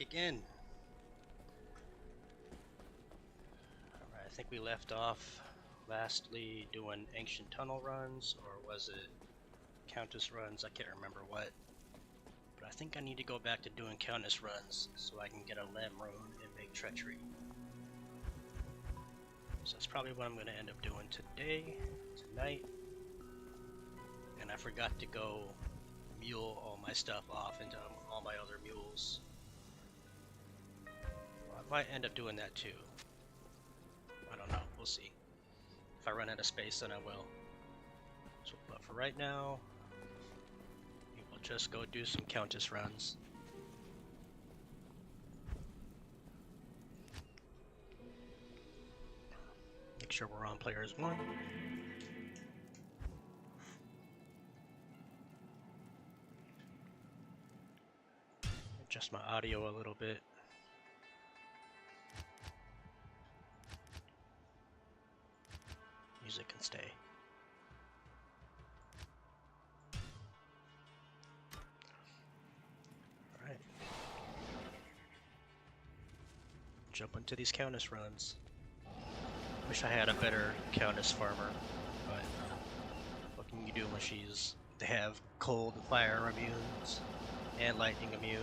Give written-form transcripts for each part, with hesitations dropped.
back again. Alright, I think we left off lastly doing ancient tunnel runs, or was it countess runs? I can't remember what. But I think I need to go back to doing countess runs so I can get a lamb rune and make treachery. So that's probably what I'm going to end up doing tonight. And I forgot to go mule all my stuff off into all my other mules. Well, I might end up doing that too. I don't know, we'll see. If I run out of space, then I will. So, but for right now, we will just go do some countess runs. Make sure we're on players 1. Adjust my audio a little bit. Music can stay. Alright. Jump into these countess runs. Wish I had a better countess farmer, but what can you do when they have cold and fire immunes and lightning immune.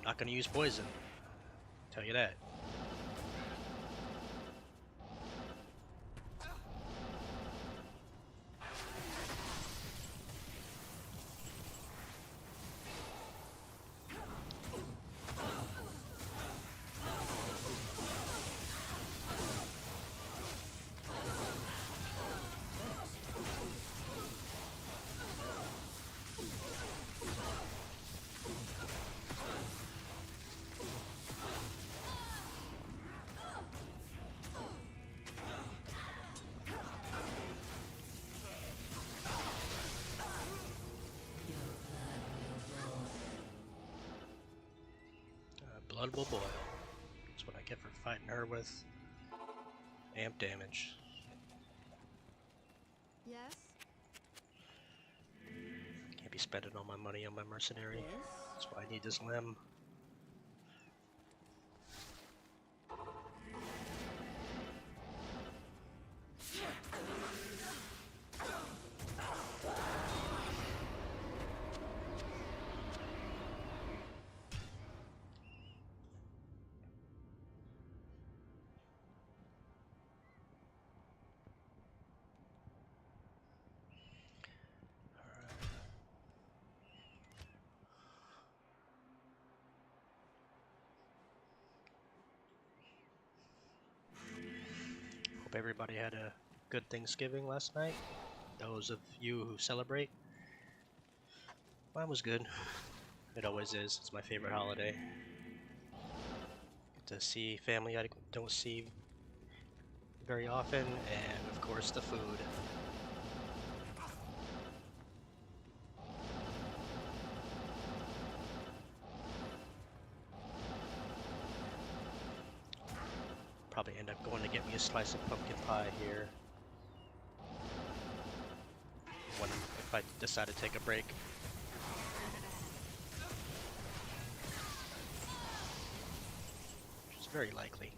Not gonna use poison, tell you that. Blood will boil. That's what I get for fighting her with amp damage. Yes? Can't be spending all my money on my mercenary. Yes? That's why I need this limb. Hope everybody had a good Thanksgiving last night. Those of you who celebrate. Mine was good. It always is. It's my favorite holiday. Get to see family I don't see very often, and of course the food. Probably end up going to get me a slice of pumpkin pie here if I decide to take a break. Which is very likely.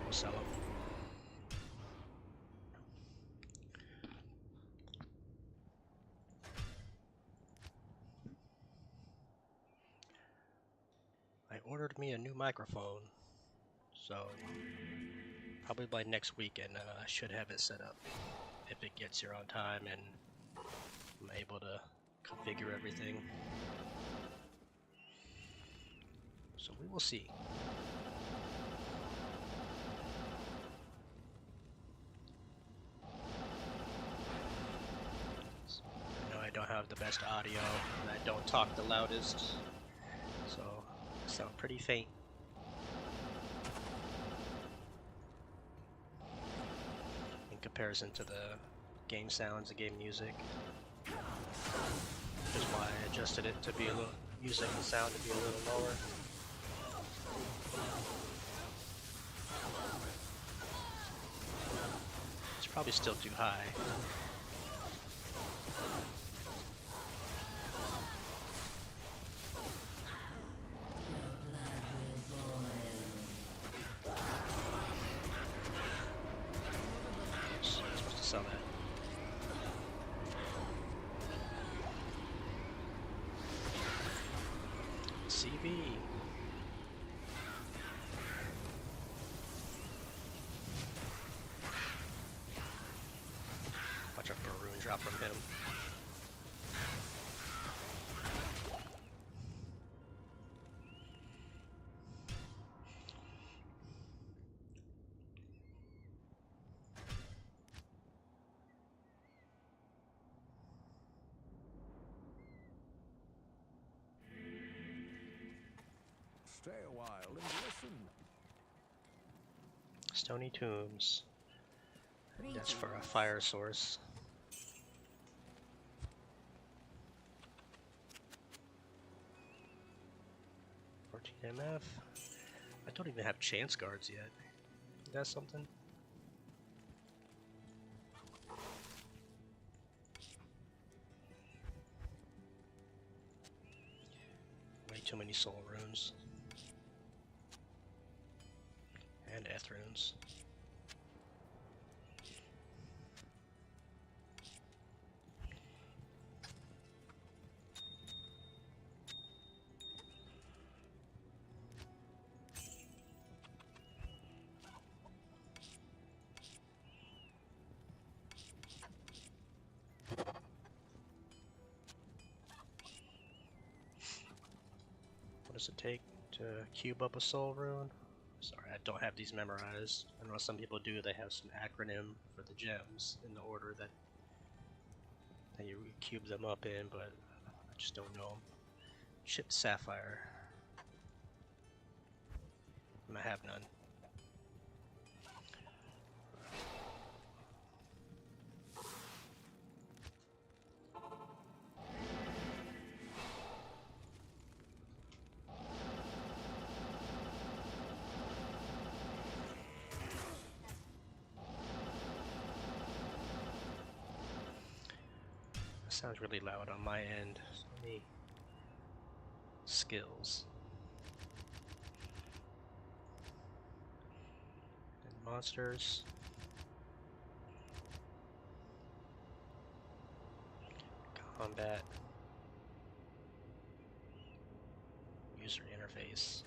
We'll sell them. I ordered me a new microphone, so probably by next weekend I should have it set up if it gets here on time and I'm able to configure everything. So we will see. don't have the best audio, and I don't talk the loudest, so I sound pretty faint. In comparison to the game sounds, the game music. Which is why I adjusted it to be a little, music and sound to be a little lower. It's probably still too high. Sell that. CV. Watch a Baroon drop from him. Stay a while and listen. Stony Tombs. That's for a fire source. MF. I don't even have chance guards yet. That's something. Way too many soul runes. And Eth runes. What does it take to cube up a soul rune? Sorry, I don't have these memorized. I know some people do, they have some acronym for the gems in the order that you cube them up in, but I just don't know them. Chipped sapphire. And I have none. Sounds really loud on my end. So many skills. And monsters. Combat. User interface.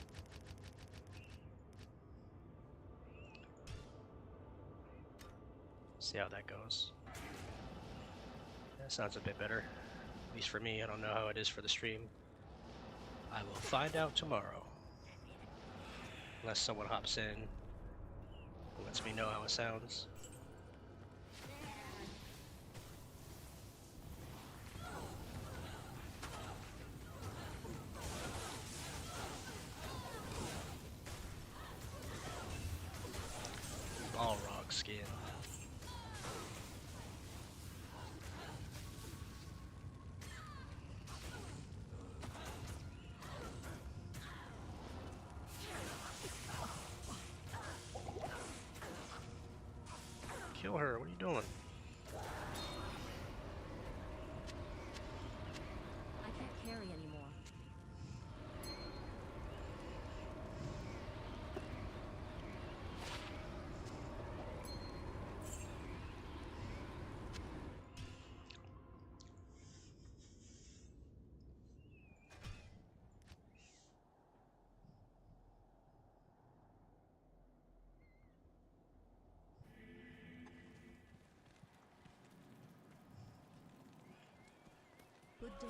See how that goes. That sounds a bit better. At least for me. I don't know how it is for the stream. I will find out tomorrow. Unless someone hops in and lets me know how it sounds. Balrog skin. Kill her, what are you doing? I can't carry anymore. Good day.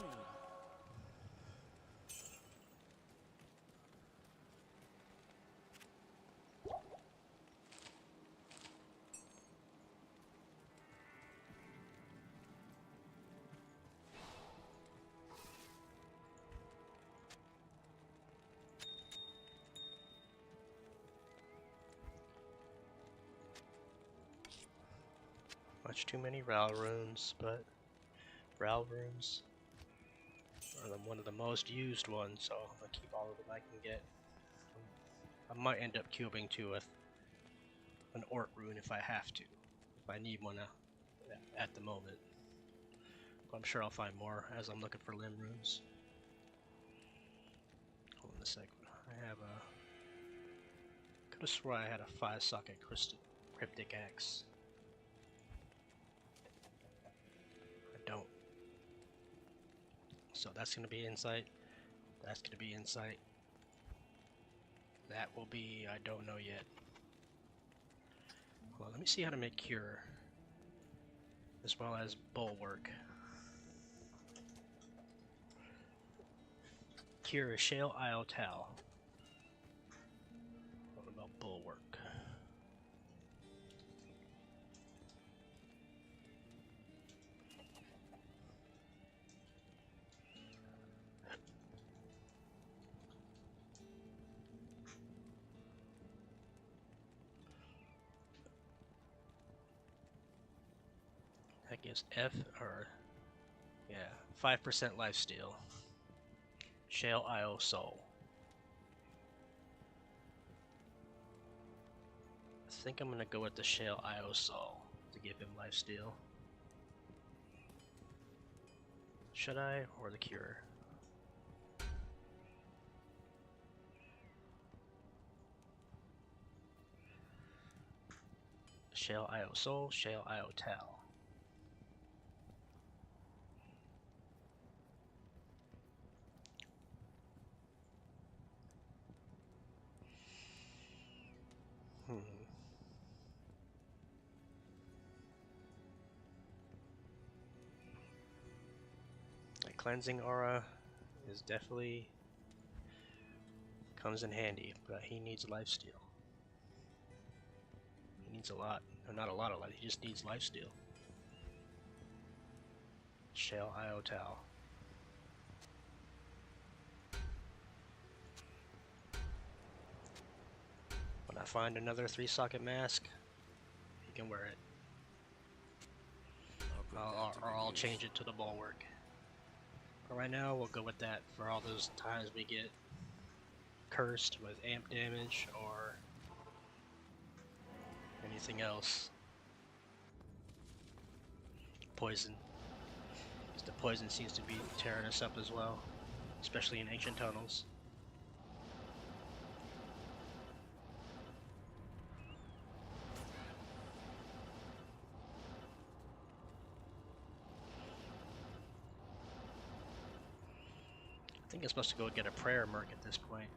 Much too many Ral runes, but Ral runes are one of the most used ones, so I'm gonna keep all of them I can get. I might end up cubing to an Ort rune if I have to, if I need one at the moment. But I'm sure I'll find more as I'm looking for limb runes. Hold on a second. I have a. Could have swore I had a 5-socket cryptic axe. I don't. So that's going to be insight. That's going to be insight. That will be, I don't know yet. Well, let me see how to make cure, as well as bulwark. Cure is Shale Isle Tal. What about bulwark? That gives F, or, yeah, 5% lifesteal. Shale Isle Soul. I think I'm gonna go with the Shale Isle Soul to give him lifesteal. Should I, or the cure? Shale Isle Soul, Shale Isle Tal. That cleansing aura is definitely comes in handy, but he needs lifesteal. He needs a lot, or not a lot of life. He just needs lifesteal. Shale Isle Tal. When I find another 3-socket mask, he can wear it. Or I'll change it to the bulwark. But right now, we'll go with that for all those times we get cursed with amp damage or anything else. Poison. Because the poison seems to be tearing us up as well, especially in ancient tunnels. I think I'm supposed to go get a prayer merc at this point.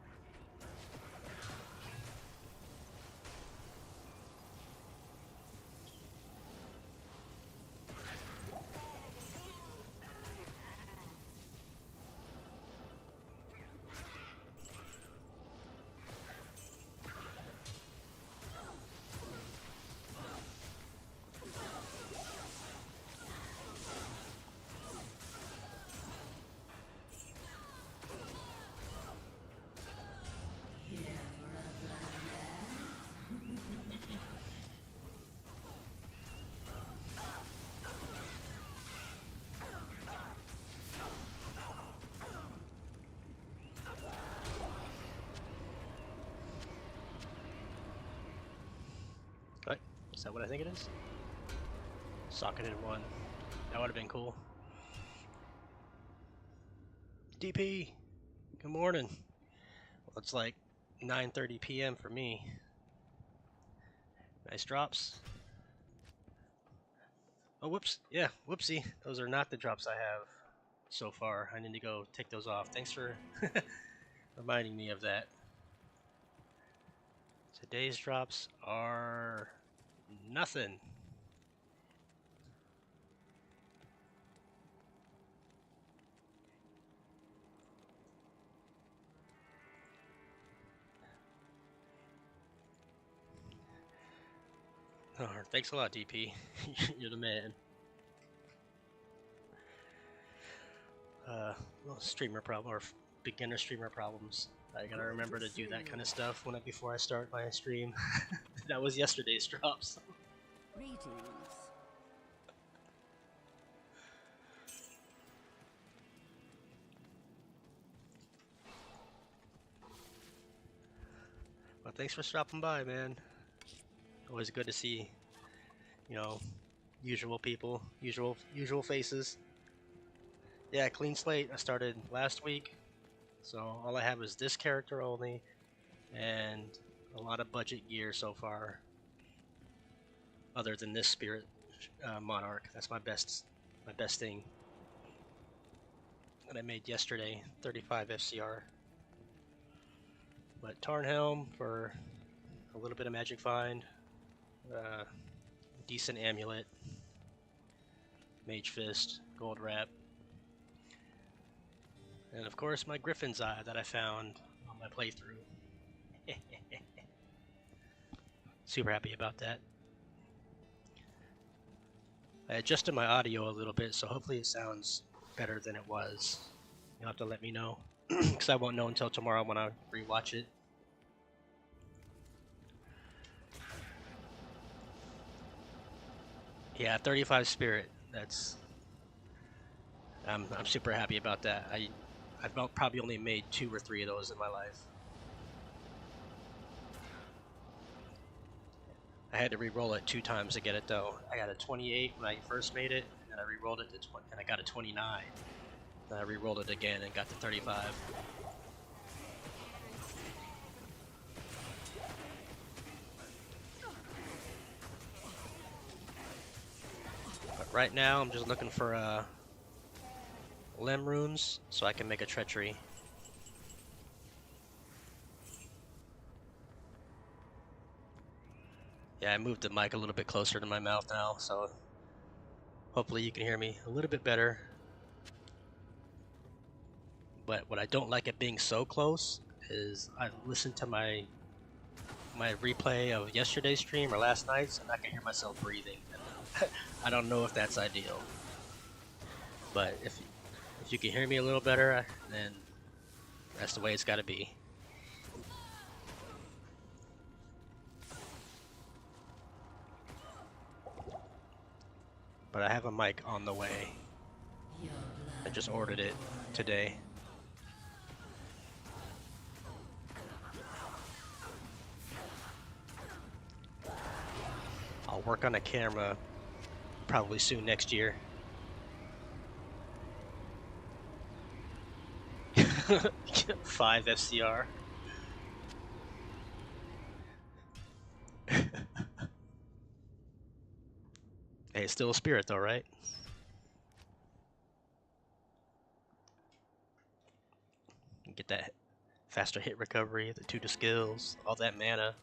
What? Is that what I think it is? Socketed one. That would have been cool. DP! Good morning. Well, it's like 9:30 p.m. for me. Nice drops. Oh, whoops. Yeah, whoopsie. Those are not the drops I have so far. I need to go take those off. Thanks for reminding me of that. Today's drops are nothing. Oh, thanks a lot, DP. You're the man. Well, streamer problem or beginner streamer problems. I gotta remember to do that kind of stuff before I start my stream. That was yesterday's drops. Greetings. thanks for stopping by, man. Always good to see, you know, usual people, usual faces. Yeah, clean slate. I started last week, so all I have is this character only, and a lot of budget gear so far. Other than this spirit monarch, that's my best thing that I made yesterday. 35 FCR. But Tarnhelm for a little bit of magic find, decent amulet, mage fist, gold wrap, and of course my Griffin's Eye that I found on my playthrough. Super happy about that. I adjusted my audio a little bit, so hopefully it sounds better than it was. You'll have to let me know, because I won't know until tomorrow when I rewatch it. Yeah, 35 spirit. I'm super happy about that. I've probably only made 2 or 3 of those in my life. I had to re-roll it 2 times to get it though. I got a 28 when I first made it, and I re-rolled it to 20, and I got a 29. Then I re-rolled it again and got to 35. But right now I'm just looking for Lem runes so I can make a treachery. Yeah, I moved the mic a little bit closer to my mouth now, so hopefully you can hear me a little bit better. But what I don't like it being so close is I listened to my replay of yesterday's stream or last night's, and I can hear myself breathing. And I don't know if that's ideal. But if you can hear me a little better, then that's the way it's got to be. But I have a mic on the way. I just ordered it today. I'll work on a camera probably soon next year. 5 FCR. Hey, it's still a spirit though, right? Get that faster hit recovery, the 2 to skills, all that mana.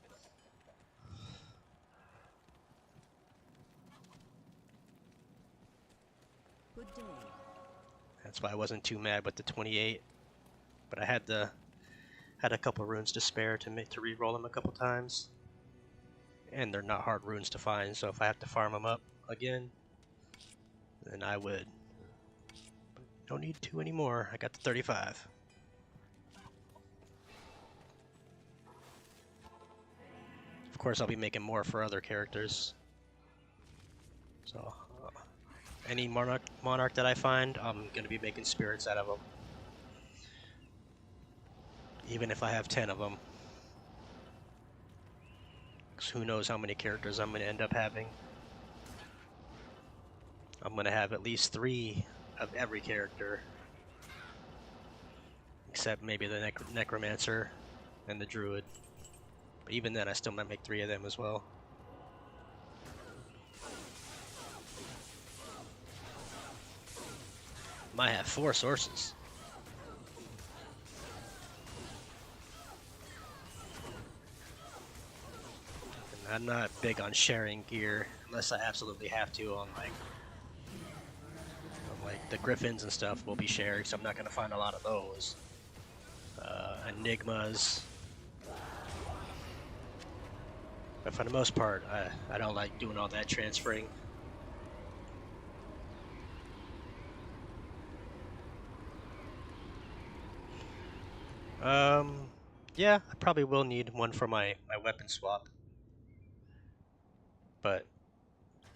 Good day. That's why I wasn't too mad with the 28. But I had a couple runes to spare to re-roll them a couple times. And they're not hard runes to find, so if I have to farm them up again, then I would. But don't need 2 anymore. I got the 35. Of course, I'll be making more for other characters. So, any monarch that I find, I'm going to be making spirits out of them. Even if I have 10 of them. Because who knows how many characters I'm going to end up having. I'm going to have at least 3 of every character. Except maybe the Necromancer and the Druid. But even then, I still might make 3 of them as well. Might have 4 sources. And I'm not big on sharing gear unless I absolutely have to on like the Griffins and stuff will be shared, so I'm not going to find a lot of those. Enigmas. But for the most part, I don't like doing all that transferring. Yeah, I probably will need one for my weapon swap. But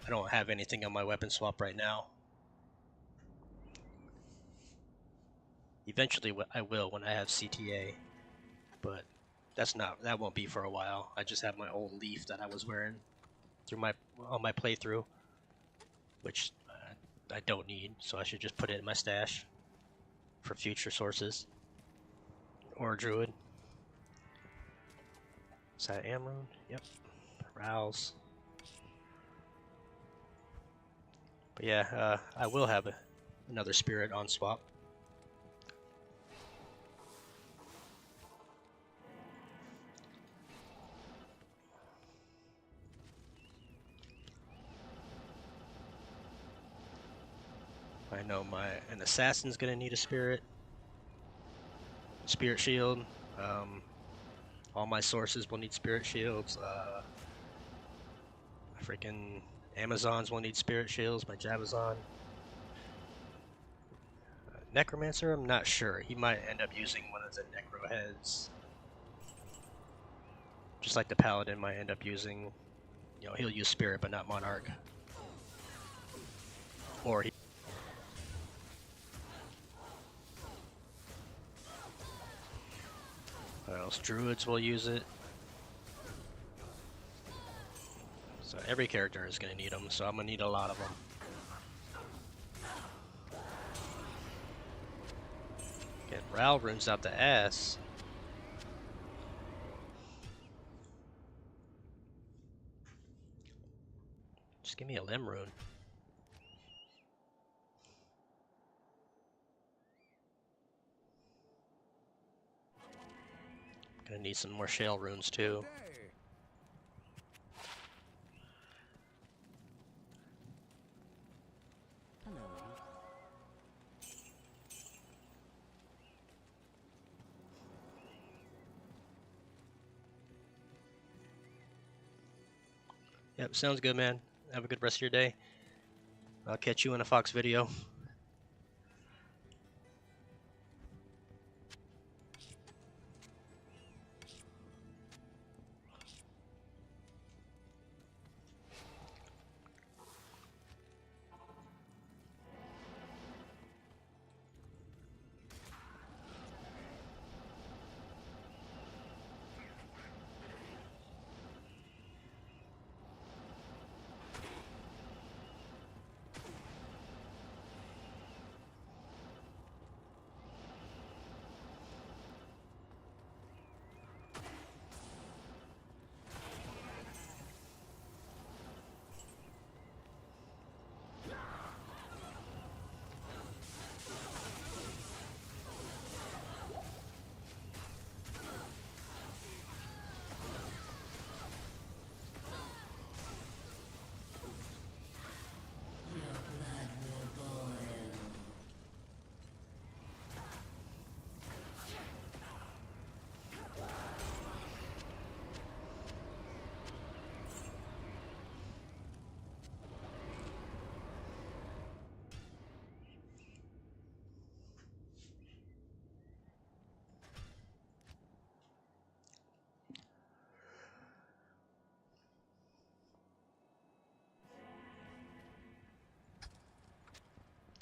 I don't have anything on my weapon swap right now. Eventually I will when I have CTA, but that won't be for a while. I just have my old leaf that I was wearing through on my playthrough, which I don't need, so I should just put it in my stash for future sources. Or druid. Is that Amrune? Yep. Rouse. But yeah, I will have another spirit on swap. I know an assassin's gonna need a spirit shield. All my sources will need spirit shields. Freaking Amazons will need spirit shields. My Jabazon. Necromancer, I'm not sure. He might end up using one of the Necro heads. Just like the Paladin might end up using, he'll use Spirit but not Monarch. Or he... What else? Druids will use it. So every character is going to need them, so I'm going to need a lot of them. Get Ral runes out the ass. Just give me a Limb rune. Gonna need some more Shale runes too. Hello. Yep, sounds good, man. Have a good rest of your day. I'll catch you in a Fox video.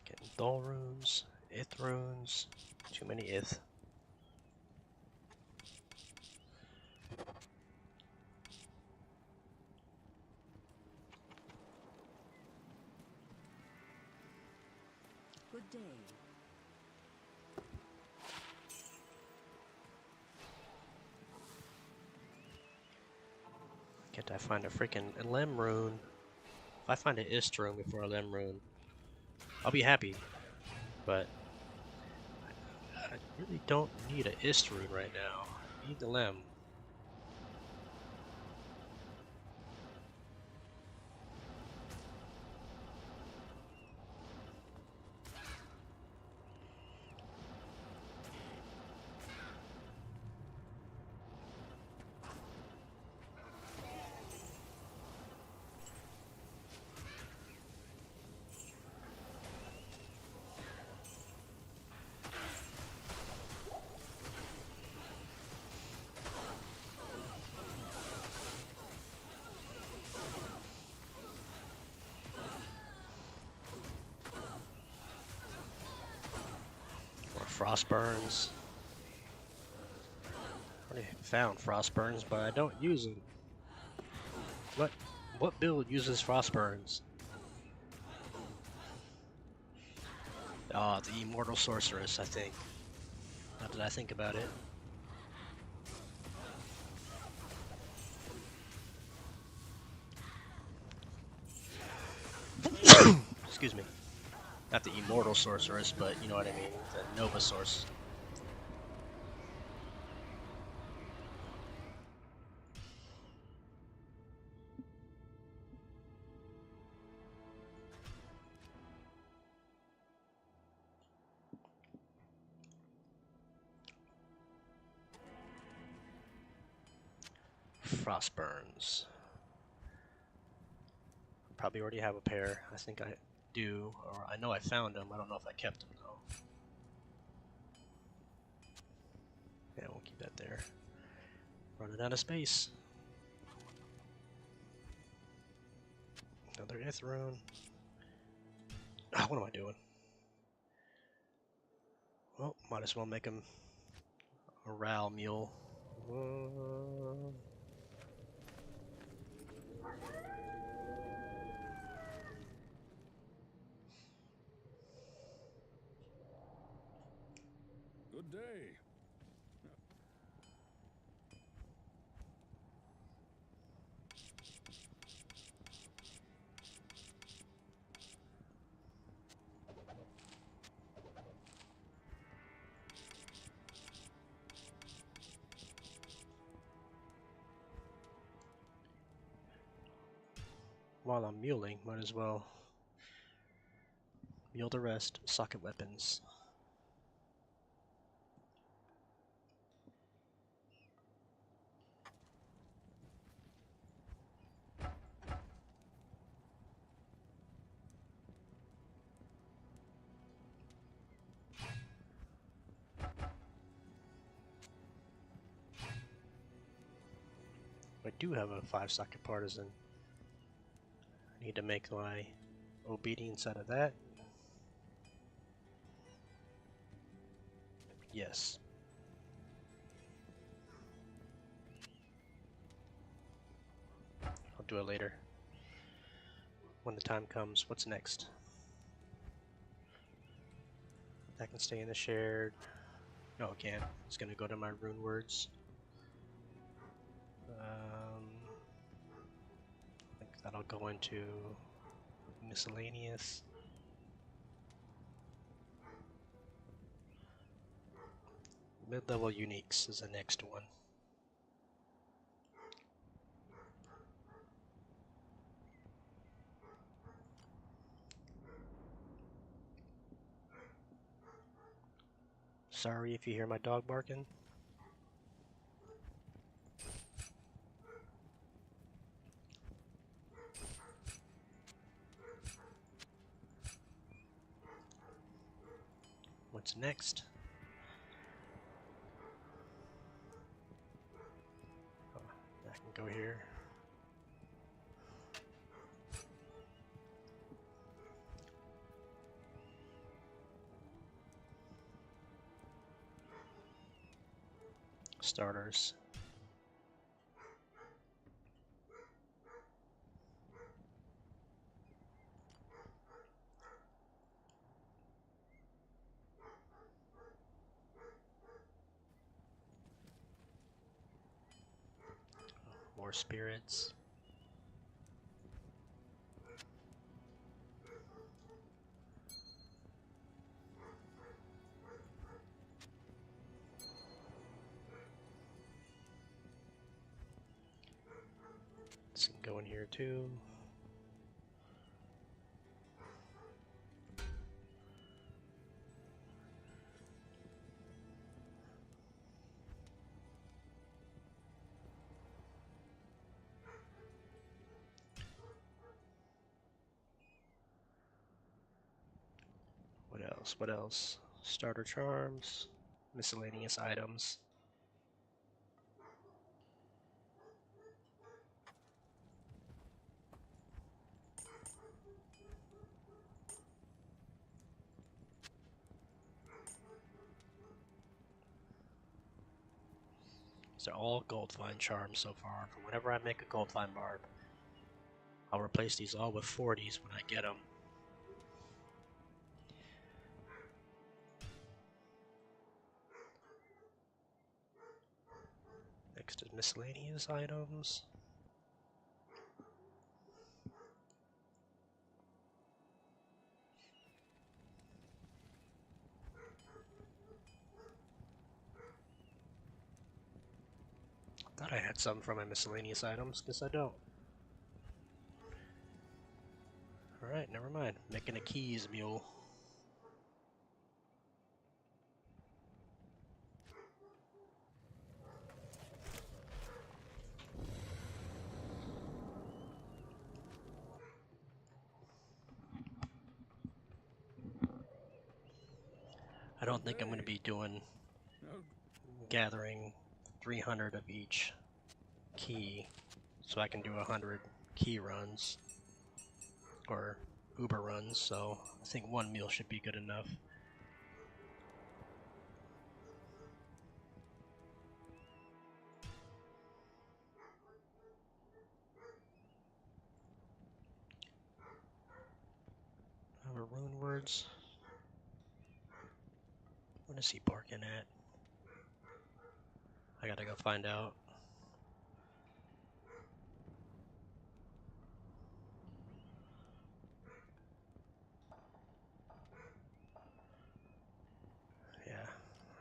Getting Thol runes, Ith runes. Too many Ith. Good day. Can't I find a freaking Limb rune? If I find an Ist rune before a Limb rune, I'll be happy. But I really don't need an Ist rune right now. I need the Limb. Or Frostburns. I found frost burns, but I don't use them. What build uses frost burns? Ah, the immortal sorceress, I think. Now that I think about it. Excuse me. Not the immortal sorceress, but you know what I mean. The Nova Source. Frost burns. Probably already have a pair. I think I do, or I know I found them. I don't know if I kept them though. Yeah, we'll keep that there. Running out of space. Another Ithrone. Ah, what am I doing? Well, might as well make him a Ral mule. Good day. While I'm muling, might as well mule the rest. Socket weapons. I do have a 5-socket partisan. I need to make my obedience out of that. Yes. I'll do it later. When the time comes. What's next? That can stay in the shared. No, it can't. It's gonna go to my rune words. I think that'll go into miscellaneous. Mid-level uniques is the next one. Sorry if you hear my dog barking. What's next? Oh, I can go here. Starters. More spirits. This can go in here too. What else? What else? Starter charms, miscellaneous items. They're all gold vine charms so far. From whenever I make a gold vine barb, I'll replace these all with 40s when I get them. Next is miscellaneous items. Thought I had some from my miscellaneous items, guess I don't. Alright, never mind. Making a keys mule. I don't think I'm going to be doing gathering 300 of each key, so I can do 100 key runs or Uber runs, so I think one meal should be good enough. Rune words. What is he barking at? I gotta go find out. Yeah,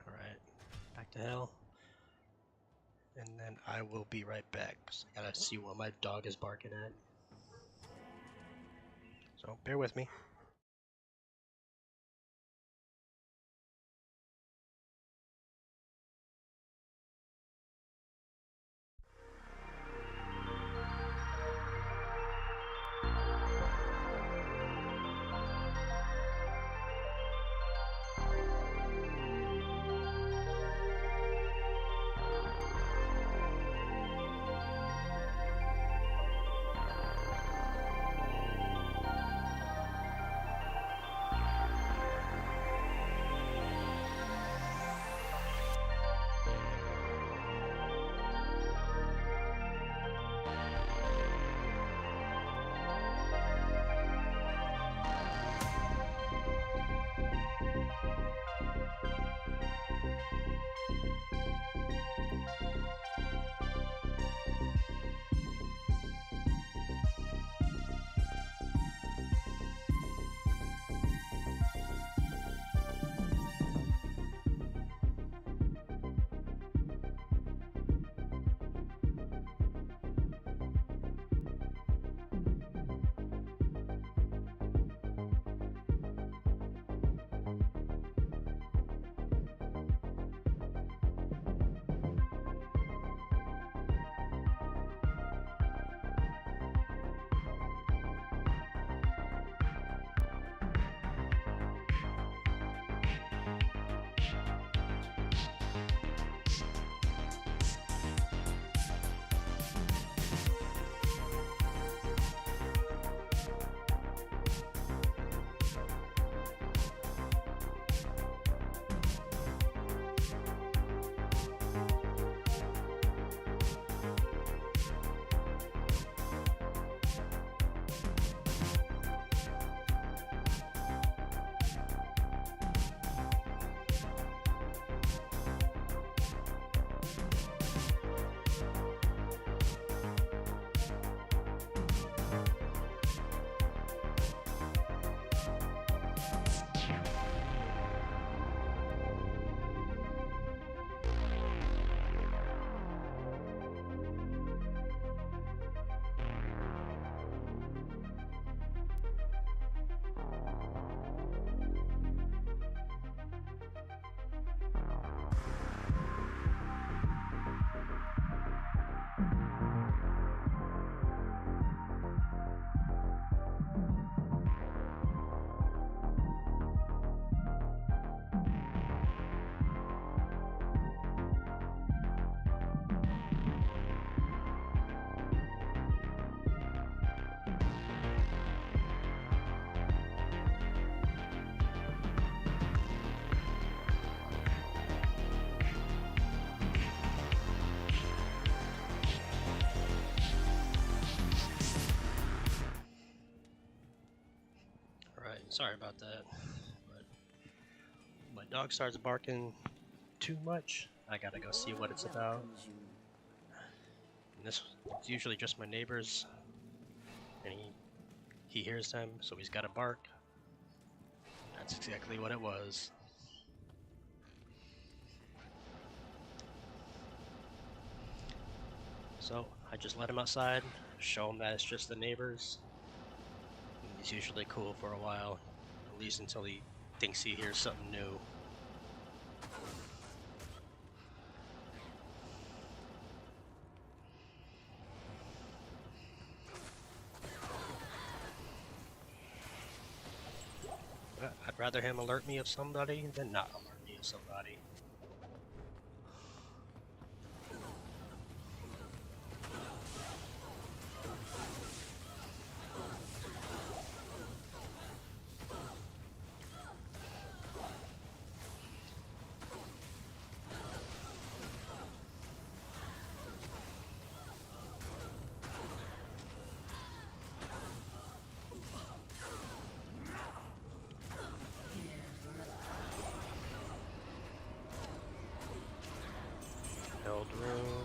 alright. Back to hell. And then I will be right back, because I gotta see what my dog is barking at. So, bear with me. Sorry about that. But my dog starts barking too much. I gotta go see what it's about. Welcomes you. And this it's usually just my neighbors, and he hears them, so he's got to bark. That's exactly what it was. So I just let him outside, show him that it's just the neighbors. And he's usually cool for a while, at least until he thinks he hears something new. I'd rather him alert me of somebody than not alert me of somebody. Held room.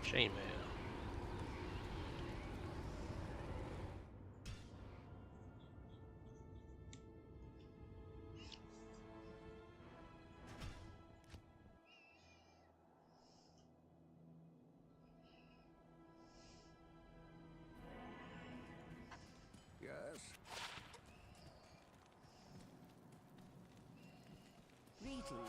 Chainmail. Yes. Greetings.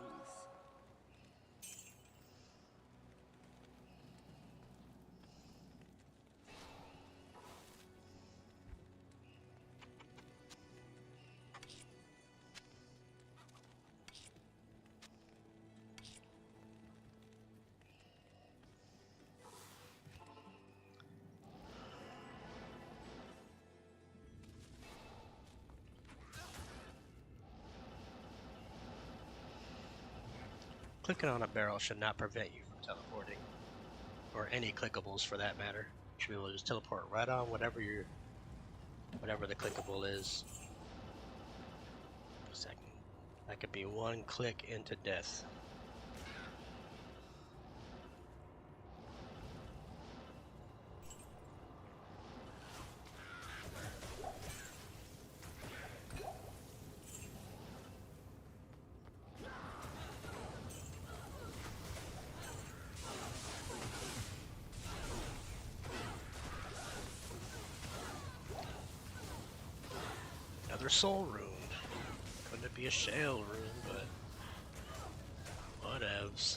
Clicking on a barrel should not prevent you from teleporting, or any clickables for that matter. You should be able to just teleport right on whatever the clickable is. Second, that could be one click into death. Another soul rune. Couldn't it be a shale rune, but whatevs.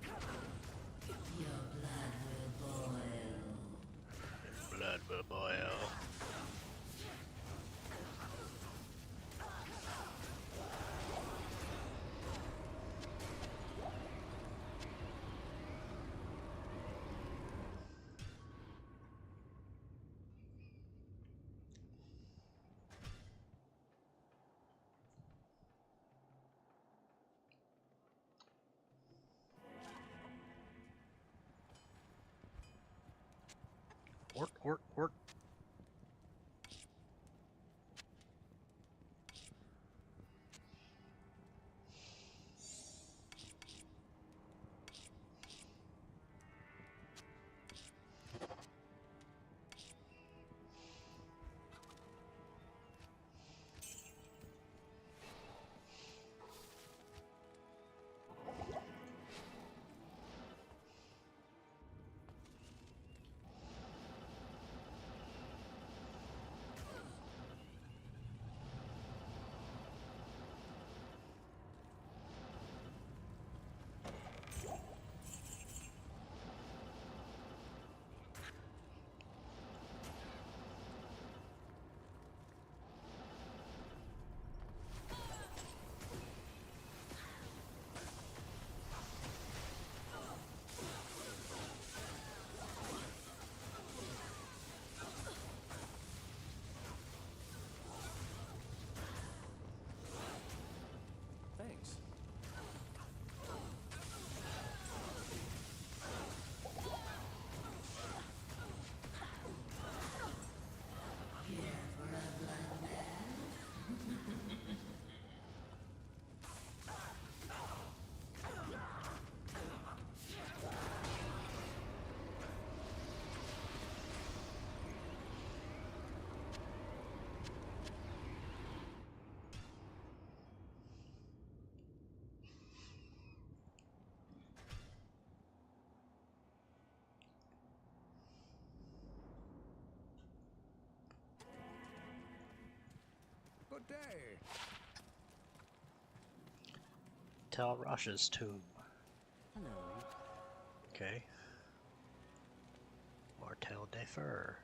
Your blood will boil. Blood will boil. Work. Good day. Tal Rosh's tomb. Hello. Okay. Martel Defer.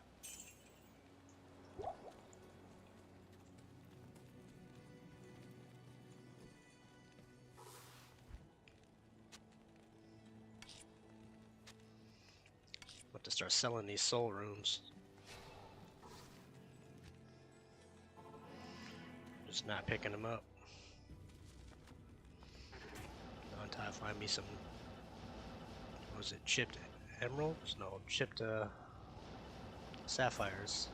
About to start selling these soul runes. Just not picking them up. Until I find me some. What was it? Chipped emeralds? No, chipped sapphires.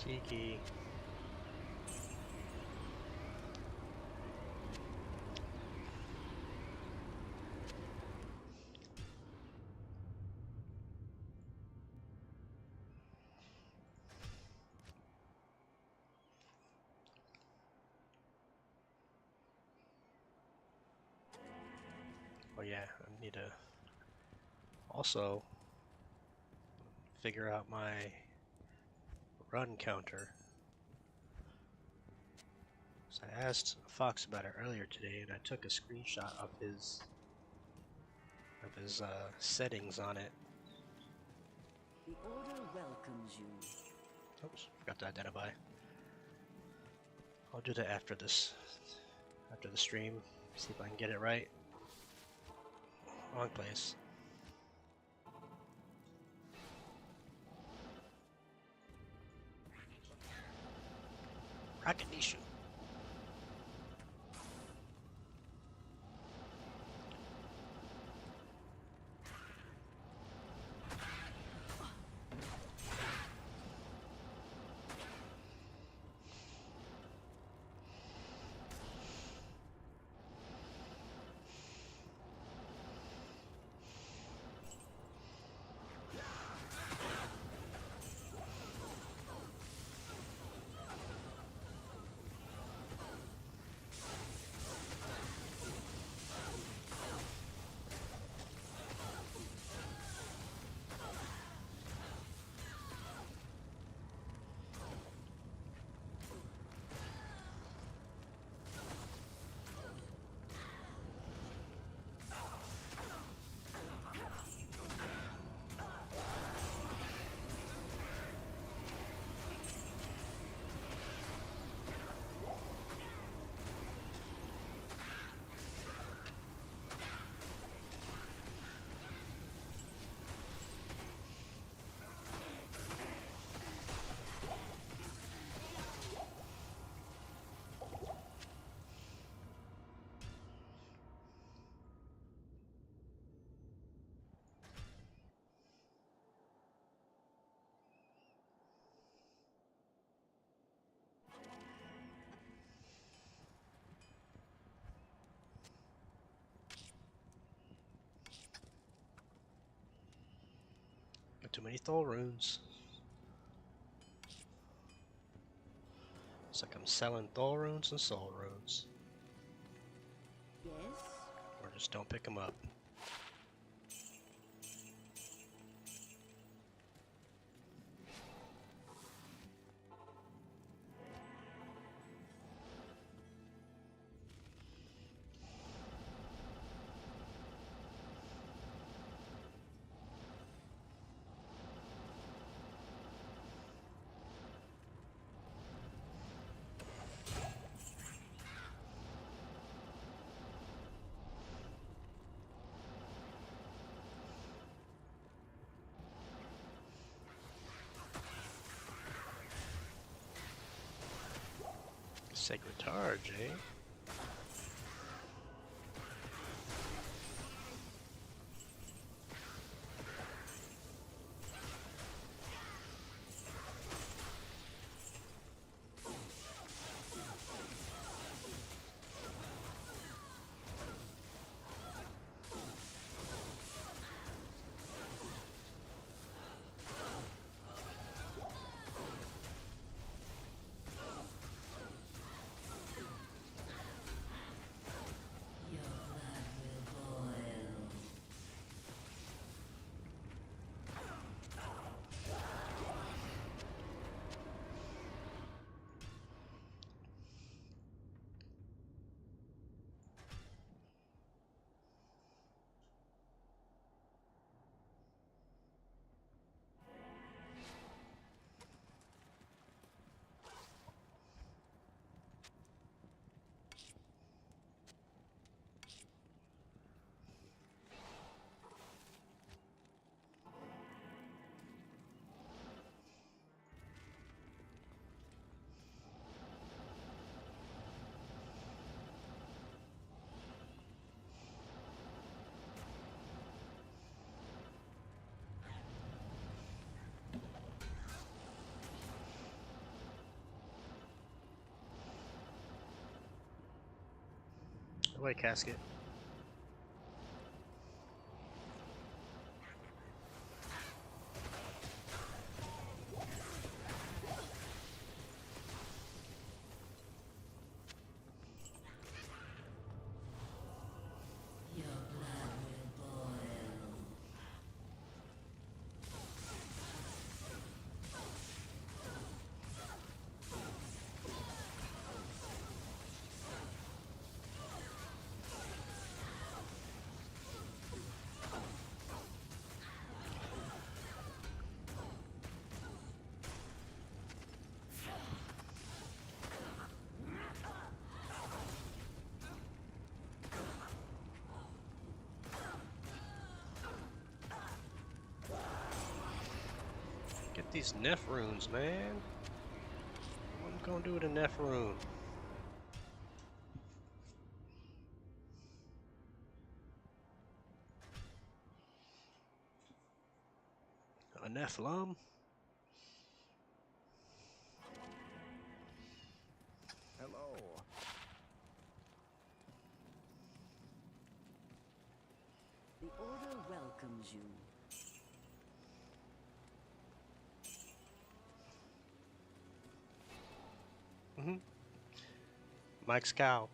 Tiki. Oh yeah, I need to also figure out my run counter. So I asked Fox about it earlier today, and I took a screenshot of his settings on it. The Order welcomes you. Oops, forgot to identify. I'll do that after this, after the stream. See if I can get it right. Wrong place. Recognition. Got too many Thol runes. It's like I'm selling Thol runes and soul runes. Yes? Or just don't pick them up. Secretarge, eh? Away, casket. Get these Neph runes, man. What am I gonna do with a Neph rune? A Nephilim? Hello. The Order welcomes you. Mike's cow.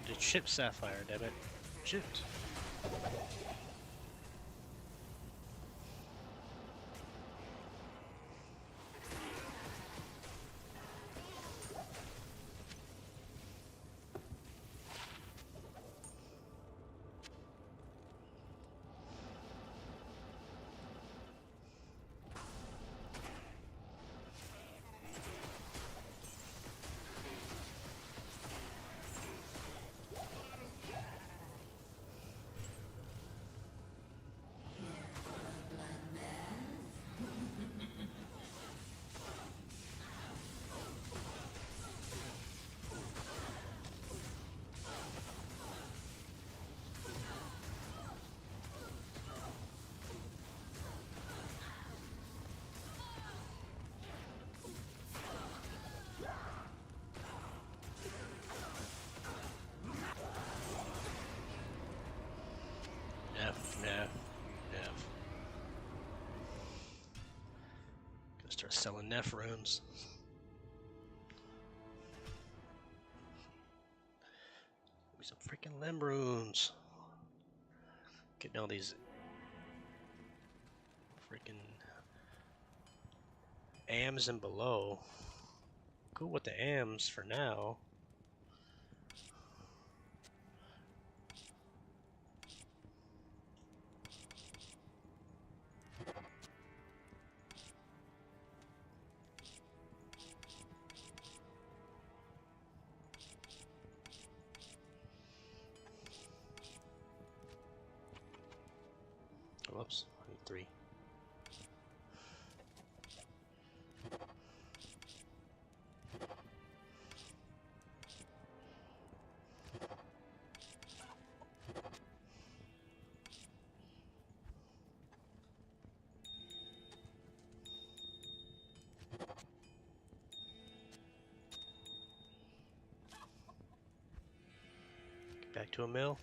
Did ship Sapphire, damn it. Shipped. Nev. Gonna start selling Neph runes. Give me some freaking Limb runes. Getting all these freaking AMs and below. Cool with the AMs for now. Oops, I need 3. Back to a mill.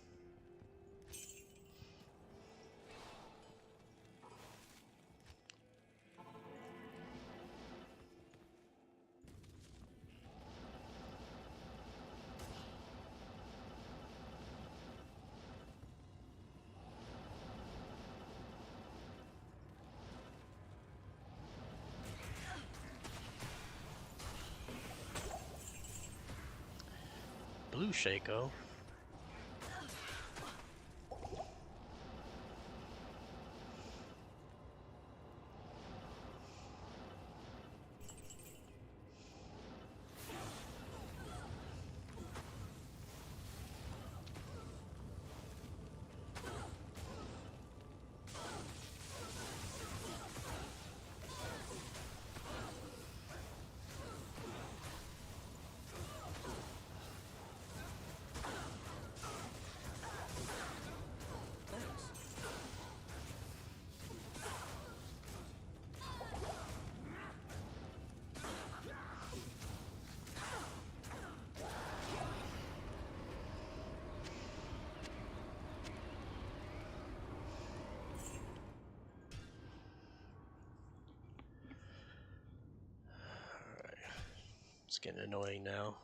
Blue Shaco. It's getting annoying now.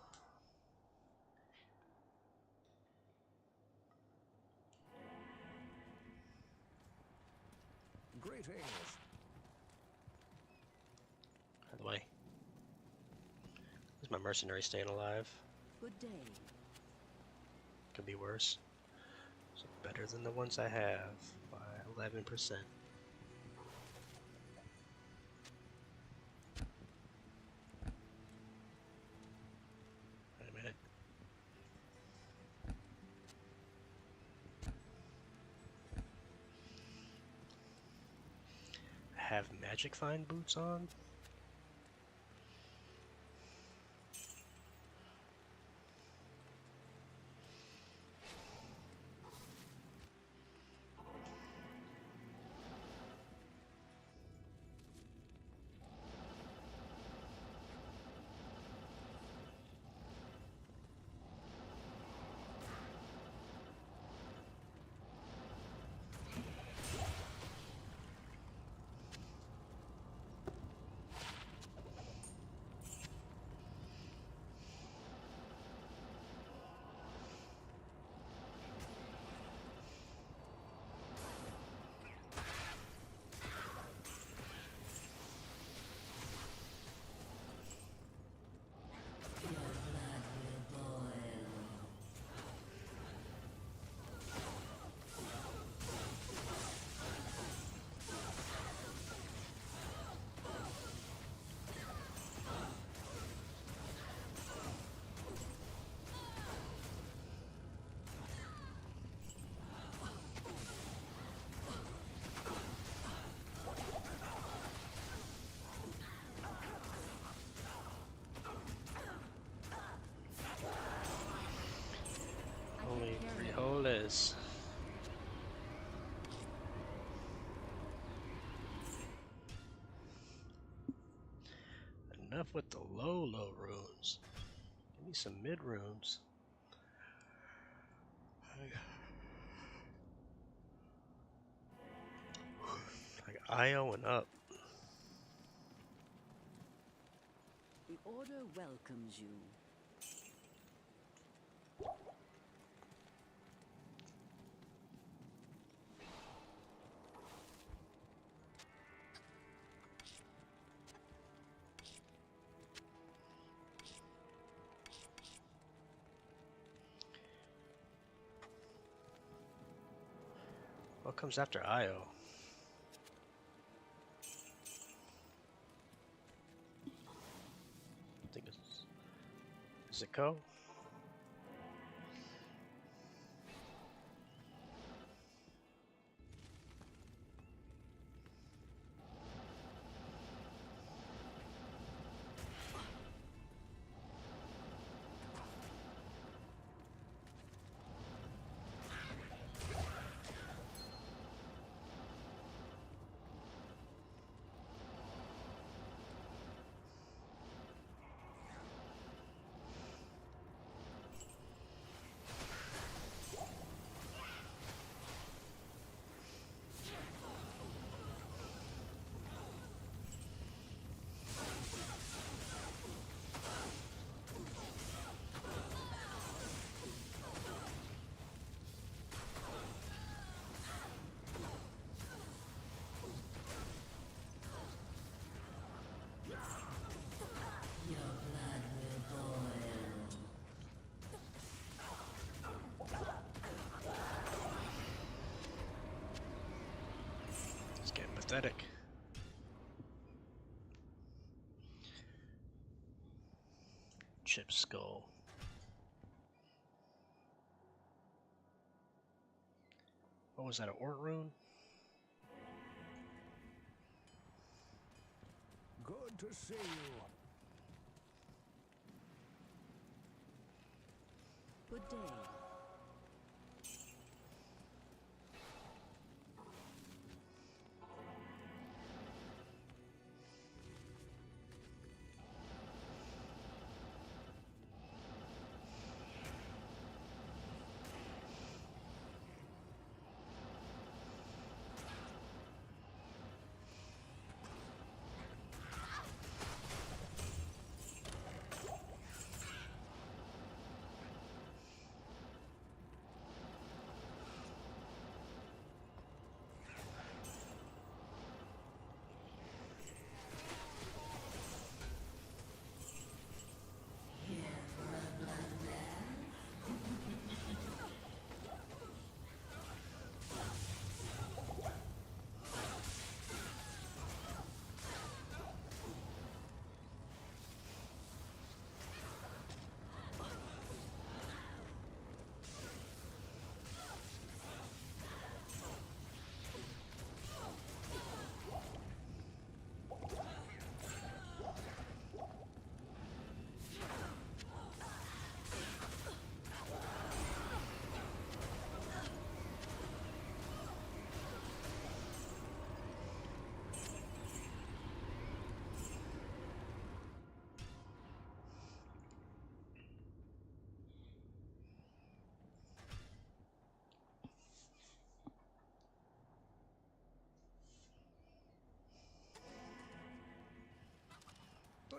Greetings. By the way, is my mercenary staying alive? Good day. Could be worse. So better than the ones I have by 11%. Wait a minute. I have magic find boots on? Only frijoles. Enough with the low runes. Give me some mid runes. Like IO and up. The Order welcomes you. What comes after IO? I think it's... Is it Ko? medic. Chip skull. What was that, a Ort rune? Good to see you. Good day.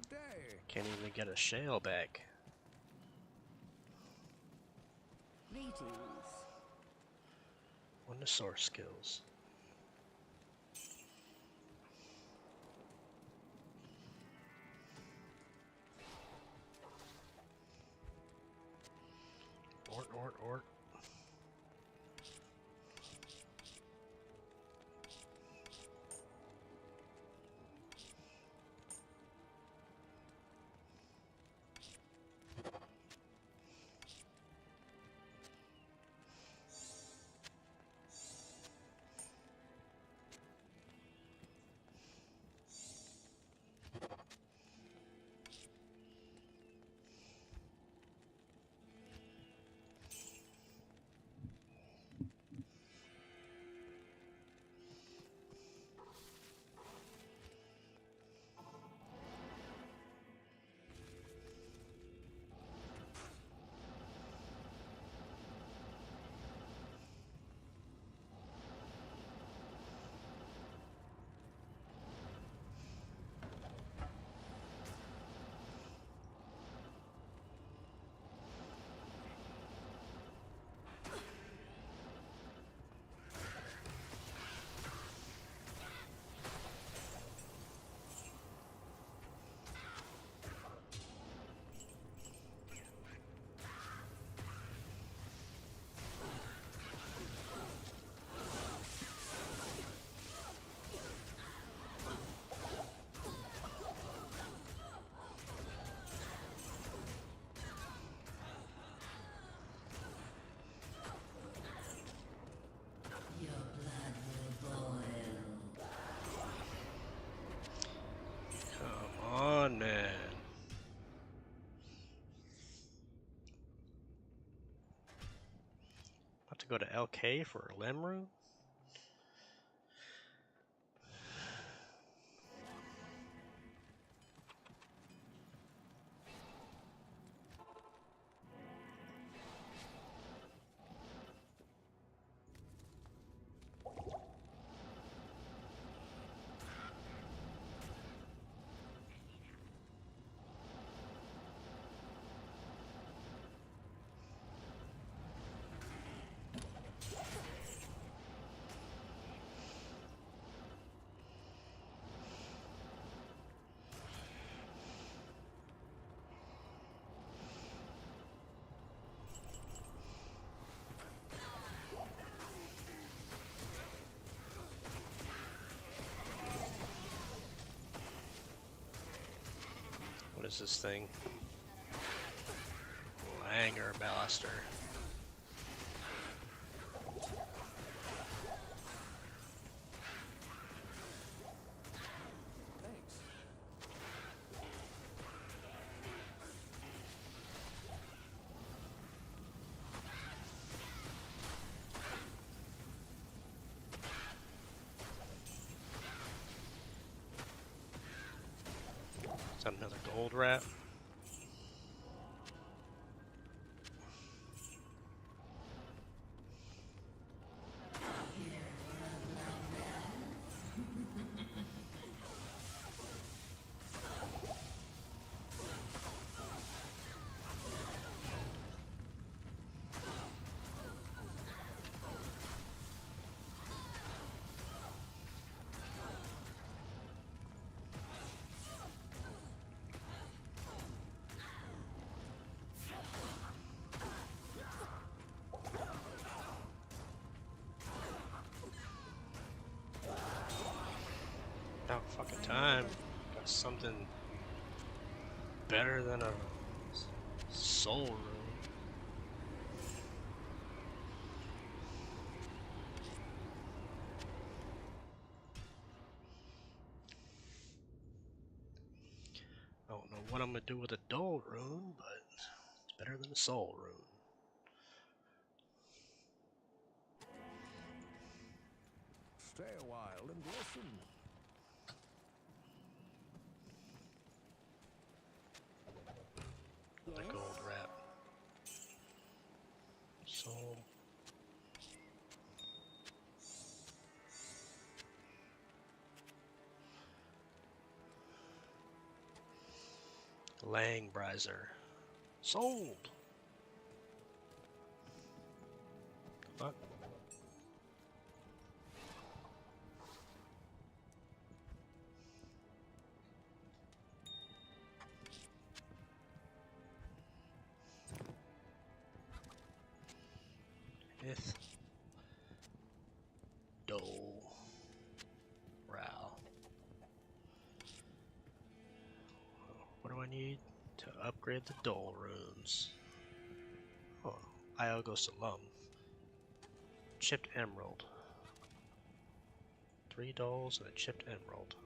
Good day. Can't even get a shale back. Greetings. One of the source skills. Ort. Come on, man. About to go to LK for a limb rune? is this thing? Anger Blaster. Thanks. Is that another gold rat? About fucking time. Got something better than a soul rune. I don't know what I'm gonna do with a dull rune, but it's better than a soul rune. Stay a while and listen. The gold rat. Soul. Langbriser. Sold! Fuck. Fifth. Dole. Ral. What do I need to upgrade the Dole runes? Oh, Iogos alum. Chipped emerald. 3 Doles and a chipped emerald.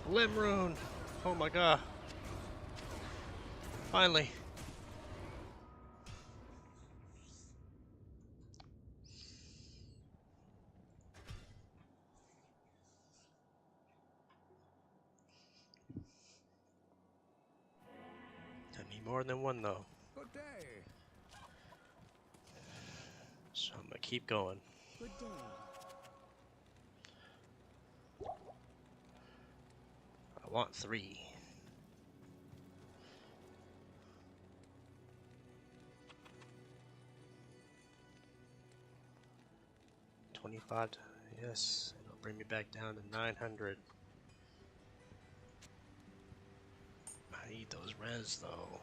Limb rune! Oh my god. Finally. Need more than one though. Good day. So I'm gonna keep going. Good day. I want 3. $25. Yes, it'll bring me back down to 900. I need those res though.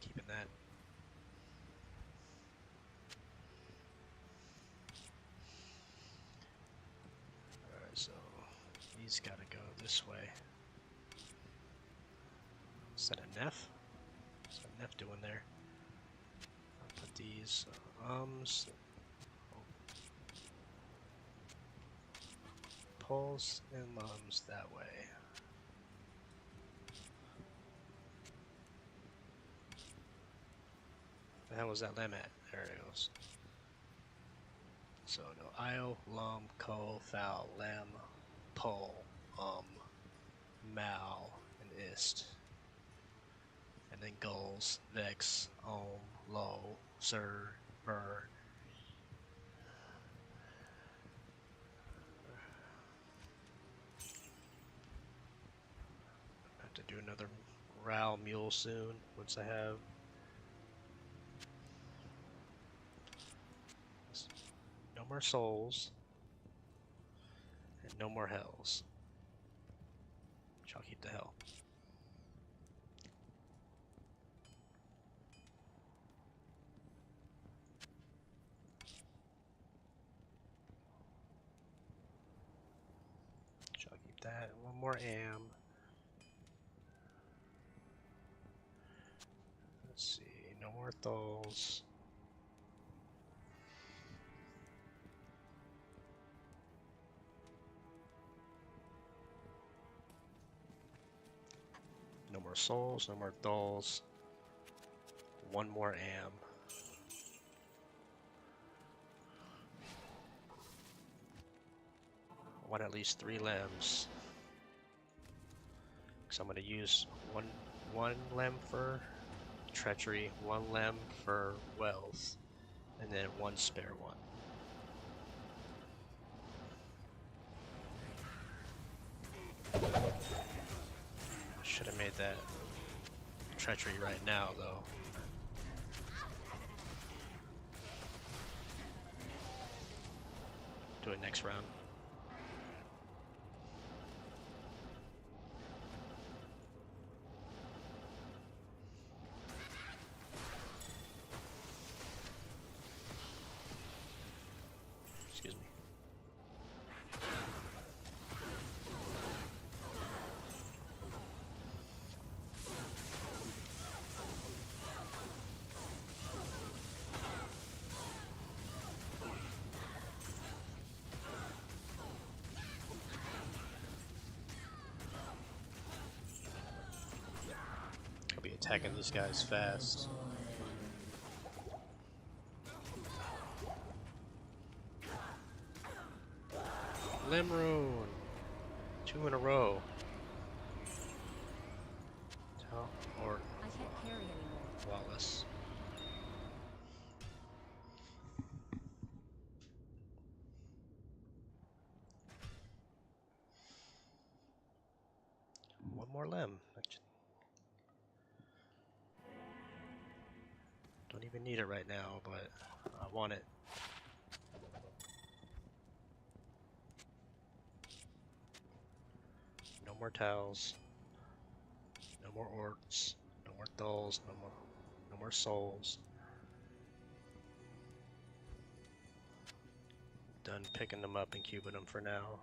Keeping that. Alright, so he's gotta go this way. Is that a Neff? What's that Neff doing there? I'll put these pulse and mums that way. The hell was that lem at? There it goes. So no Io, Lum, Ko, Foul, Lem, Pol, Mal, and Ist. And then Gulls, Vex, Low, Sir, Burr. I have to do another Ral Mule soon once I have. No more souls. And no more hells. Which I'll keep the hell. Which I'll keep that. One more am. Let's see. No more thulls. No more souls, no more thulls. One more am. I want at least 3 lems. Because I'm going to use one lem for treachery, 1 lem for wealth, and then 1 spare one. Should have made that treachery right now, though. Do it next round. Excuse me. I'll be attacking these guys fast. Limrune! 2 in a row. Or I can't carry anymore. flawless. One more lem. Don't even need it right now, but I want it. No more towels. No more orcs. No more thulls. No more souls. Done picking them up and cubing them for now.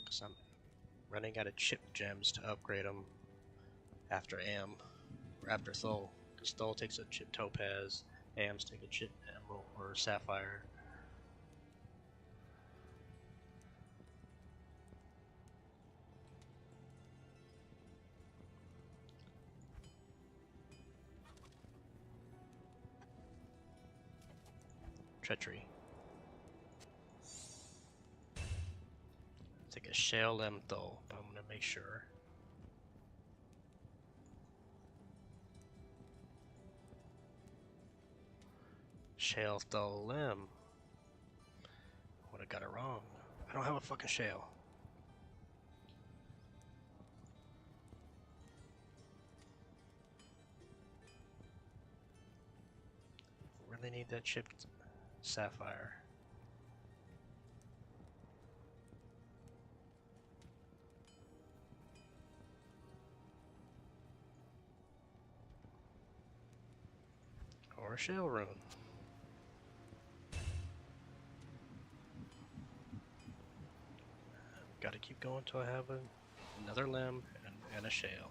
Because I'm running out of chip gems to upgrade them after Am. Or after Thul. Because Thul takes a chip topaz. Ams take a chip emerald or sapphire. Treachery. Take a shell Lemthal, but I'm gonna make sure. Shale dull limb. Would have got it wrong. I don't have a fucking shale. Really need that chipped sapphire. Or a shale rune. Gotta keep going till I have another limb and a shale.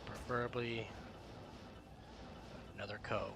Preferably another co.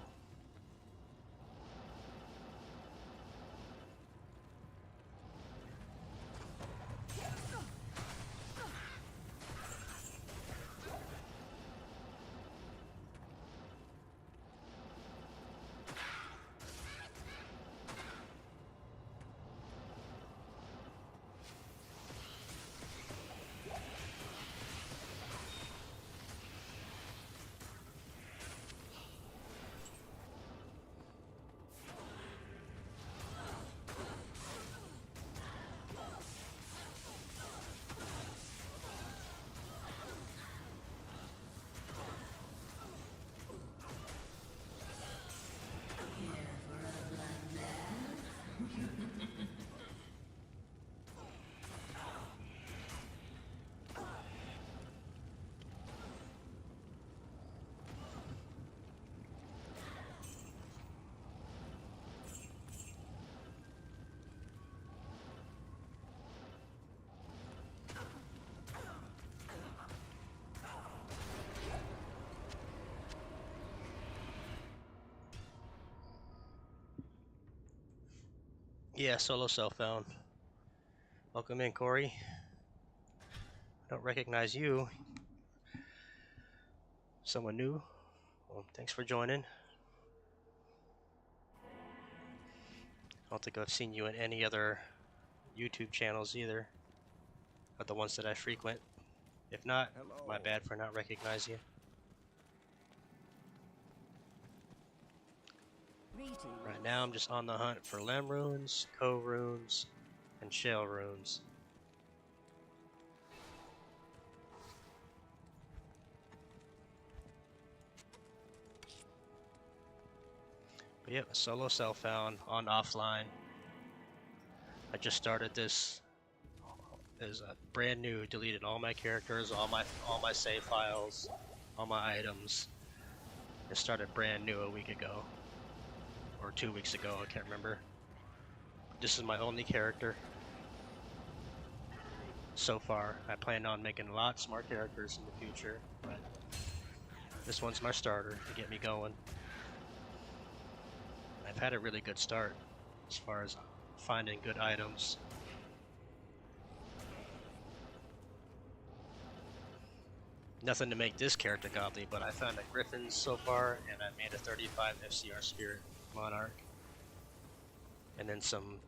Yeah, solo cell found. Welcome in, Corey. I don't recognize you. Someone new? Well, thanks for joining. I don't think I've seen you in any other YouTube channels either, of the ones that I frequent. If not, my bad for not recognizing you. Right now I'm just on the hunt for Lem runes, Co runes, and Shale runes. But yep, solo cell found on offline. I just started this as a brand new, deleted all my characters, all my save files, all my items. It started brand new a week ago. Or 2 weeks ago, I can't remember. This is my only character so far. I plan on making lots more characters in the future, but this one's my starter to get me going. I've had a really good start as far as finding good items. Nothing to make this character godly, but I found a Griffin so far, and I made a 35 FCR Spirit Monarch. And then some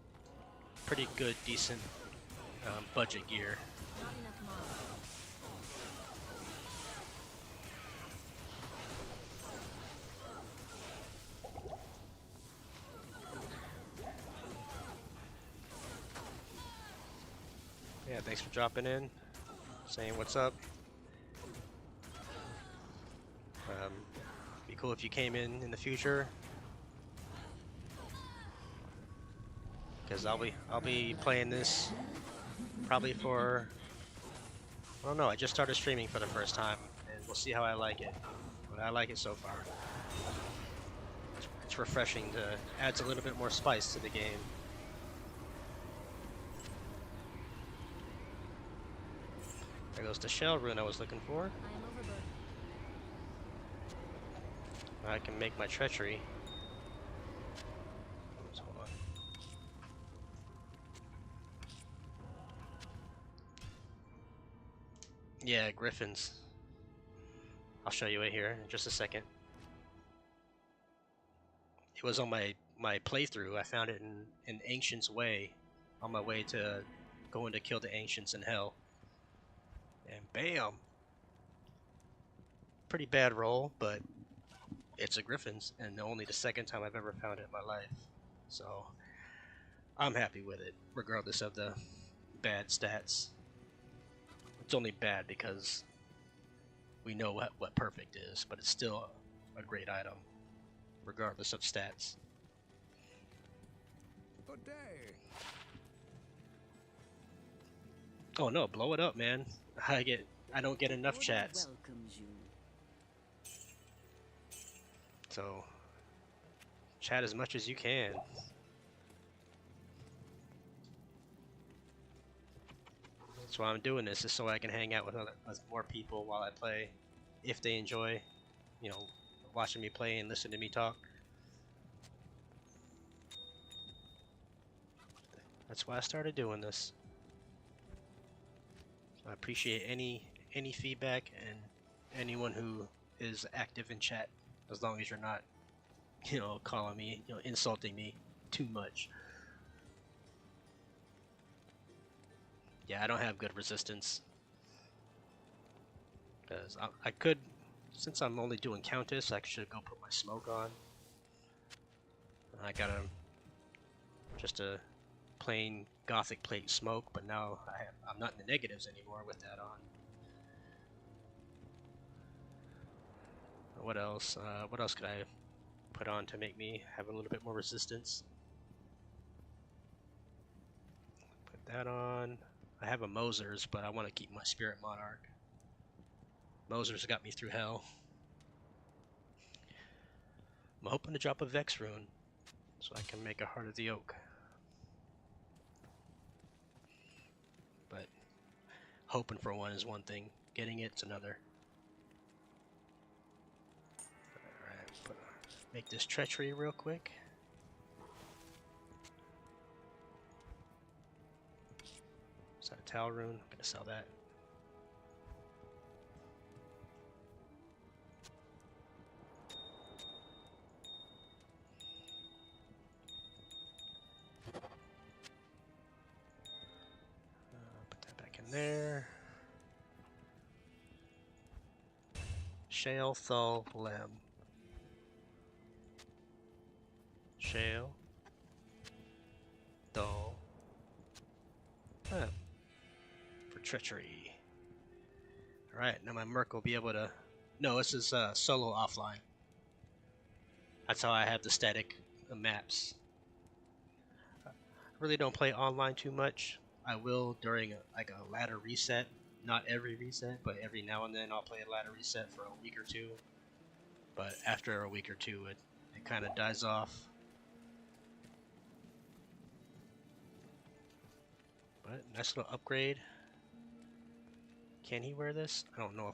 pretty good, decent budget gear. Not enough mobs. Yeah, thanks for dropping in, saying what's up. Be cool if you came in the future, because I'll be playing this probably for, I don't know, I just started streaming for the first time, and we'll see how I like it. But I like it so far. It's refreshing, adds a little bit more spice to the game. There goes the shell rune I was looking for. I am overburdened. I can make my treachery. Hold on. Yeah, griffins. I'll show you it here in just a second. It was on my my playthrough. I found it in an Ancient's Way, on my way to going to kill the Ancients in Hell. And bam! Pretty bad roll, but it's a Griffin's, and only the second time I've ever found it in my life. So I'm happy with it, regardless of the bad stats. It's only bad because we know what perfect is, but it's still a great item, regardless of stats. Good day. Oh no, blow it up, man. I don't get enough chats. Welcomes you. So chat as much as you can. That's why I'm doing this, is so I can hang out with more people while I play, if they enjoy, you know, watching me play and listen to me talk. That's why I started doing this. I appreciate any feedback and anyone who is active in chat, as long as you're not, you know, calling me, you know, insulting me too much. Yeah, I don't have good resistance. Because I could, since I'm only doing Countess, I should go put my smoke on. I got just a plain Gothic plate smoke, but now I'm not in the negatives anymore with that on. What else? What else could I put on to make me have a little bit more resistance? Put that on. I have a Moser's, but I want to keep my Spirit Monarch. Moser's got me through hell. I'm hoping to drop a Vex rune, so I can make a Heart of the Oak. But hoping for one is one thing, getting it's another. Alright, make this Treachery real quick. Is that a Tal rune? I'm gonna sell that. Put that back in there. Shale, Thul, Lem. Shale. Thul. Lem. For Treachery. Alright, now my Merc will be able to... No, this is solo offline. That's how I have the static maps. I really don't play online too much. I will during a ladder reset. Not every reset, but every now and then I'll play a ladder reset for a week or two. But after a week or two, it kind of dies off. But nice little upgrade. Can he wear this? I don't know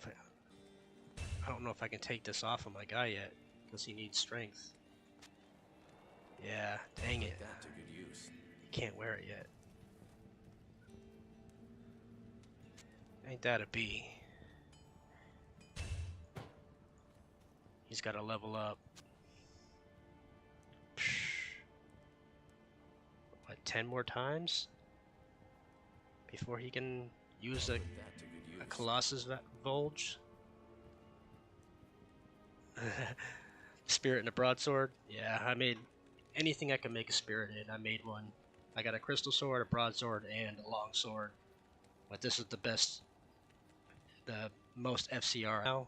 if I can take this off of my guy yet, because he needs strength. Yeah, dang it. That to good use. He can't wear it yet. Ain't that a B? He's got to level up. What, 10 more times? Before he can use a Colossus Vulge? Spirit and a broadsword? Yeah, I made anything I could make a spirit in. I made one. I got a crystal sword, a broadsword, and a long sword. But this is the best, the most FCR now.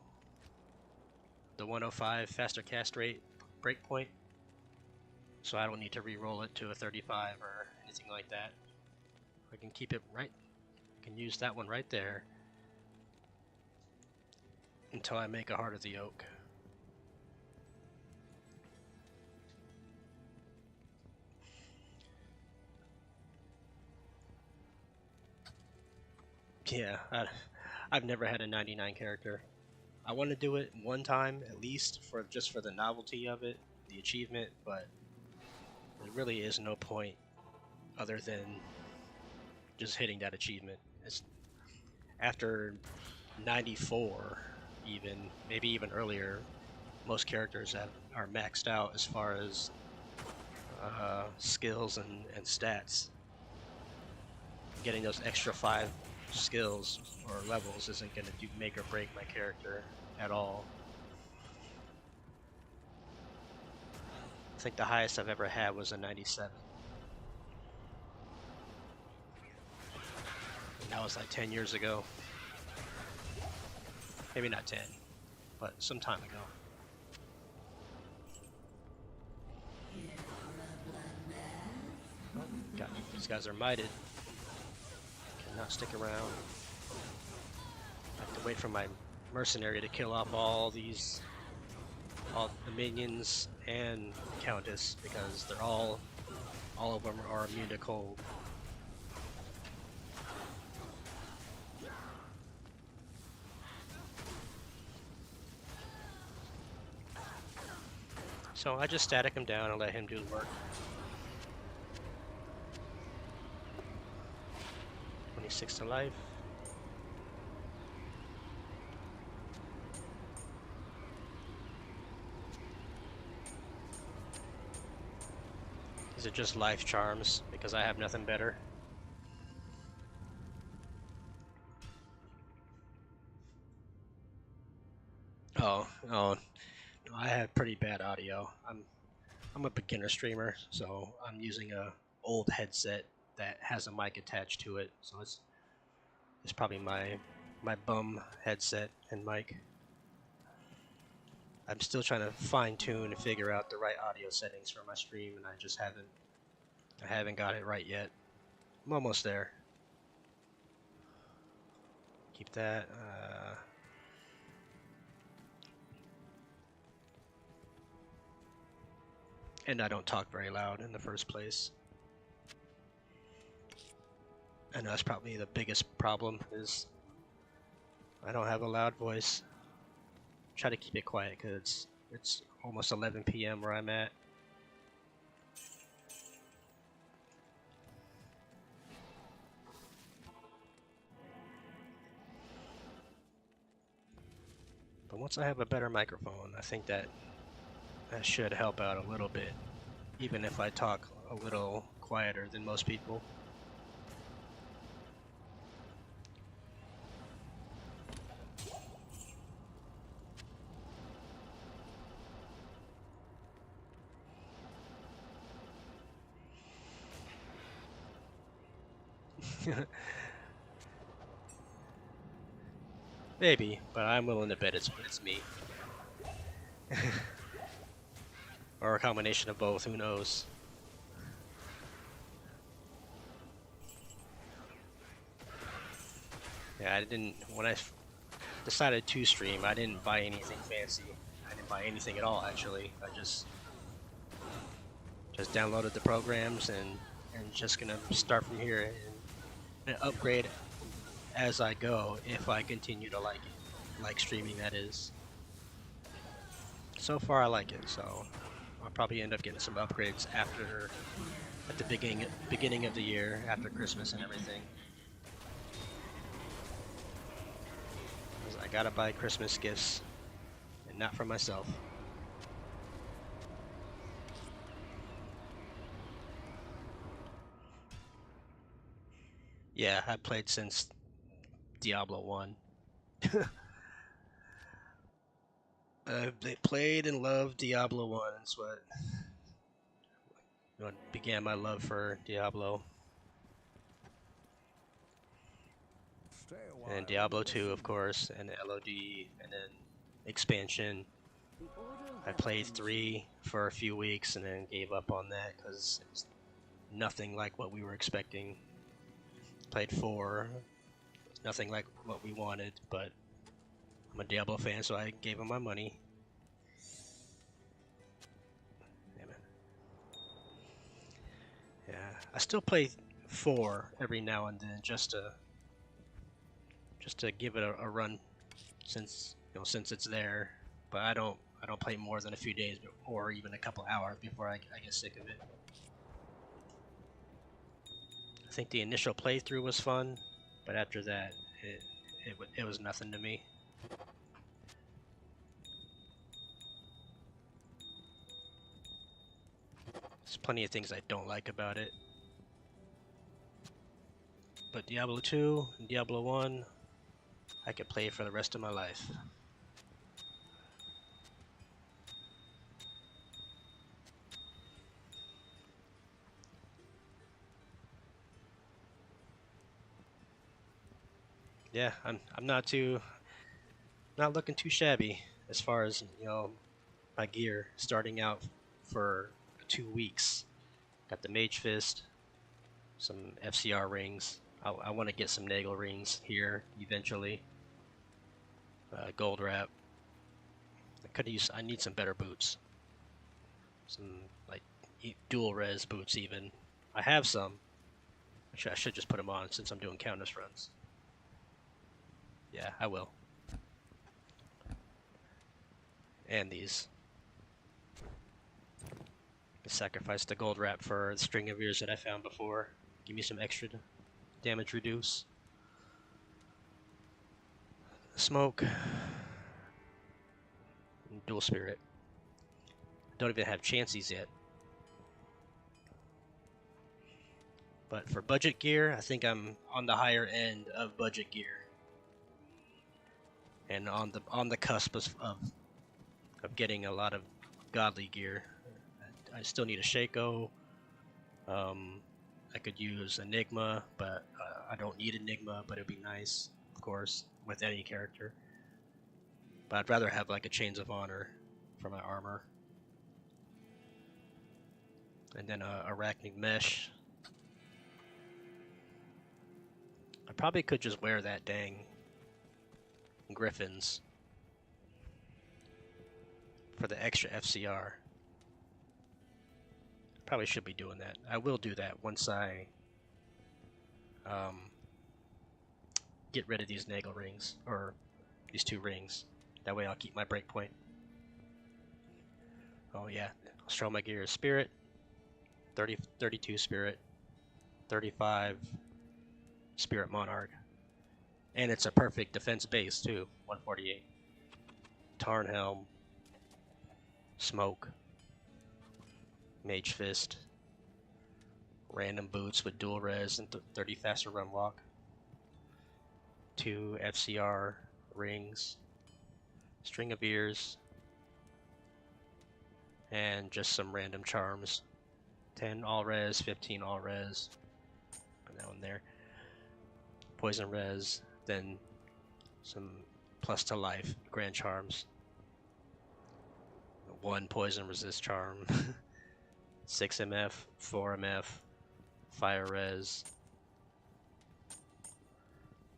The 105 faster cast rate breakpoint. So I don't need to re-roll it to a 35 or anything like that. I can keep it right. I can use that one right there until I make a Heart of the Oak. Yeah, I've never had a 99 character. I want to do it one time at least, just for the novelty of it, the achievement, but there really is no point other than just hitting that achievement. It's after 94, even maybe even earlier, most characters are maxed out as far as skills and stats. Getting those extra 5 skills or levels isn't going to make or break my character at all. I think the highest I've ever had was a 97. And that was like 10 years ago. Maybe not 10, but some time ago. Oh, God, these guys are mighted. Cannot stick around. I have to wait for my mercenary to kill off all the minions and Countess, because they're all of them are immune to cold. So I just static him down and let him do the work. 26 to life. These are just life charms because I have nothing better. Oh, I have pretty bad audio. I'm a beginner streamer, so I'm using a old headset that has a mic attached to it. So it's probably my bum headset and mic. I'm still trying to fine tune and figure out the right audio settings for my stream, and I haven't got it right yet. I'm almost there. Keep that. And I don't talk very loud in the first place. I know that's probably the biggest problem, is I don't have a loud voice. Try to keep it quiet because it's almost 11 p.m. where I'm at. But once I have a better microphone, I think that should help out a little bit, even if I talk a little quieter than most people. Maybe, but I'm willing to bet it's me. Or a combination of both, who knows? Yeah, I didn't, when I decided to stream, I didn't buy anything fancy. I didn't buy anything at all, actually. I just downloaded the programs and just gonna start from here and upgrade as I go if I continue to like it. Like streaming, that is. So far I like it, so I'll probably end up getting some upgrades at the beginning of the year, after Christmas and everything. 'Cause I gotta buy Christmas gifts, and not for myself. Yeah, I played since Diablo 1. I played and loved Diablo 1. That's what began my love for Diablo. And Diablo 2, of course, and LOD, and then expansion. I played 3 for a few weeks and then gave up on that because it was nothing like what we were expecting. Played 4, nothing like what we wanted, but I'm a Diablo fan, so I gave him my money. Yeah, I still play 4 every now and then just to give it a run, since it's there. But I don't play more than a few days or even a couple hours before I get sick of it. I think the initial playthrough was fun, but after that, it was nothing to me. There's plenty of things I don't like about it. But Diablo 2 and Diablo 1, I could play for the rest of my life. Yeah, I'm not looking too shabby as far as, you know, my gear starting out for 2 weeks. Got the Mage Fist, some FCR rings. I want to get some Nagel rings here eventually. Gold wrap. I need some better boots. Some like dual res boots even. I have some. Actually, I should just put them on since I'm doing Countess runs. Yeah, I will. And these. Sacrifice the gold wrap for the string of ears that I found before. Give me some extra damage reduce. Smoke. And dual spirit. Don't even have chances yet. But for budget gear, I think I'm on the higher end of budget gear. And on the cusp of getting a lot of godly gear. I still need a Shaco. I could use Enigma, but I don't need Enigma, but it'd be nice, of course, with any character. But I'd rather have like a Chains of Honor for my armor. And then Arachnid Mesh. I probably could just wear that dang Griffins for the extra FCR. Probably should be doing that. I will do that once I get rid of these Nagel rings, or these 2 rings. That way I'll keep my breakpoint. Oh yeah, I'll show my gear. Spirit, 32 Spirit, 35 Spirit Monarch. And it's a perfect defense base too, 148. Tarn Helm, Smoke, Mage Fist, random boots with dual res and 30 faster run walk, 2 FCR rings, string of ears, and just some random charms. 10 all res, 15 all res. Put that one there. Poison res, then some plus to life grand charms. 1 poison resist charm. 6 MF, 4 MF, fire res,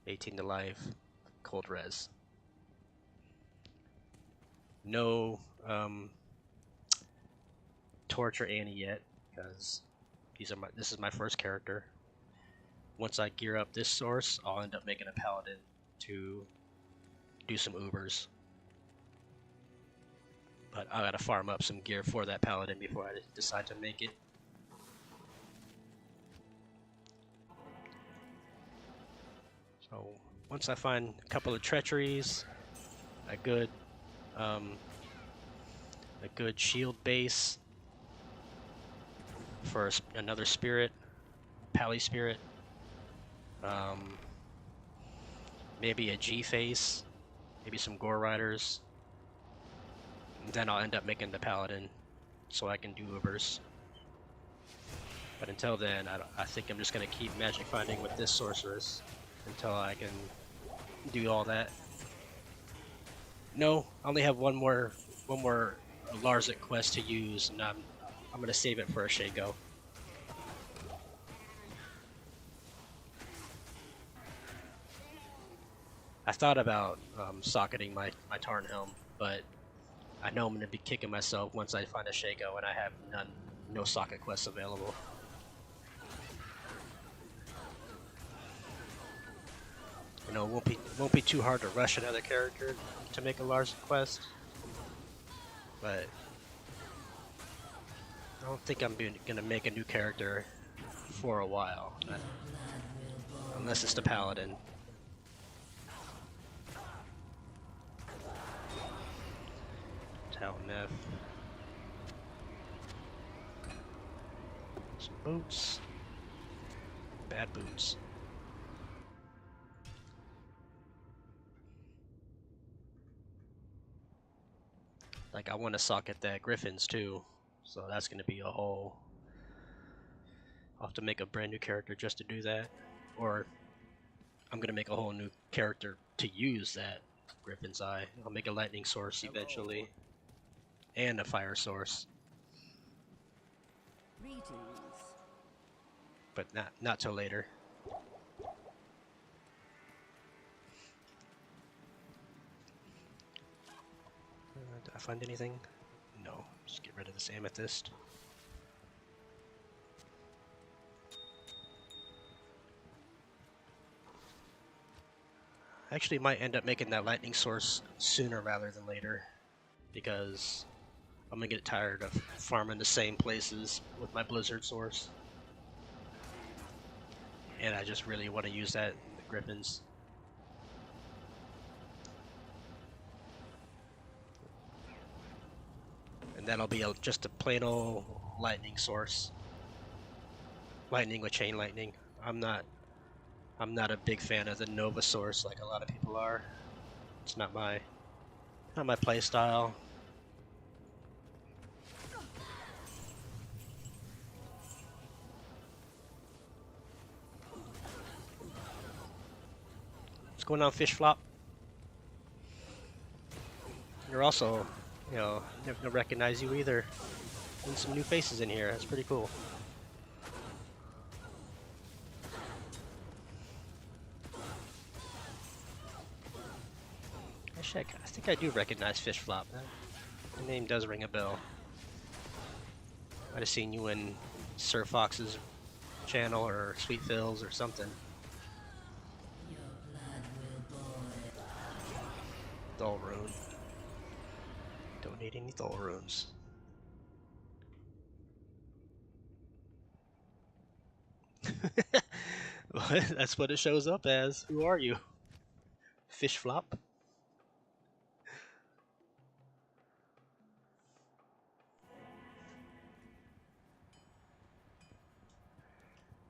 18 to life, cold res. No Torture Annie yet, because this is my first character. Once I gear up this source, I'll end up making a paladin to do some Ubers. But I gotta farm up some gear for that paladin before I decide to make it. So once I find a couple of treacheries, a good shield base for another spirit, Pally spirit, maybe a G face, maybe some Gore Riders. Then I'll end up making the paladin so I can do Ubers. But until then, I think I'm just going to keep magic finding with this sorceress until I can do all that. No, I only have one more Larzik quest to use, and I'm going to save it for a Shaco. I thought about socketing my Tarn Helm, but I know I'm going to be kicking myself once I find a Shaco and I have no socket quests available. You know, it won't be too hard to rush another character to make a large quest, but I don't think I'm gonna make a new character for a while, unless it's the paladin. Talon F. Boots. Bad boots. Like, I want to socket that Griffins too, so that's going to be a whole... I'll have to make a brand new character just to do that, or I'm going to make a whole new character to use that Griffin's Eye. I'll make a lightning source eventually, and a fire source, Greetings. but not till later. Did I find anything? No. Just get rid of this amethyst. I actually might end up making that lightning source sooner rather than later, because I'm gonna get tired of farming the same places with my blizzard source. And I just really want to use that in the Griffins. And that'll be just a plain old lightning source. Lightning with chain lightning. I'm not a big fan of the Nova source like a lot of people are. It's not my play style. What's going on, Fish Flop? You're also, you know, never gonna recognize you either. And some new faces in here. That's pretty cool. Actually, I think I do recognize Fish Flop. The name does ring a bell. Might have seen you in Sir Fox's channel or Sweet Phil's or something. Dull rune. Don't need any dull runes. That's what it shows up as. Who are you? Fish Flop?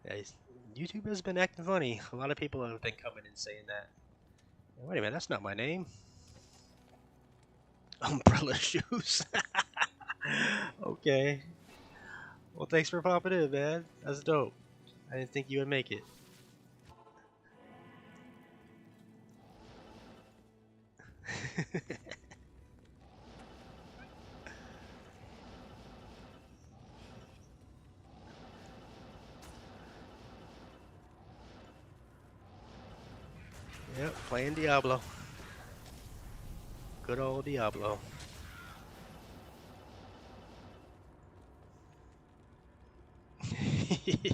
Yeah, YouTube has been acting funny. A lot of people have been coming and saying that. Wait a minute, that's not my name. Umbrella shoes. Okay. Well, thanks for popping in, man. That's dope. I didn't think you would make it. Yep, playing Diablo. Good old Diablo.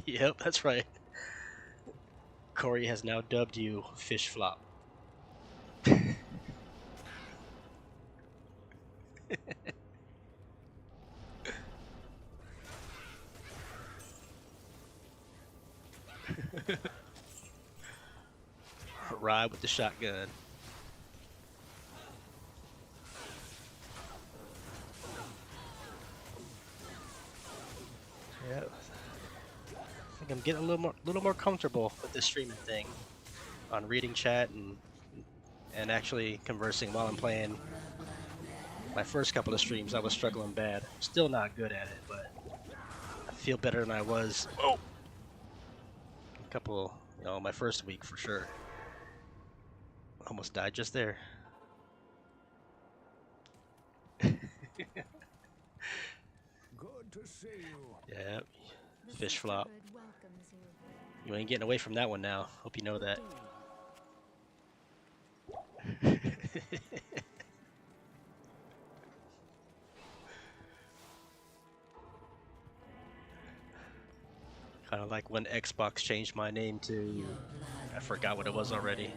Yep, that's right. Corey has now dubbed you Fish Flop. Ride with the shotgun. Yeah, I think I'm getting a little more comfortable with this streaming thing, on reading chat and actually conversing while I'm playing. My first couple of streams, I was struggling bad. Still not good at it, but I feel better than I was. Oh, a couple, my first week for sure. Almost died just there. Good to see you. Yeah, The Fish Flop. sisterhood welcomes you. You ain't getting away from that one now. Hope you know that. Kind of like when Xbox changed my name to... I forgot what it was already.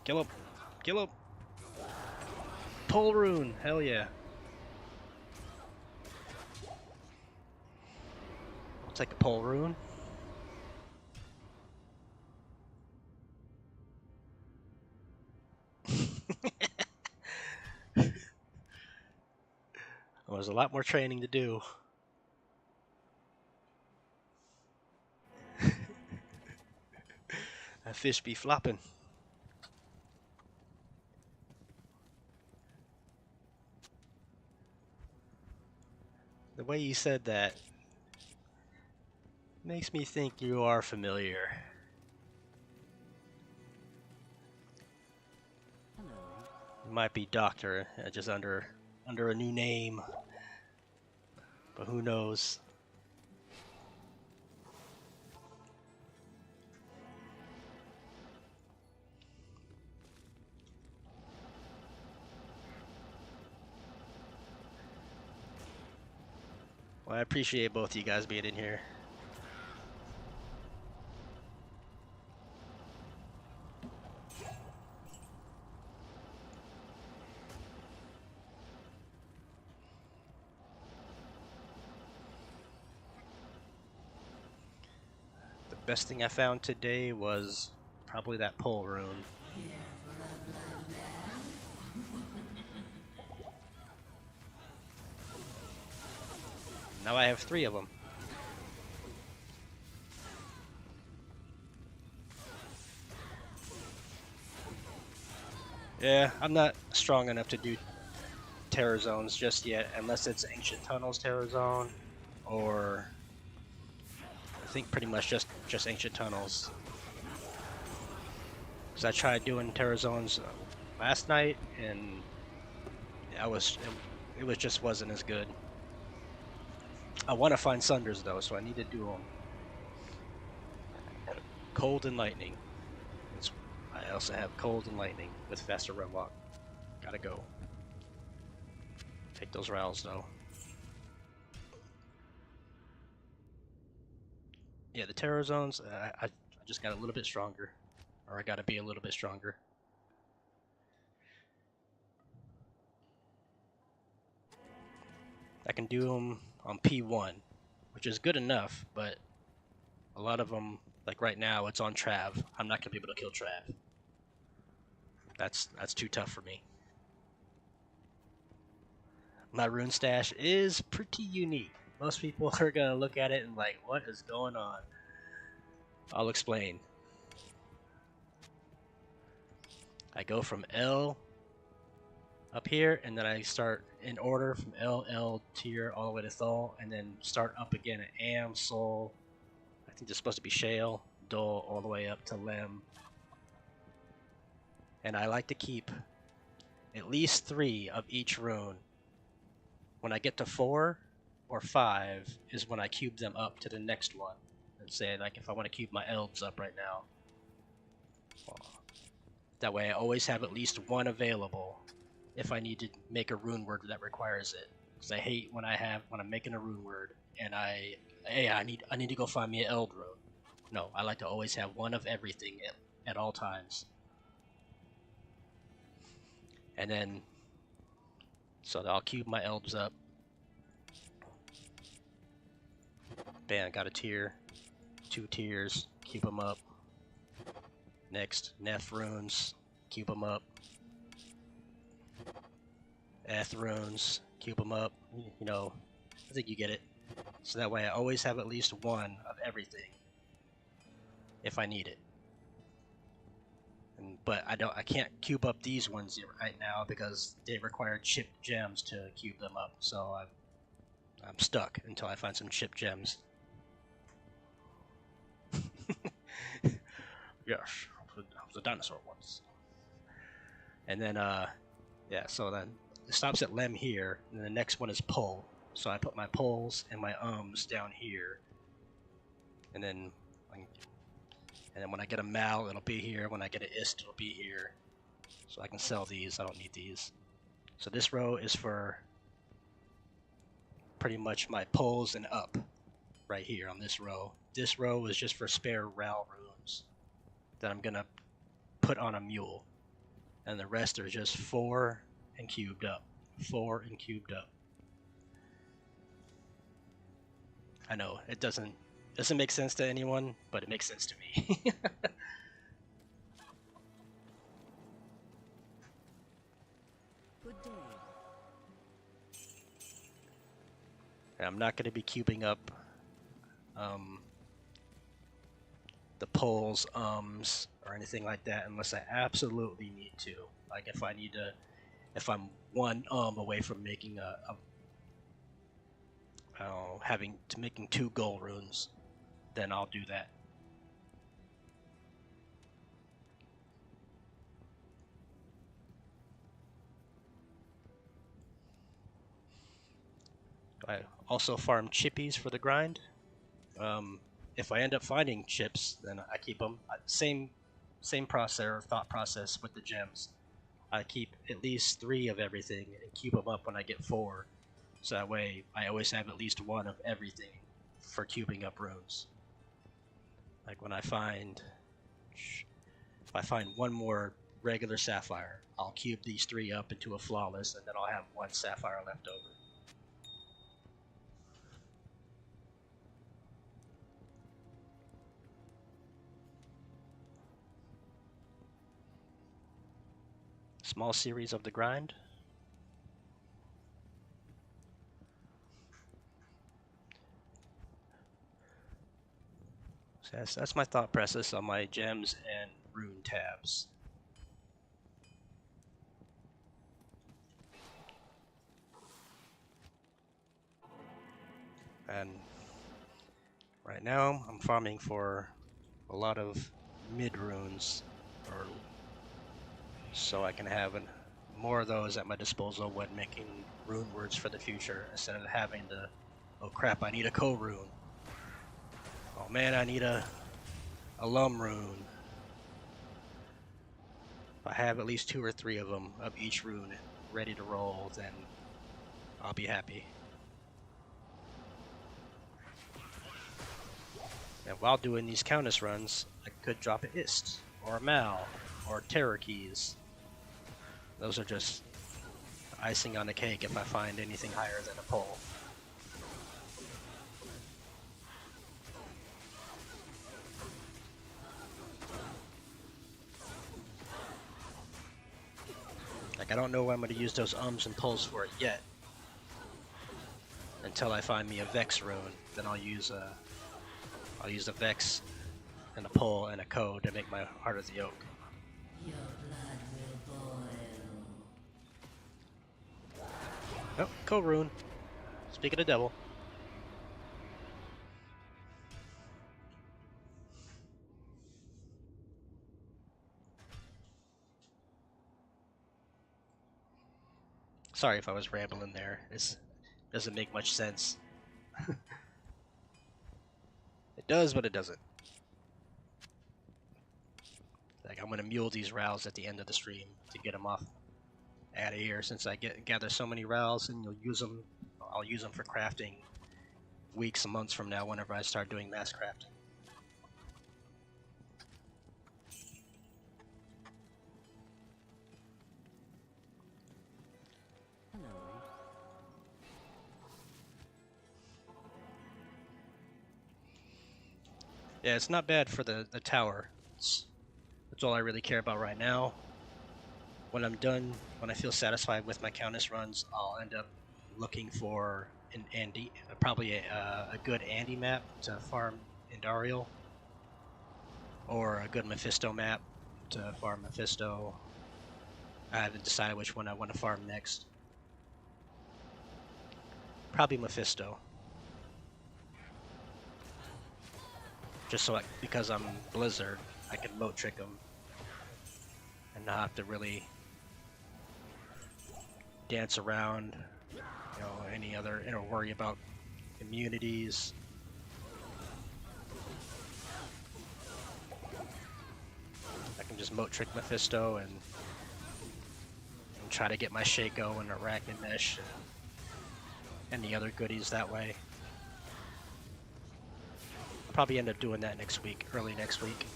Kill him! Kill him! Pole rune! Hell yeah! I'll take a pole rune. was a lot more training to do. That fish be flopping. The way you said that makes me think you are familiar. You might be Doctor, just under a new name, but who knows? Well, I appreciate both of you guys being in here. The best thing I found today was probably that pole rune. Now I have 3 of them. Yeah, I'm not strong enough to do Terror Zones just yet, unless it's Ancient Tunnels Terror Zone, or I think pretty much just Ancient Tunnels. Because I tried doing Terror Zones last night, and it was just wasn't as good. I want to find Sunders though, so I need to do them. Cold and Lightning. I also have Cold and Lightning with faster run walk. Gotta go. Take those rounds though. Yeah, the Terror Zones, I just got a little bit stronger. Or I gotta be a little bit stronger. I can do them on P1, which is good enough, but a lot of them, like right now, it's on Trav. I'm not gonna be able to kill Trav. That's too tough for me. My rune stash is pretty unique. Most people are gonna look at it and like, what is going on? I'll explain. I go from L up here, and then I start in order from L, tier, all the way to Thol, and then start up again at Am, Sol, I think there's supposed to be Shale, Dol, all the way up to Lem. And I like to keep at least 3 of each rune. When I get to 4 or 5 is when I cube them up to the next one. And say, like, if I want to cube my Elves up right now. That way I always have at least 1 available if I need to make a rune word that requires it. Because I hate when I'm making a rune word and I need to go find me an Eld rune. No, I like to always have 1 of everything at all times. And then, so I'll cube my Elves up. Bam, got a tier. 2 tiers, cube them up. Next, Neth runes, cube them up. Eth runes, cube them up. You know, I think you get it. So that way I always have at least 1 of everything if I need it. But I can't cube up these ones right now because they require chipped gems to cube them up. So I'm stuck until I find some chipped gems. Yes, I was a dinosaur once. And then yeah, so then it stops at Lem here, and the next one is Pole. So I put my poles and my ums down here, and then when I get a Mal, it'll be here. When I get an Ist, it'll be here. So I can sell these. I don't need these. So this row is for pretty much my poles and up, right here on this row. This row is just for spare Ral runes that I'm gonna put on a mule, and the rest are just 4 and cubed up. 4 and cubed up. I know it doesn't make sense to anyone, but it makes sense to me. Good day. And I'm not going to be cubing up the poles, or anything like that unless I absolutely need to. Like if I need to, if I'm one away from making making 2 gold runes, then I'll do that. I also farm chippies for the grind. If I end up finding chips, then I keep them. Same thought process with the gems. I keep at least 3 of everything and keep them up when I get 4. So that way I always have at least 1 of everything for cubing up runes. Like when if I find 1 more regular sapphire, I'll cube these 3 up into a flawless, and then I'll have 1 sapphire left over. Small series of the grind. So that's my thought process on my gems and rune tabs. And right now I'm farming for a lot of mid runes, or so I can have more of those at my disposal when making rune words for the future, instead of having to, oh crap, I need a co-rune. Oh man, I need a lum rune. If I have at least 2 or 3 of them of each rune ready to roll, then I'll be happy. And while doing these Countess runs, I could drop a Ist, or a Mal, or Terror Keys. Those are just icing on the cake if I find anything higher than a pole. Like, I don't know what I'm going to use those ums and pulls for it yet. Until I find me a Vex rune, then I'll use the Vex and a pull and a code to make my Heart of the Oak. Your blood will boil. Oh, co-rune. Speaking of devil. Sorry if I was rambling there. This doesn't make much sense. It does, but it doesn't. Like, I'm gonna mule these rows at the end of the stream to get them off out of here, since I gather so many rows, and I'll use them for crafting weeks and months from now whenever I start doing mass crafting. Hello. Yeah, it's not bad for the tower. That's all I really care about right now. When I'm done, when I feel satisfied with my Countess runs, I'll end up looking for probably a good Andy map to farm Indariel, or a good Mephisto map to farm Mephisto. I haven't decided which one I want to farm next. Probably Mephisto. Just so because I'm Blizzard, I can moat trick them and not have to really dance around, worry about immunities. I can just moat trick Mephisto and try to get my Shaco and Arachnid Mesh and the other goodies that way. I'll probably end up doing that next week, early next week.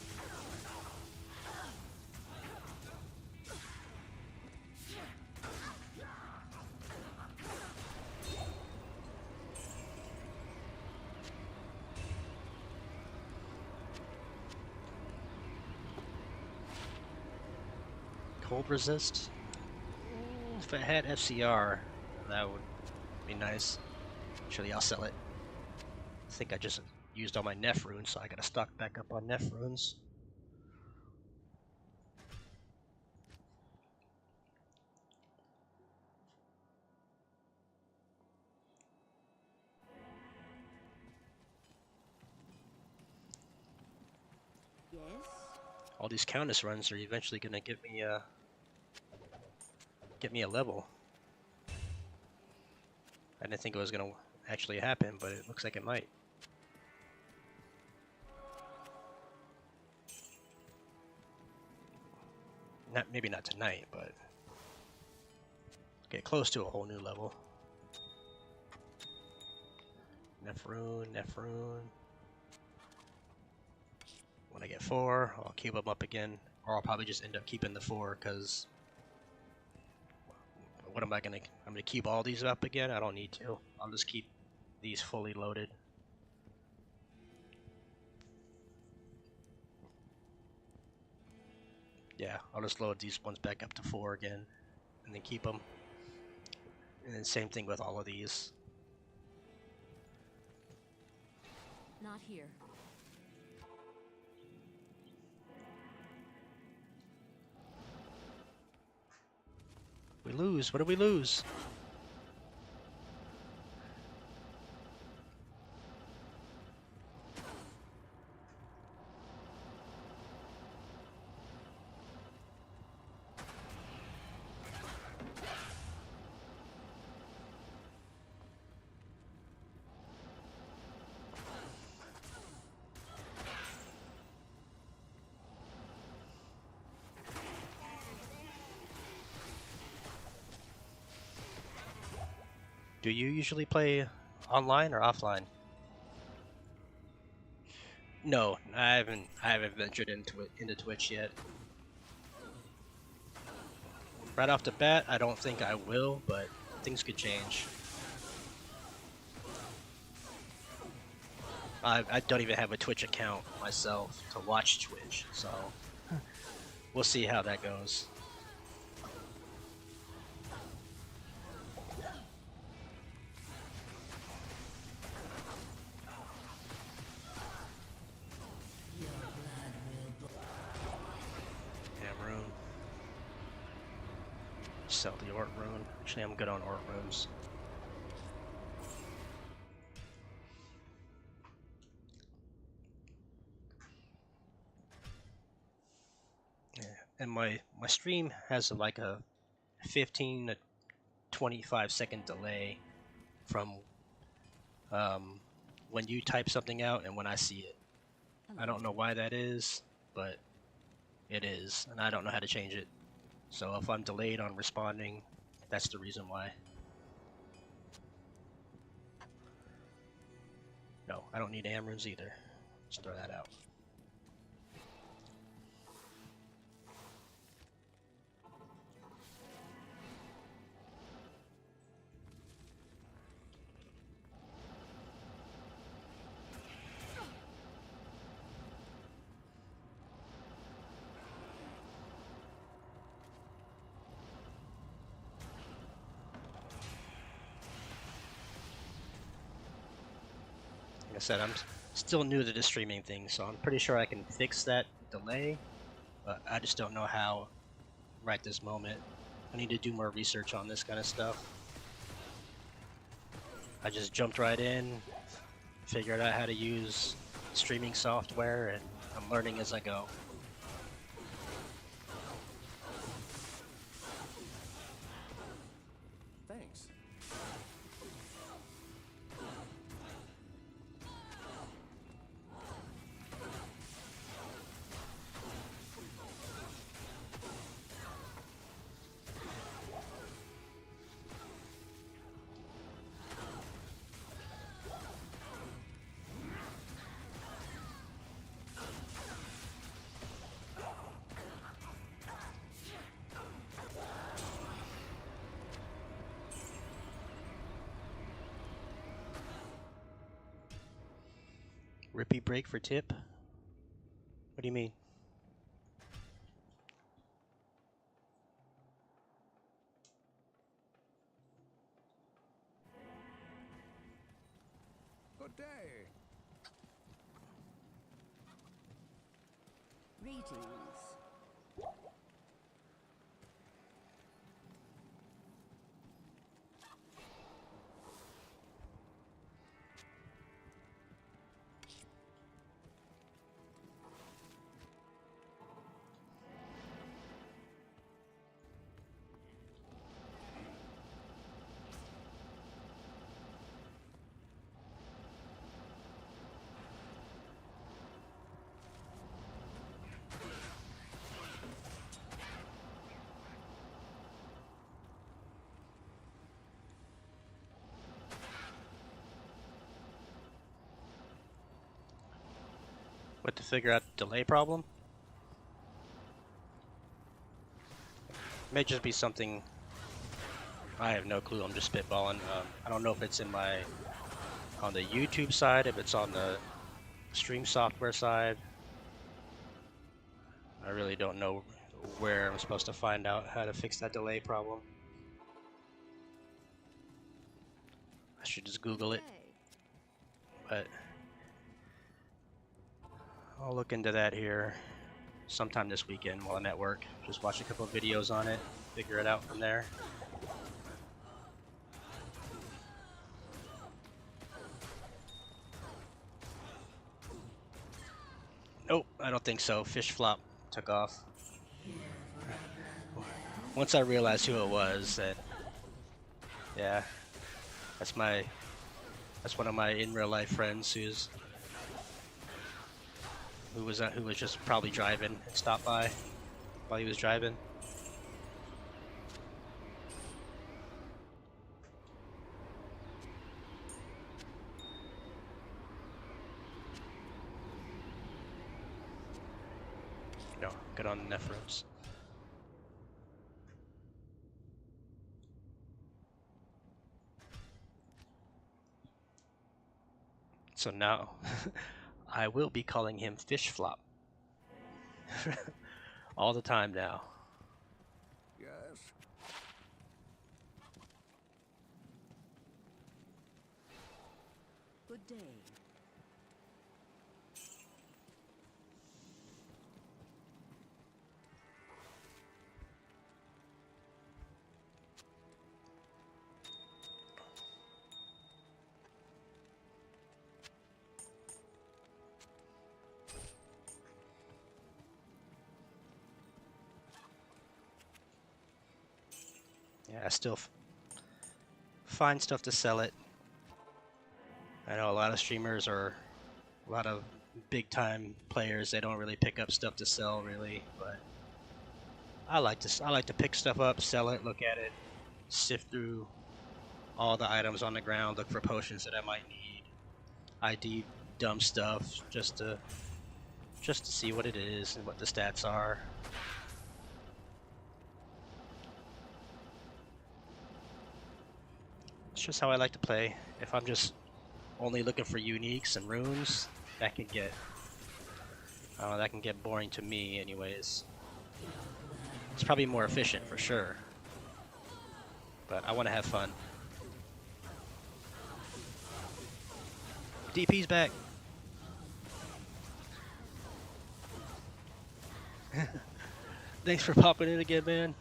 Cold resist? If it had FCR, that would be nice. Actually, I'll sell it. I think I just used all my Nef runes, so I gotta stock back up on Nef runes. Yes? All these Countess runs are eventually gonna get me a level. I didn't think it was gonna actually happen, but it looks like it might. Maybe not tonight, but get close to a whole new level. Nef rune, Nef rune. When I get 4, I'll keep them up again, or I'll probably just end up keeping the 4 because what am I gonna? I'm gonna keep all these up again. I don't need to. I'll just keep these fully loaded. Yeah, I'll just load these ones back up to 4 again, and then keep them. And then same thing with all of these. Not here. We lose. What do we lose? Do you usually play online or offline? No, I haven't. I haven't ventured into Twitch yet. Right off the bat, I don't think I will, but things could change. I don't even have a Twitch account myself to watch Twitch, so we'll see how that goes. Yeah, rune. Sell the Ort rune. Actually, I'm good on Ort runes. Yeah, and my stream has like a 15 to 25-second delay from when you type something out and when I see it. I don't know why that is, but it is, and I don't know how to change it. So if I'm delayed on responding, that's the reason why. No, I don't need Amrunes either. Just throw that out. Like I said, I'm still new to the streaming thing, so I'm pretty sure I can fix that delay, but I just don't know how right this moment. I need to do more research on this kind of stuff. I just jumped right in, figured out how to use streaming software, and I'm learning as I go. Thanks. Rippy break for tip? What do you mean? day. Greetings. What, to figure out the delay problem? May just be something. I have no clue. I'm just spitballing. I don't know if it's in on the YouTube side, if it's on the stream software side. I really don't know where I'm supposed to find out how to fix that delay problem. I should just Google it, but I'll look into that here sometime this weekend while I'm at work. Just watch a couple of videos on it, figure it out from there. Nope, I don't think so. Fish flop took off. Once I realized who it was, that yeah, that's one of my in real life friends who was just probably driving and stopped by while he was driving. No, get on the Nephrons. So now, I will be calling him Fish Flop all the time now. Yes. Good day. Yeah, I still find stuff to sell it. I know a lot of streamers or a lot of big time players, they don't really pick up stuff to sell really, but I like to pick stuff up, sell it, look at it, sift through all the items on the ground, look for potions that I might need. ID dumb stuff just to see what it is and what the stats are. It's just how I like to play. If I'm just only looking for uniques and runes, that can get boring to me anyways. It's probably more efficient for sure, but I want to have fun. DP's back. Thanks for popping in again, man.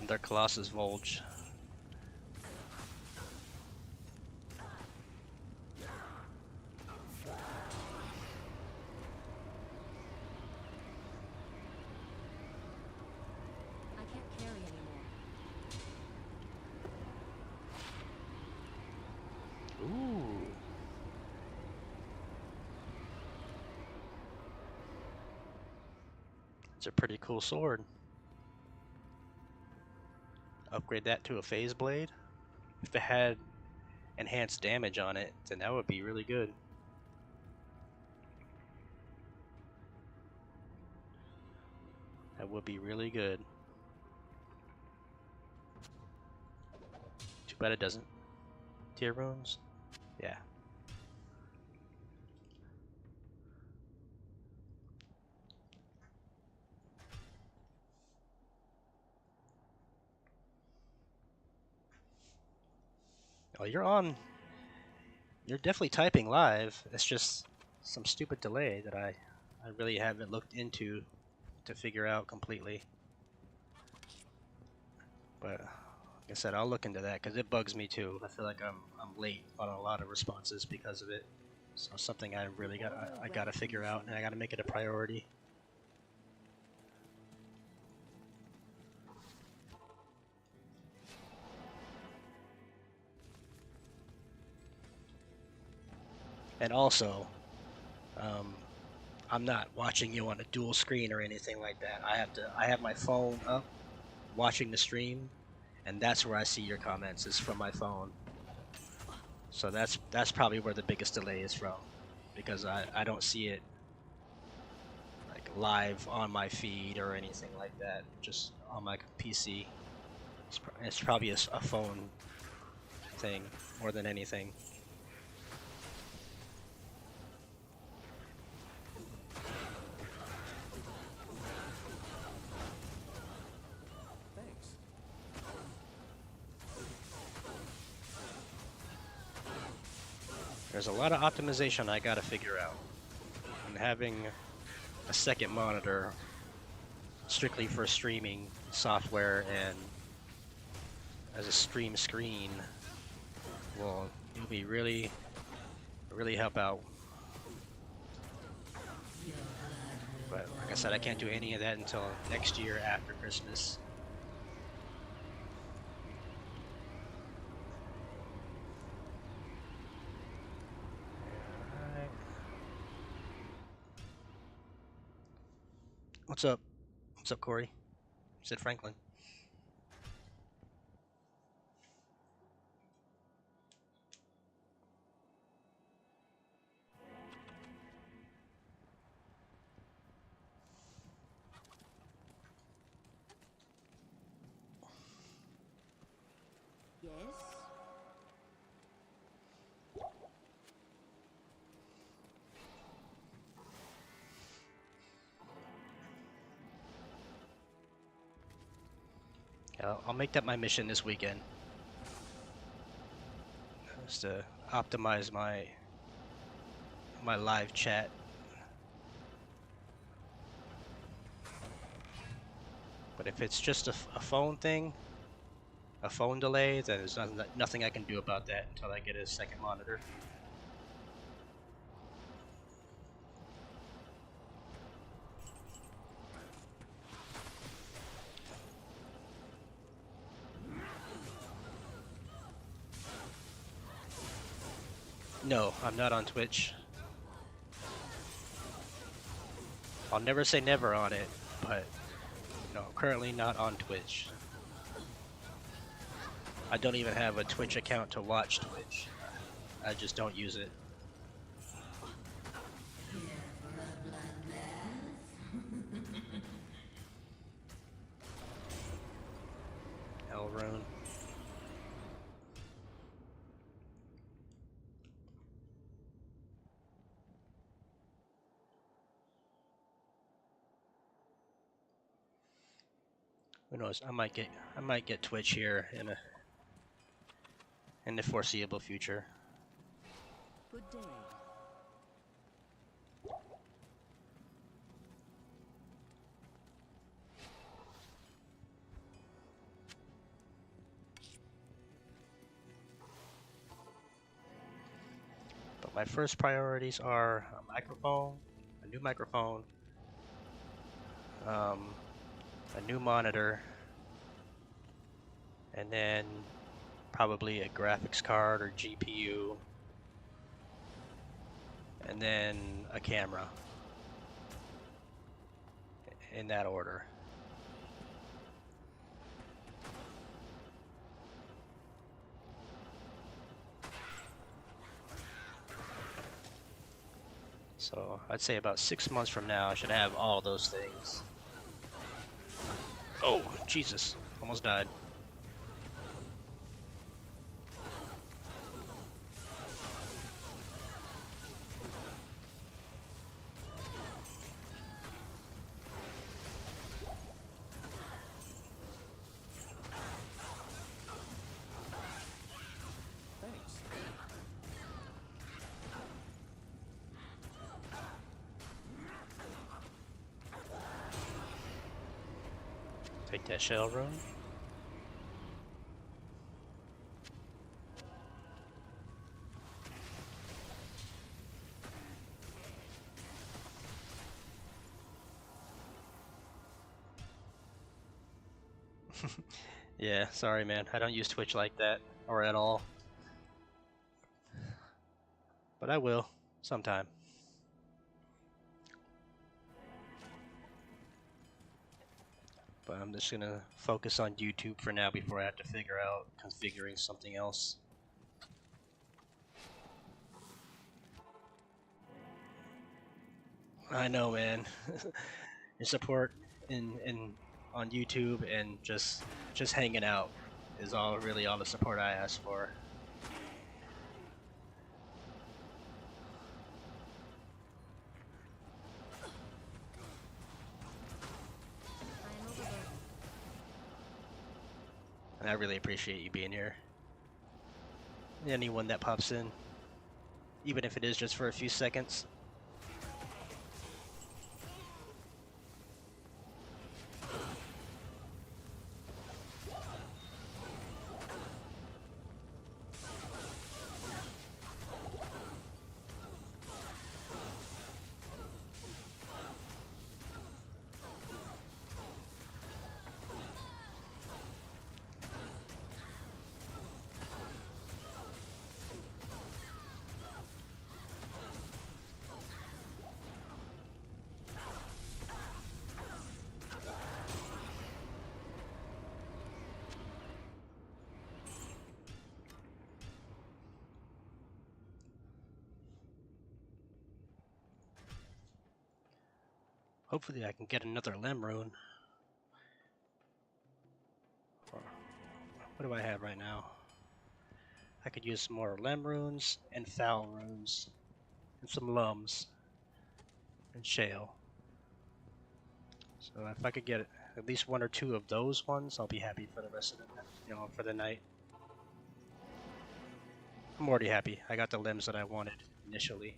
Their Colossus Volge. I can't carry anymore. Ooh. It's a pretty cool sword. Upgrade that to a phase blade. If it had enhanced damage on it, then that would be really good. That would be really good. Too bad it doesn't. Tier runes? Yeah. Oh, you're on. You're definitely typing live. It's just some stupid delay that I really haven't looked into to figure out completely. But like I said, I'll look into that because it bugs me too. I feel like I'm late on a lot of responses because of it. So something I really gotta figure out, and I gotta make it a priority. And also, I'm not watching you on a dual screen or anything like that. I have my phone up, watching the stream, and that's where I see your comments is from my phone. So that's probably where the biggest delay is from, because I don't see it like live on my feed or anything like that. Just on my PC. It's probably a phone thing more than anything. Thanks. There's a lot of optimization I gotta figure out. And having a second monitor strictly for streaming software and as a stream screen will be really help out. But like I said, I can't do any of that until next year after Christmas. Alright. What's up? What's up, Corey? You said Franklin. Yes? I'll make that my mission this weekend. Just to optimize my live chat. But if it's just a phone thing, a phone delay, then there's nothing I can do about that until I get a second monitor. No, I'm not on Twitch. I'll never say never on it, but no, currently not on Twitch. I don't even have a Twitch account to watch Twitch. I just don't use it. Elrune. Who knows? I might get Twitch here in the foreseeable future. Good day. But my first priorities are a microphone, a new microphone, a new monitor, and then probably a graphics card or GPU, and then a camera, in that order. So I'd say about 6 months from now, I should have all those things. Oh, Jesus. Almost died. Thanks. Take that shell rune. Yeah, sorry man, I don't use Twitch like that, or at all. But I will, sometime. But I'm just gonna focus on YouTube for now before I have to figure out configuring something else. I know, man. Your support in on YouTube and just hanging out is really all the support I ask for. I am overburdened. And I really appreciate you being here. Anyone that pops in, even if it is just for a few seconds. Hopefully I can get another Lem rune. What do I have right now? I could use some more Lem runes and Foul runes and some Lums and Shale. So if I could get at least one or two of those ones, I'll be happy for the rest of the, for the night. I'm already happy. I got the limbs that I wanted initially.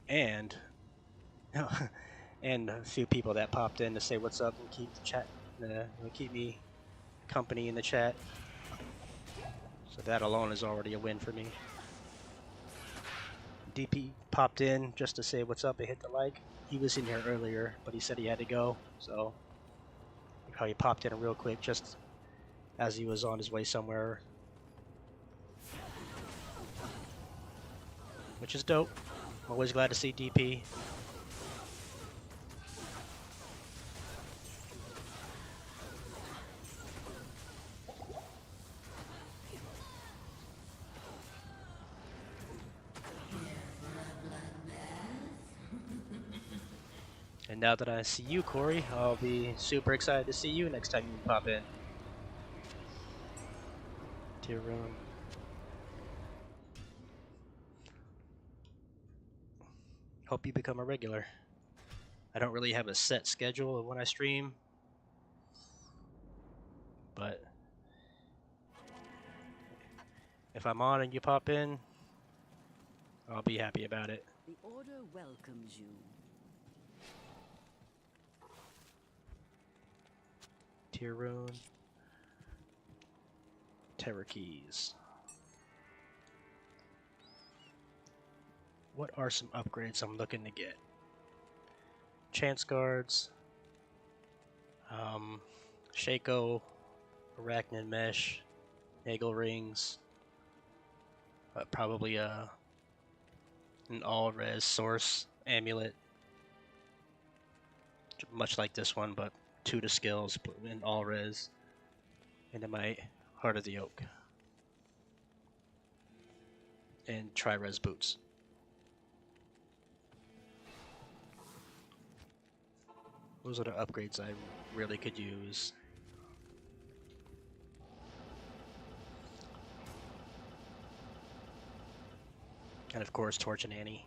And and a few people that popped in to say what's up and keep the chat, keep me company in the chat. So that alone is already a win for me. DP popped in just to say what's up and hit the like. He was in here earlier, but he said he had to go, so he probably popped in real quick just as he was on his way somewhere. Which is dope. Always glad to see DP. And now that I see you, Corey, I'll be super excited to see you next time you pop in. Tier room. Hope you become a regular. I don't really have a set schedule of when I stream, but if I'm on and you pop in, I'll be happy about it. The Order welcomes you. Tier rune. Terror keys. What are some upgrades I'm looking to get? Chance guards. Shaco. Arachnid mesh. Nagel rings. Probably an all-res source amulet. Much like this one, but 2 to skills in all-res. And then my Heart of the Oak. And tri-res boots. Those are the upgrades I really could use. And of course, Torch and Annie.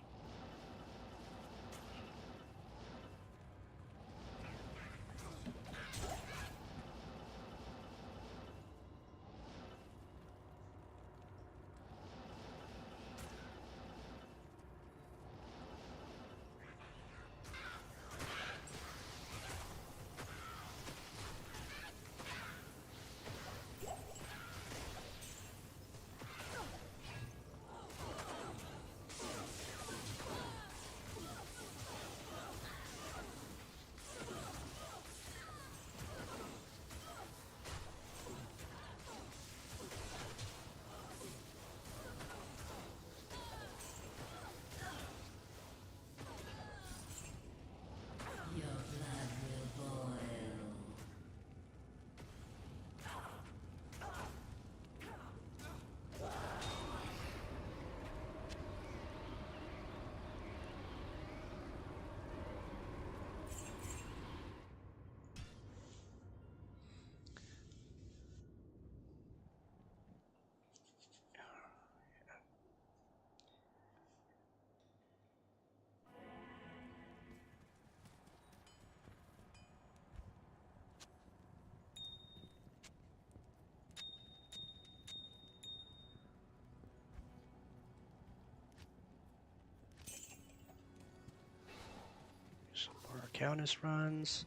Countess runs.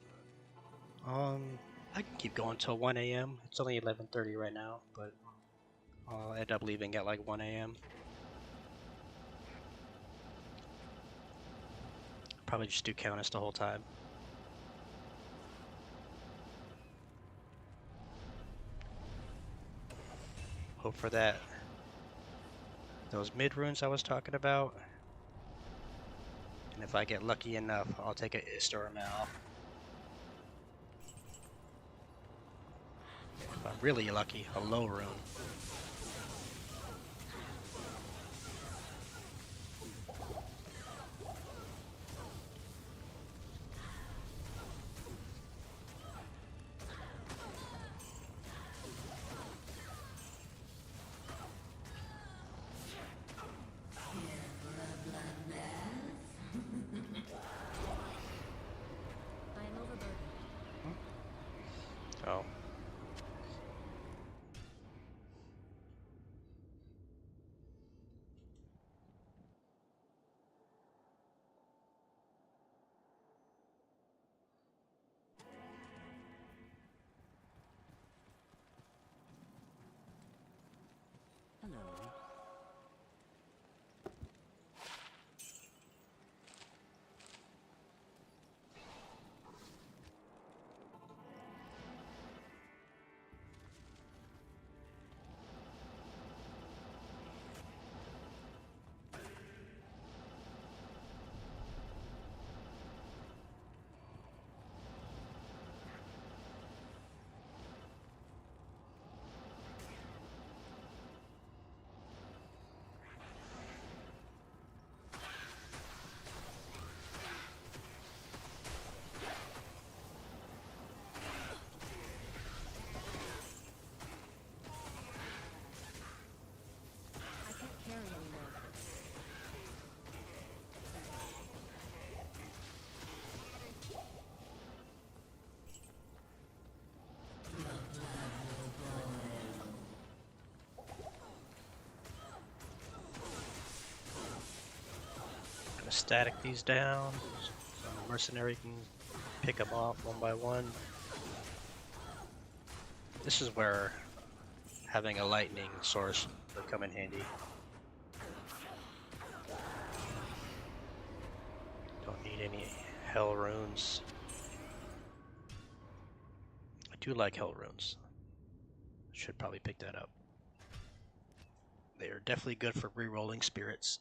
I can keep going till 1 a.m. It's only 11:30 right now, but I'll end up leaving at like 1 a.m. Probably just do Countess the whole time. Hope for that. Those mid runes I was talking about. And if I get lucky enough, I'll take a Mal. If I'm really lucky, a low rune. I'm overburdened. Oh. Hello. I can't carry anymore. Gonna static these down. So the mercenary can pick them off one by one. This is where having a lightning source would come in handy. Don't need any hell runes. I do like hell runes. Should probably pick that up. They are definitely good for re-rolling spirits.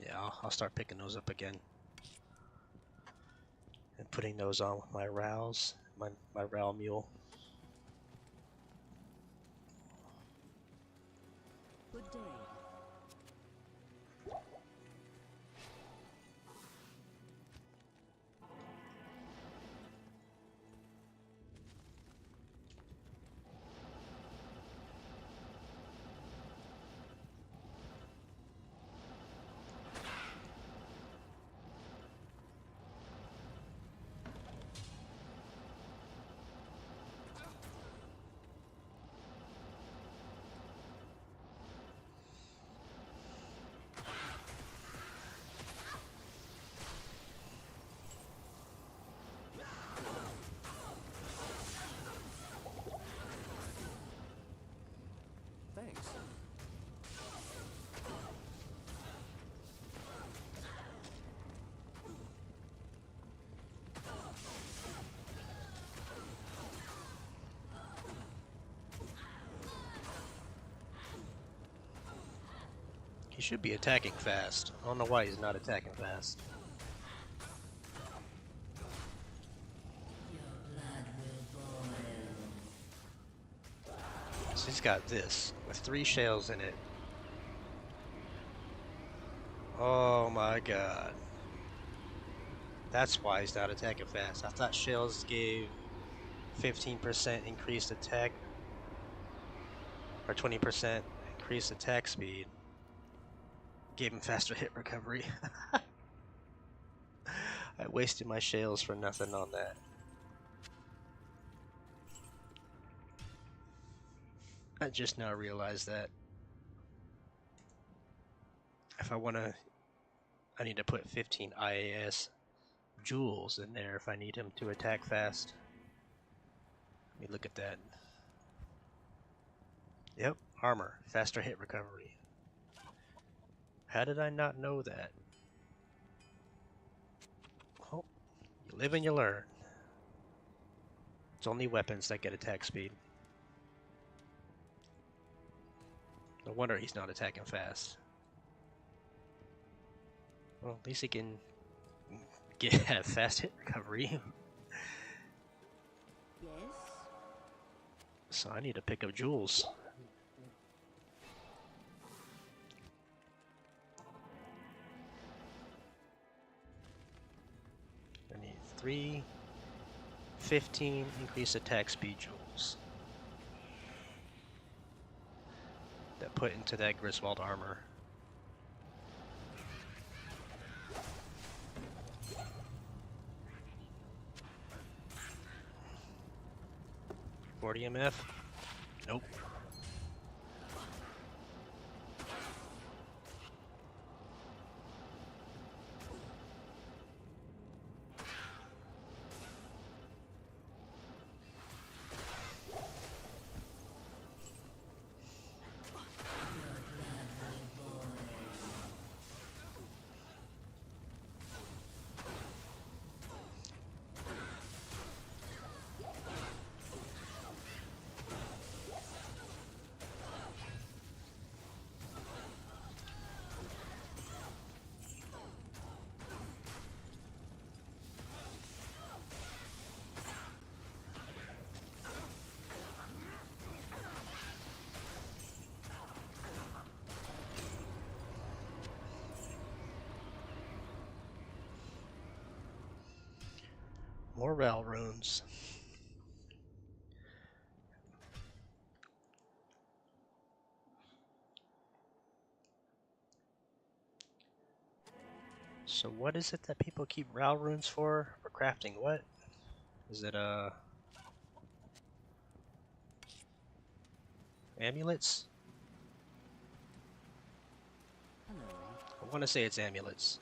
Yeah, I'll start picking those up again. And putting those on with my Rows, my Row Mule. Good day. Thanks. He should be attacking fast. I don't know why he's not attacking fast. So he's got this with 3 shells in it. Oh my god. That's why he's not attacking fast. I thought shells gave 15% increased attack or 20% increased attack speed. Gave him faster hit recovery. I wasted my shells for nothing on that. I just now realized that. if I want to, I need to put 15 IAS jewels in there if I need him to attack fast. Let me look at that. Yep, armor, faster hit recovery. How did I not know that? Oh, you live and you learn. It's only weapons that get attack speed. No wonder he's not attacking fast. Well, at least he can have fast hit recovery. Yes? So I need to pick up jewels. I need 3, 15 increased attack speed jewels. That put into that Griswold armor. MF? Nope. More Ral runes. So what is it that people keep Ral runes for? For crafting what? Is it amulets? Hello. I want to say it's amulets.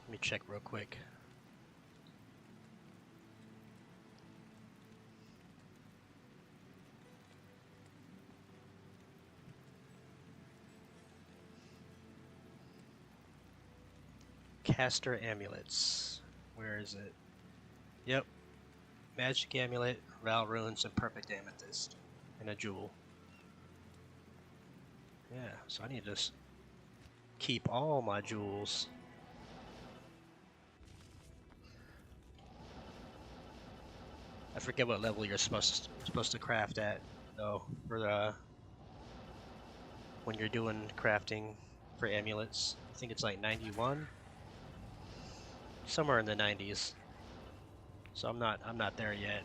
Let me check real quick. Caster amulets. Where is it? Yep. Magic amulet, Ral runes, and perfect amethyst. And a jewel. Yeah, so I need to keep all my jewels. I forget what level you're supposed to craft at, though, for when you're doing crafting for amulets. I think it's like 91, somewhere in the 90s. So I'm not there yet.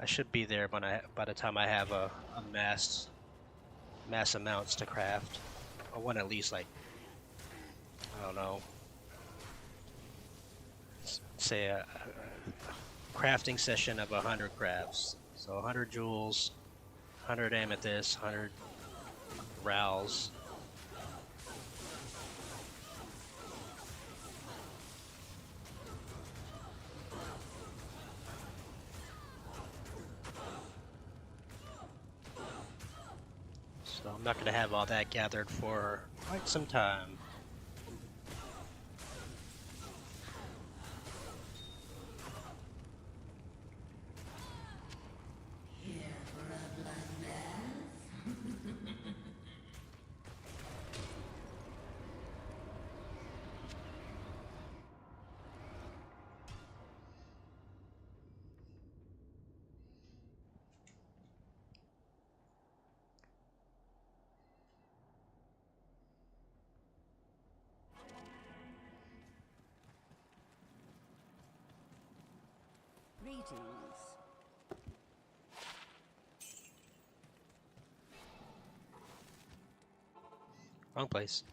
I should be there by the time I have a mass amounts to craft. I want at least, like, I don't know, say a crafting session of 100 crafts. So 100 jewels, 100 amethysts, 100 Rals. So I'm not going to have all that gathered for quite some time. Greetings. Wrong place.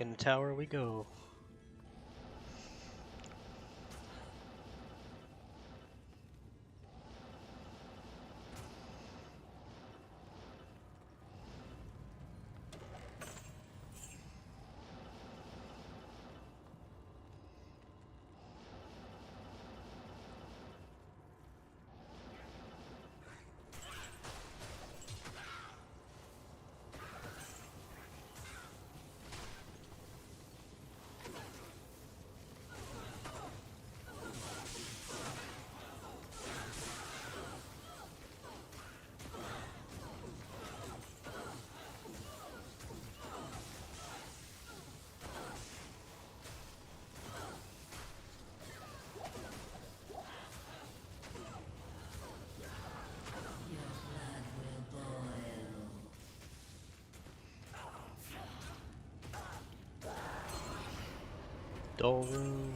Back in the tower we go. Dole room.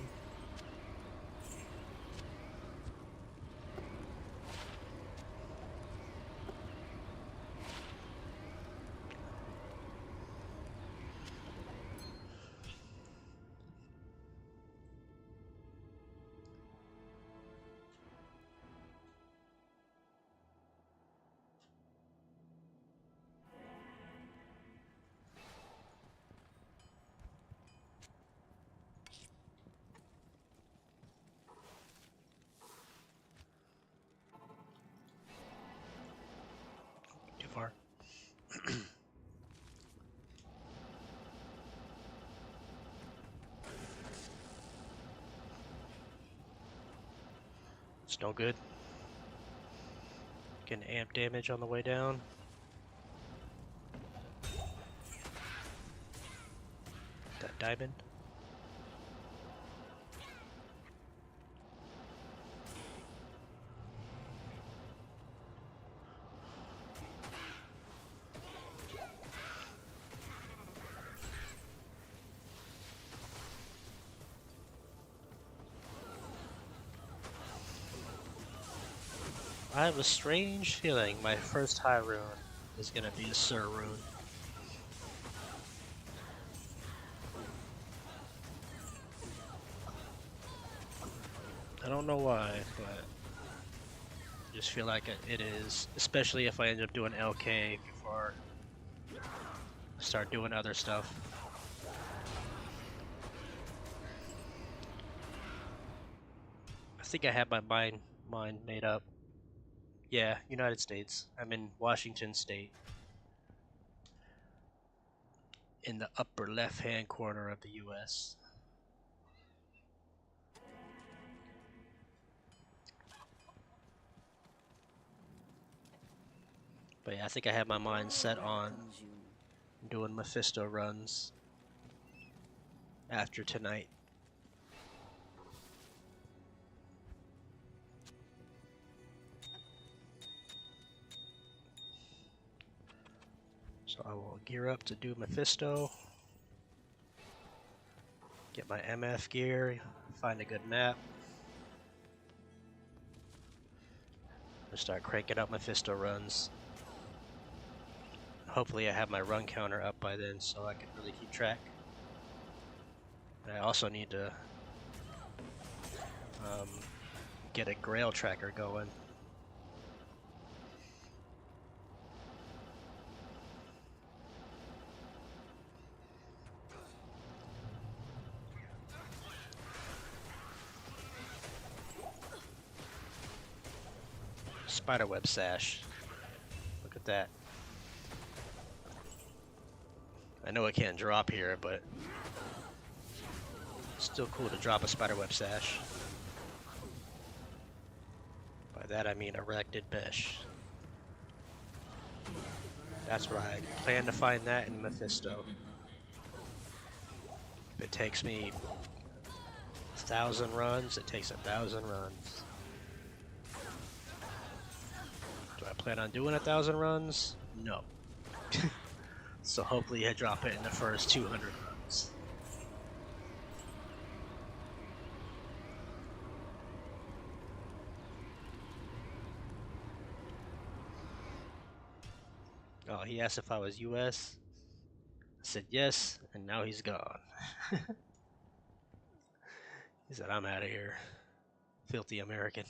Too far. It's no good. Getting amp damage on the way down. That diamond. I have a strange feeling my first high rune is gonna be a Sir rune. I don't know why, but I just feel like it is, especially if I end up doing LK before I start doing other stuff. I think I have my mind made up. Yeah, United States. I'm in Washington State. In the upper left-hand corner of the US. But yeah, I think I have my mind set on doing Mephisto runs after tonight. So I will gear up to do Mephisto. Get my MF gear, find a good map. And start cranking up Mephisto runs. Hopefully I have my run counter up by then so I can really keep track. And I also need to get a Grail tracker going. Spiderweb sash. Look at that. I know it can't drop here, but it's still cool to drop a spiderweb sash. By that I mean erected besh. That's right. Plan to find that in Mephisto. If it takes me 1,000 runs, it takes 1,000 runs. Do I plan on doing 1,000 runs? No. So hopefully I drop it in the first 200 runs. Oh, he asked if I was US. said yes, and now he's gone. He said, I'm out of here. Filthy American.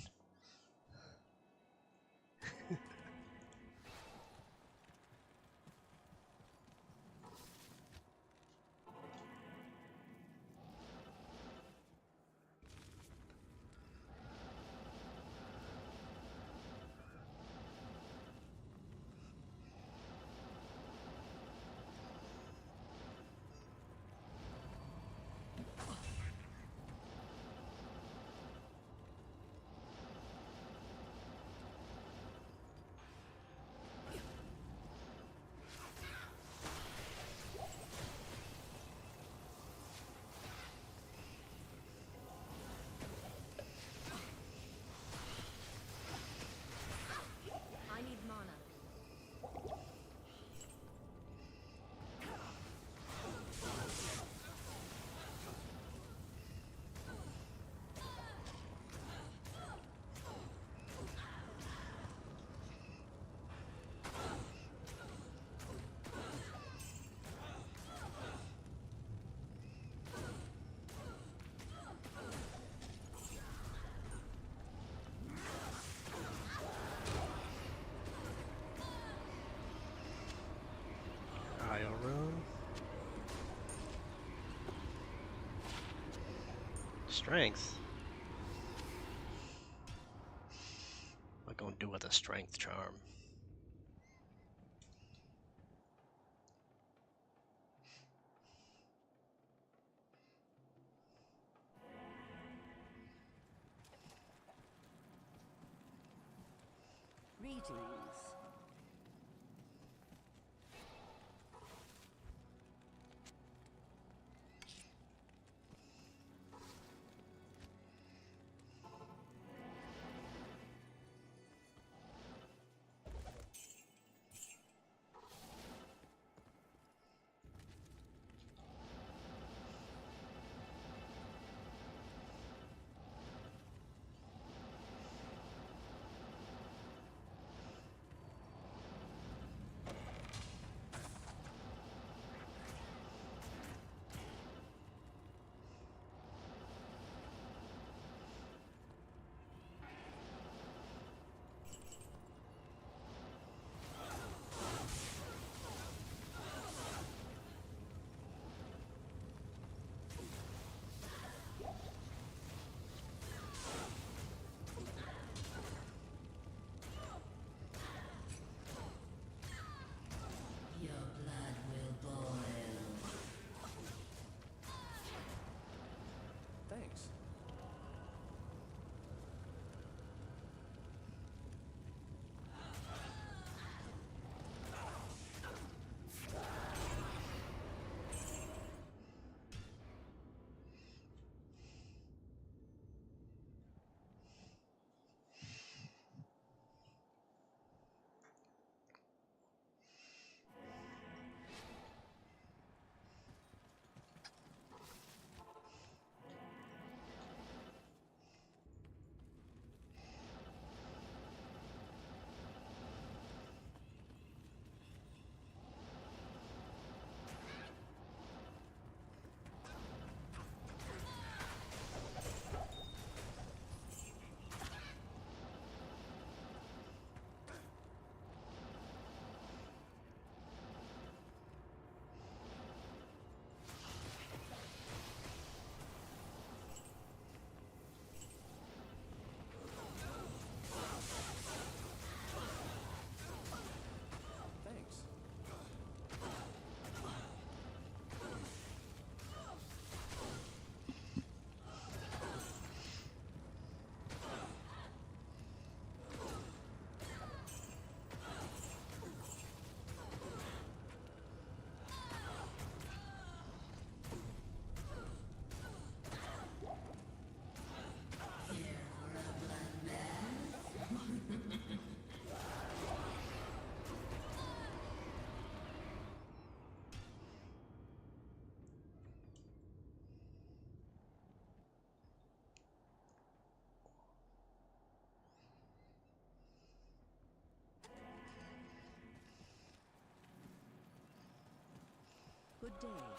I need mana. IO rune. Strength. What am I gonna do with a strength charm? Greetings. day.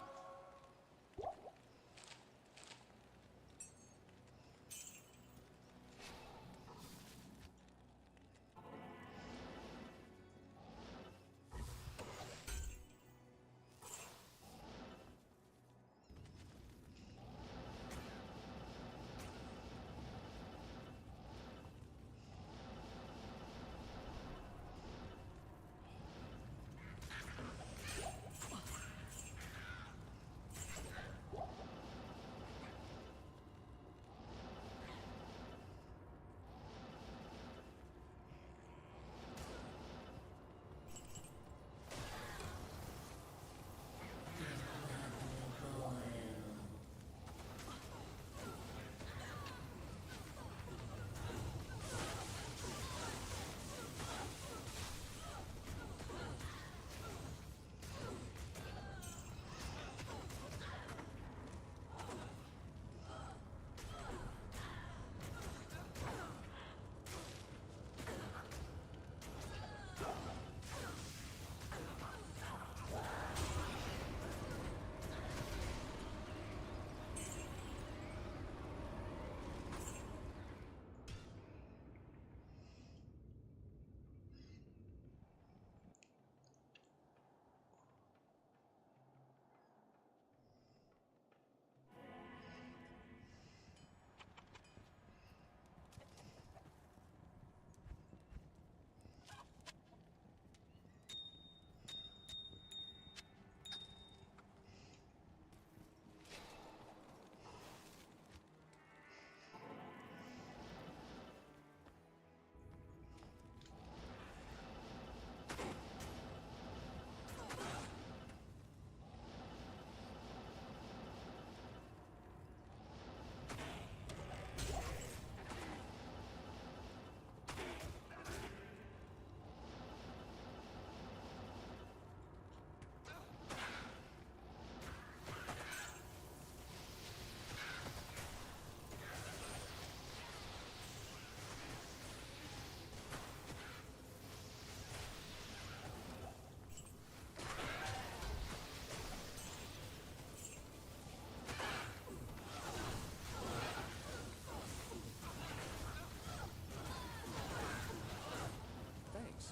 Thanks.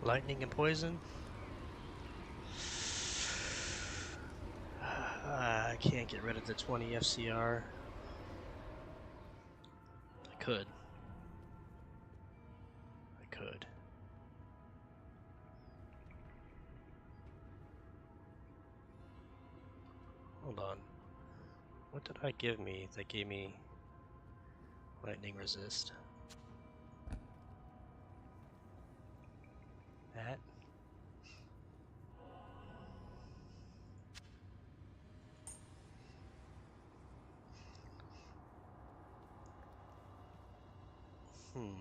Lightning and poison? I can't get rid of the 20 FCR. I could. I could. Hold on. What did I give me that gave me lightning resist? That? Hmm.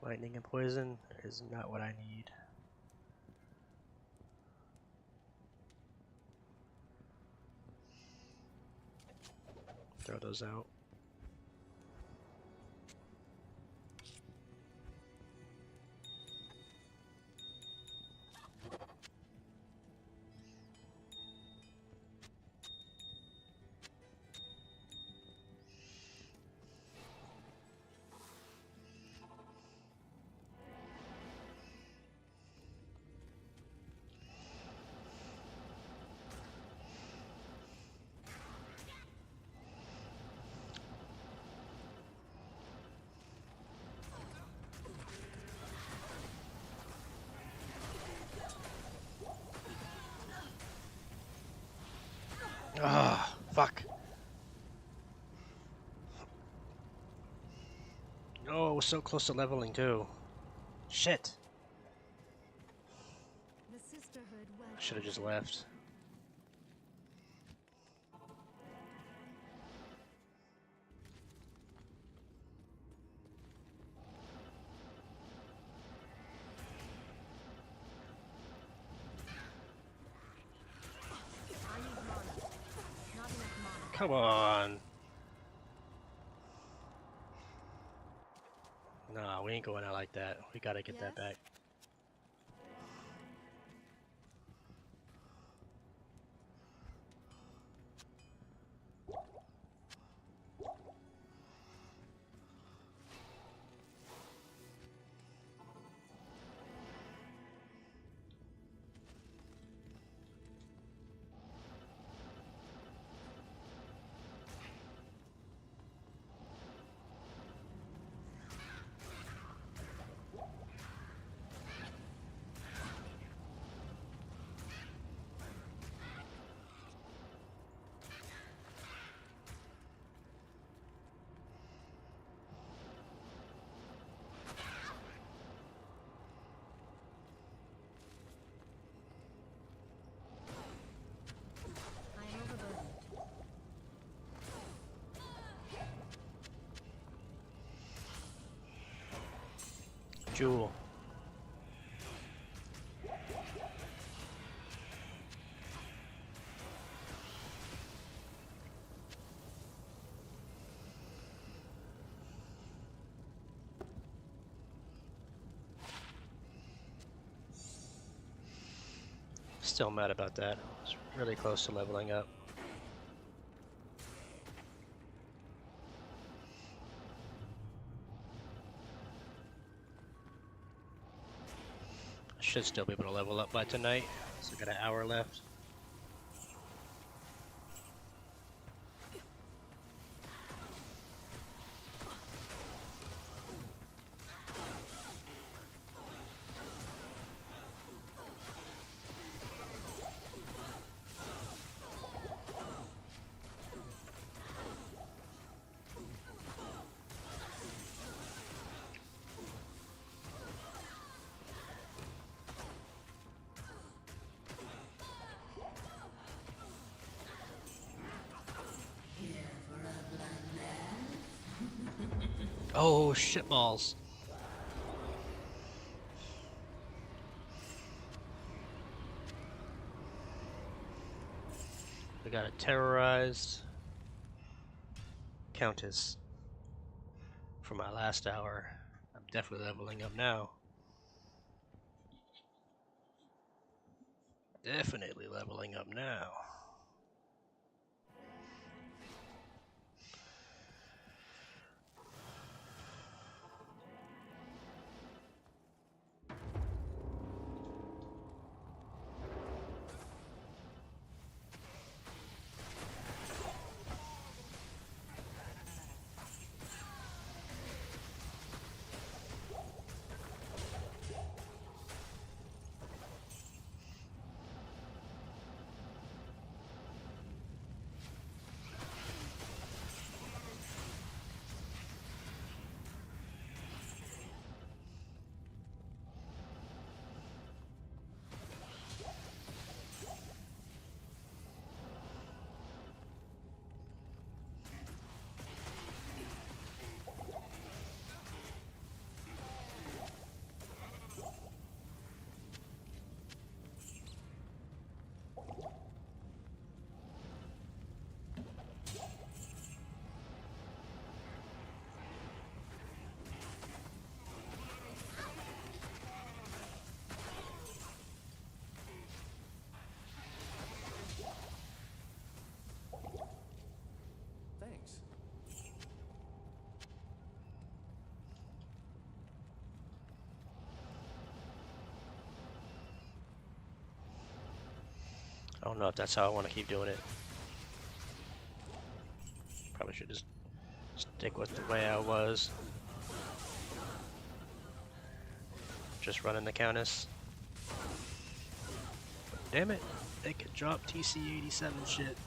Lightning and poison is not what I need. Throw those out. Ah, fuck. Oh, we're so close to leveling too. Shit. The sisterhood I should have just welcomes left. you. I need mana. Not enough mana. Come on. Nah, we ain't going out like that. We gotta get that Yes? back. I am overburdened. Jewel. Still mad about that. It's really close to leveling up. I should still be able to level up by tonight. So I got an hour left. Oh, shitballs. We got a terrorized Countess from my last hour. I'm definitely leveling up now. Definitely leveling up now. Thanks. I don't know if that's how I want to keep doing it. Probably should just stick with the way I was. Just running the Countess. Damn it, they could drop TC-87 shit.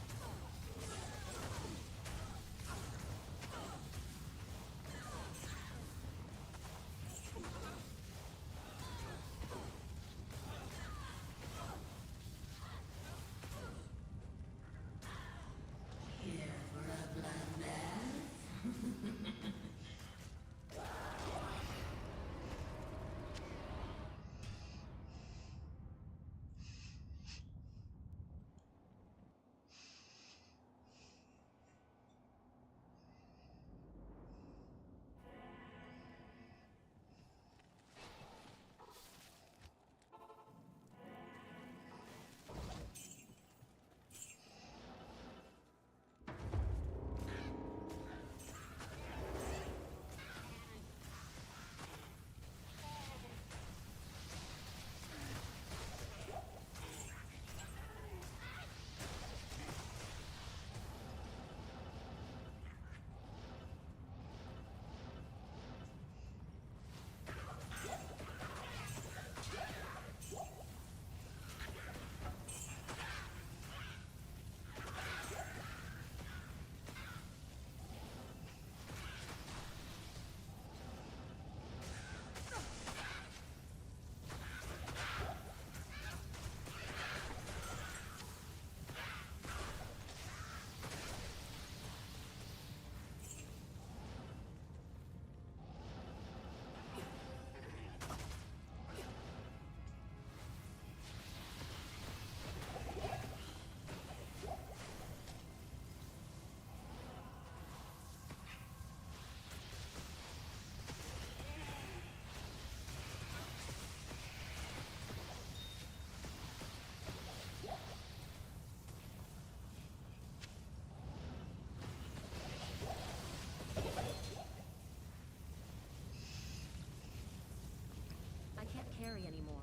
carry anymore.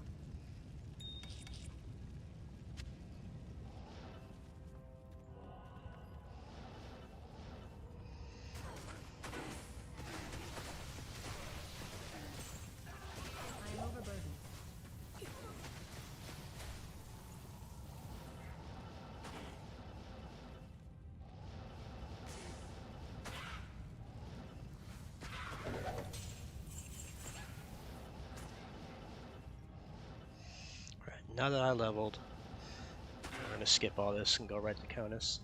I am overburdened. Now that I leveled, I'm gonna skip all this and go right to Countess.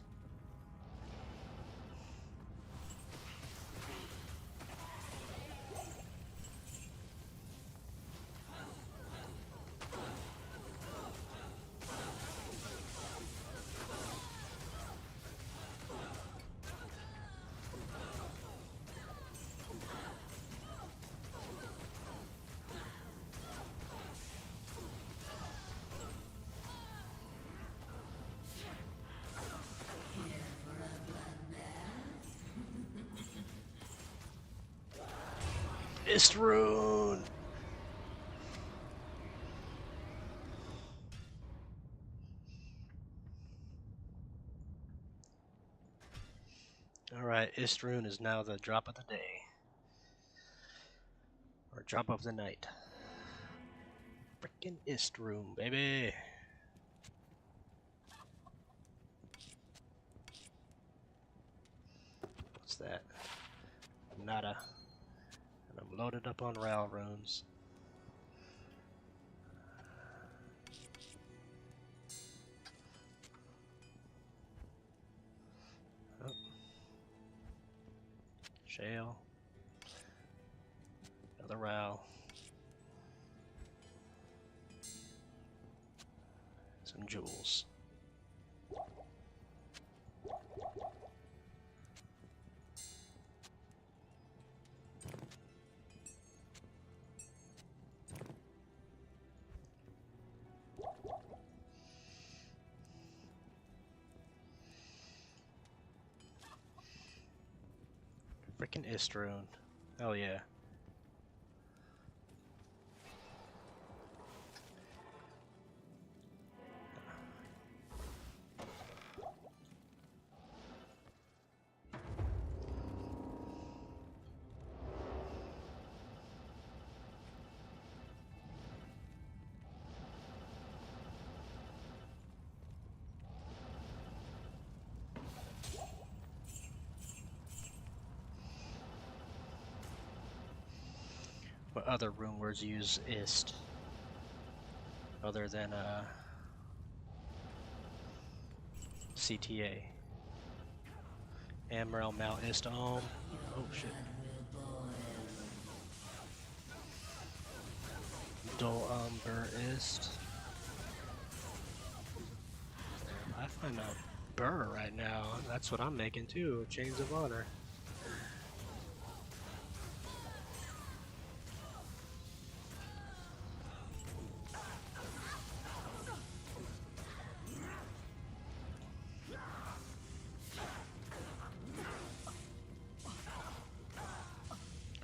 Istrune! Alright, Istrune is now the drop of the day. Or drop of the night. Frickin' Istrune, baby! What's that? Nada. And I'm loaded up on Ral runes. Oh. Shale. Another Ral. Some jewels. Frickin' Istrune. Hell yeah. What other rune words use ist? Other than CTA. Amrel Mount Ist Om. Oh shit. Dol Ber Ist. I find a burr right now. That's what I'm making too. Chains of Honor.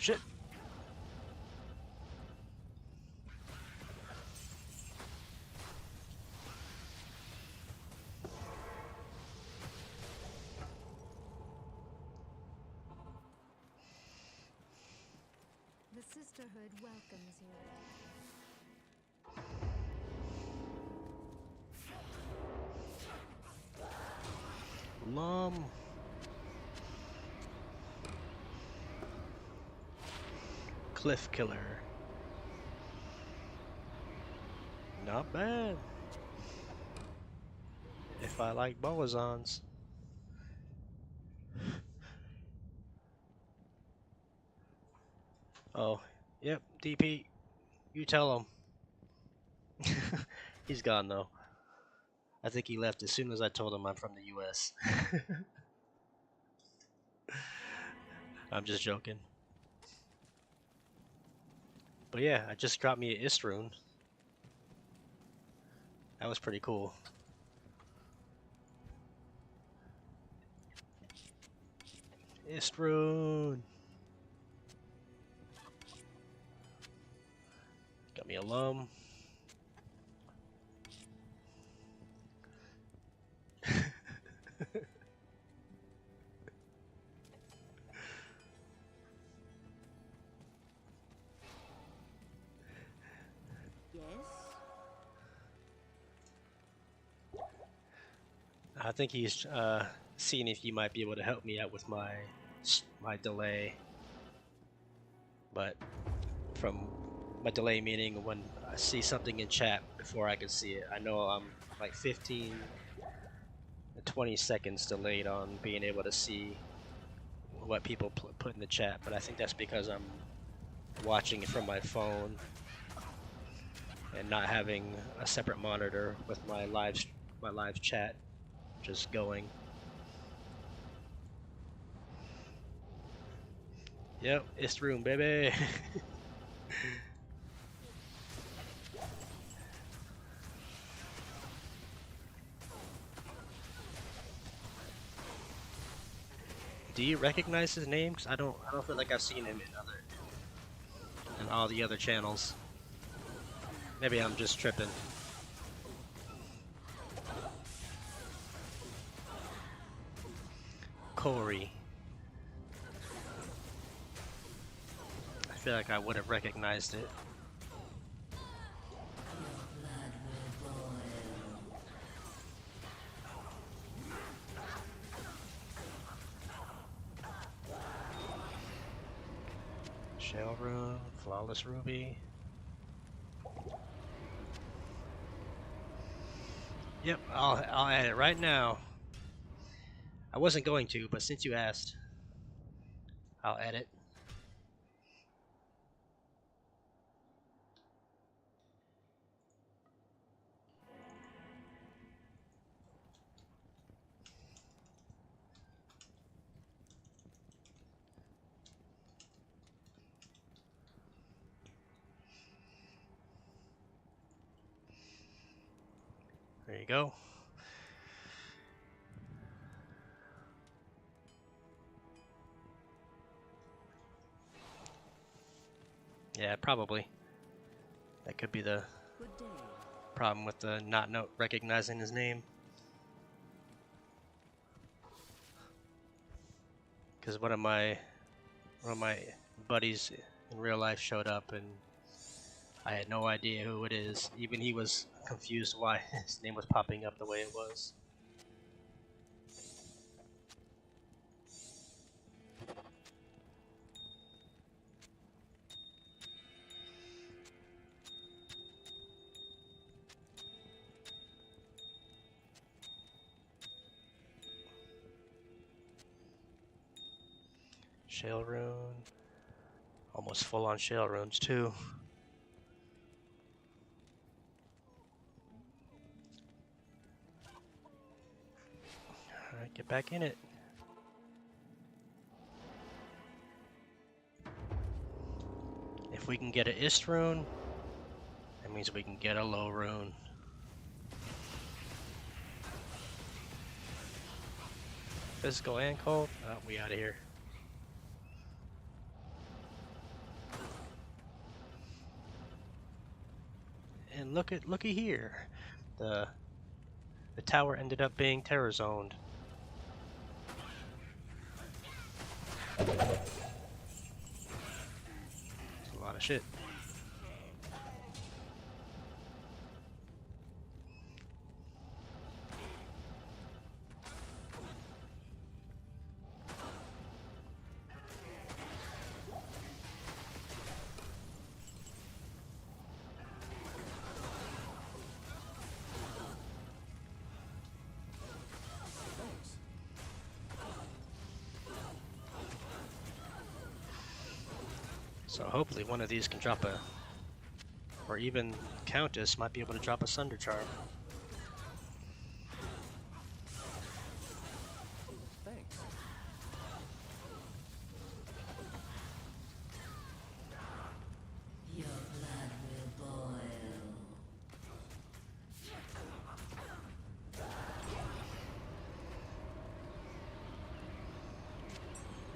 Shit. The Sisterhood welcomes you. Mom. Cliff Killer. Not bad. If I like boazons. Oh, yep, DP. You tell him. He's gone though. I think he left as soon as I told him I'm from the US. I'm just joking. But yeah, I just got me an Istrune. That was pretty cool. Istrune. Got me alum. Yes? I think he's seeing if you might be able to help me out with my delay. But from my delay meaning when I see something in chat before I can see it. I know I'm like 15 to 20 seconds delayed on being able to see what people put in the chat, but I think that's because I'm watching it from my phone and not having a separate monitor with my live chat just going. Yep, it's room, baby. Do you recognize his name? 'Cause I don't feel like I've seen him in all the other channels. Maybe I'm just tripping. Corey. I feel like I would have recognized it. Shell Rune, Flawless Ruby. Yep, I'll add it right now. I wasn't going to, but since you asked, I'll add it. There you go. Yeah, probably. That could be the Good day. problem with the not recognizing his name. Because one of my buddies in real life showed up and I had no idea who it is. Even he was confused why his name was popping up the way it was. Shale Rune. Almost full on Shale Runes too. Alright, get back in it. If we can get an Ist rune, that means we can get a low rune. Physical and cold? Oh, we out of here. And looky here. The tower ended up being terror zoned. That's a lot of shit. Thanks. So hopefully one of these can drop a, or even Countess might be able to drop a Sunder Charm. Thanks. Your blood will boil.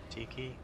Tiki.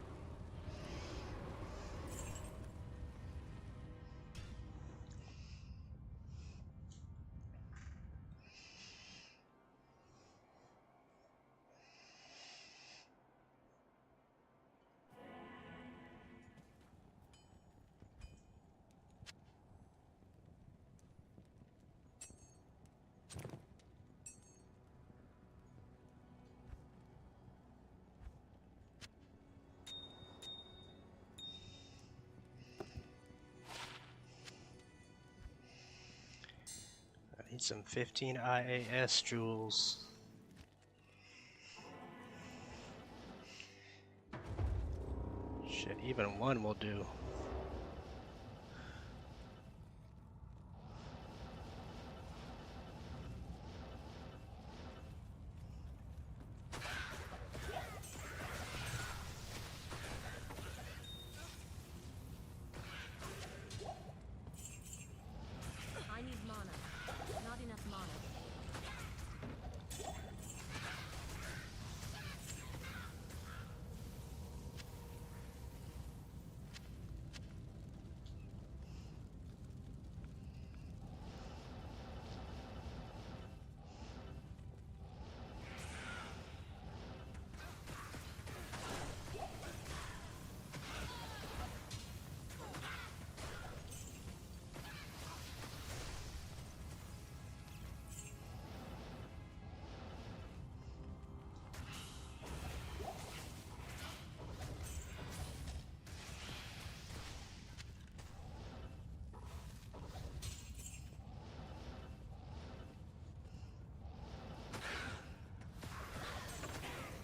Need some 15 IAS jewels. Shit, even one will do. I need mana. Not enough mana.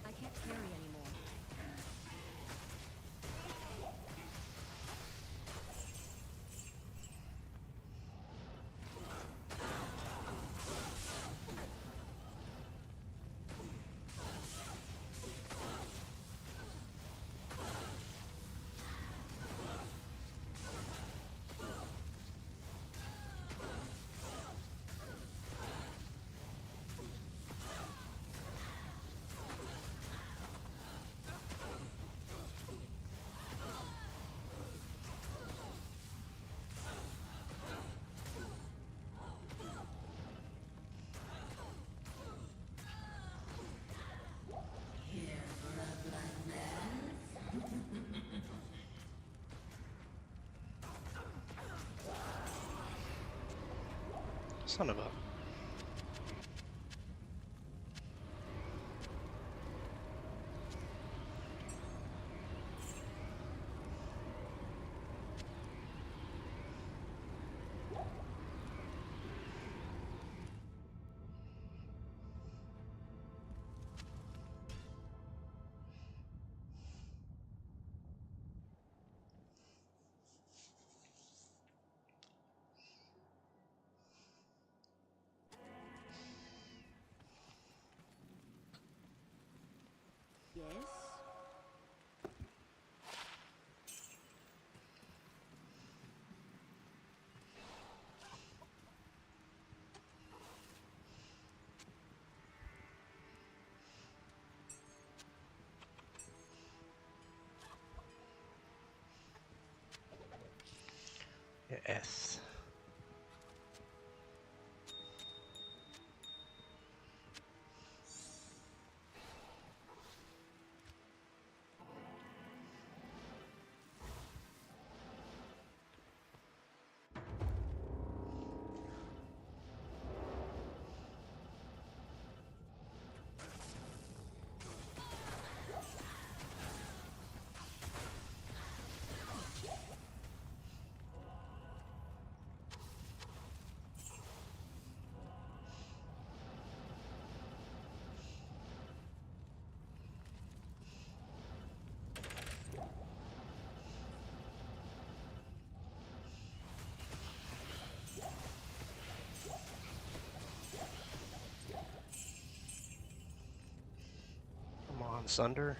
I can't carry anymore. Son of a. Yes? Yes. Come on, Sunder.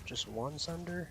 Just one Sunder?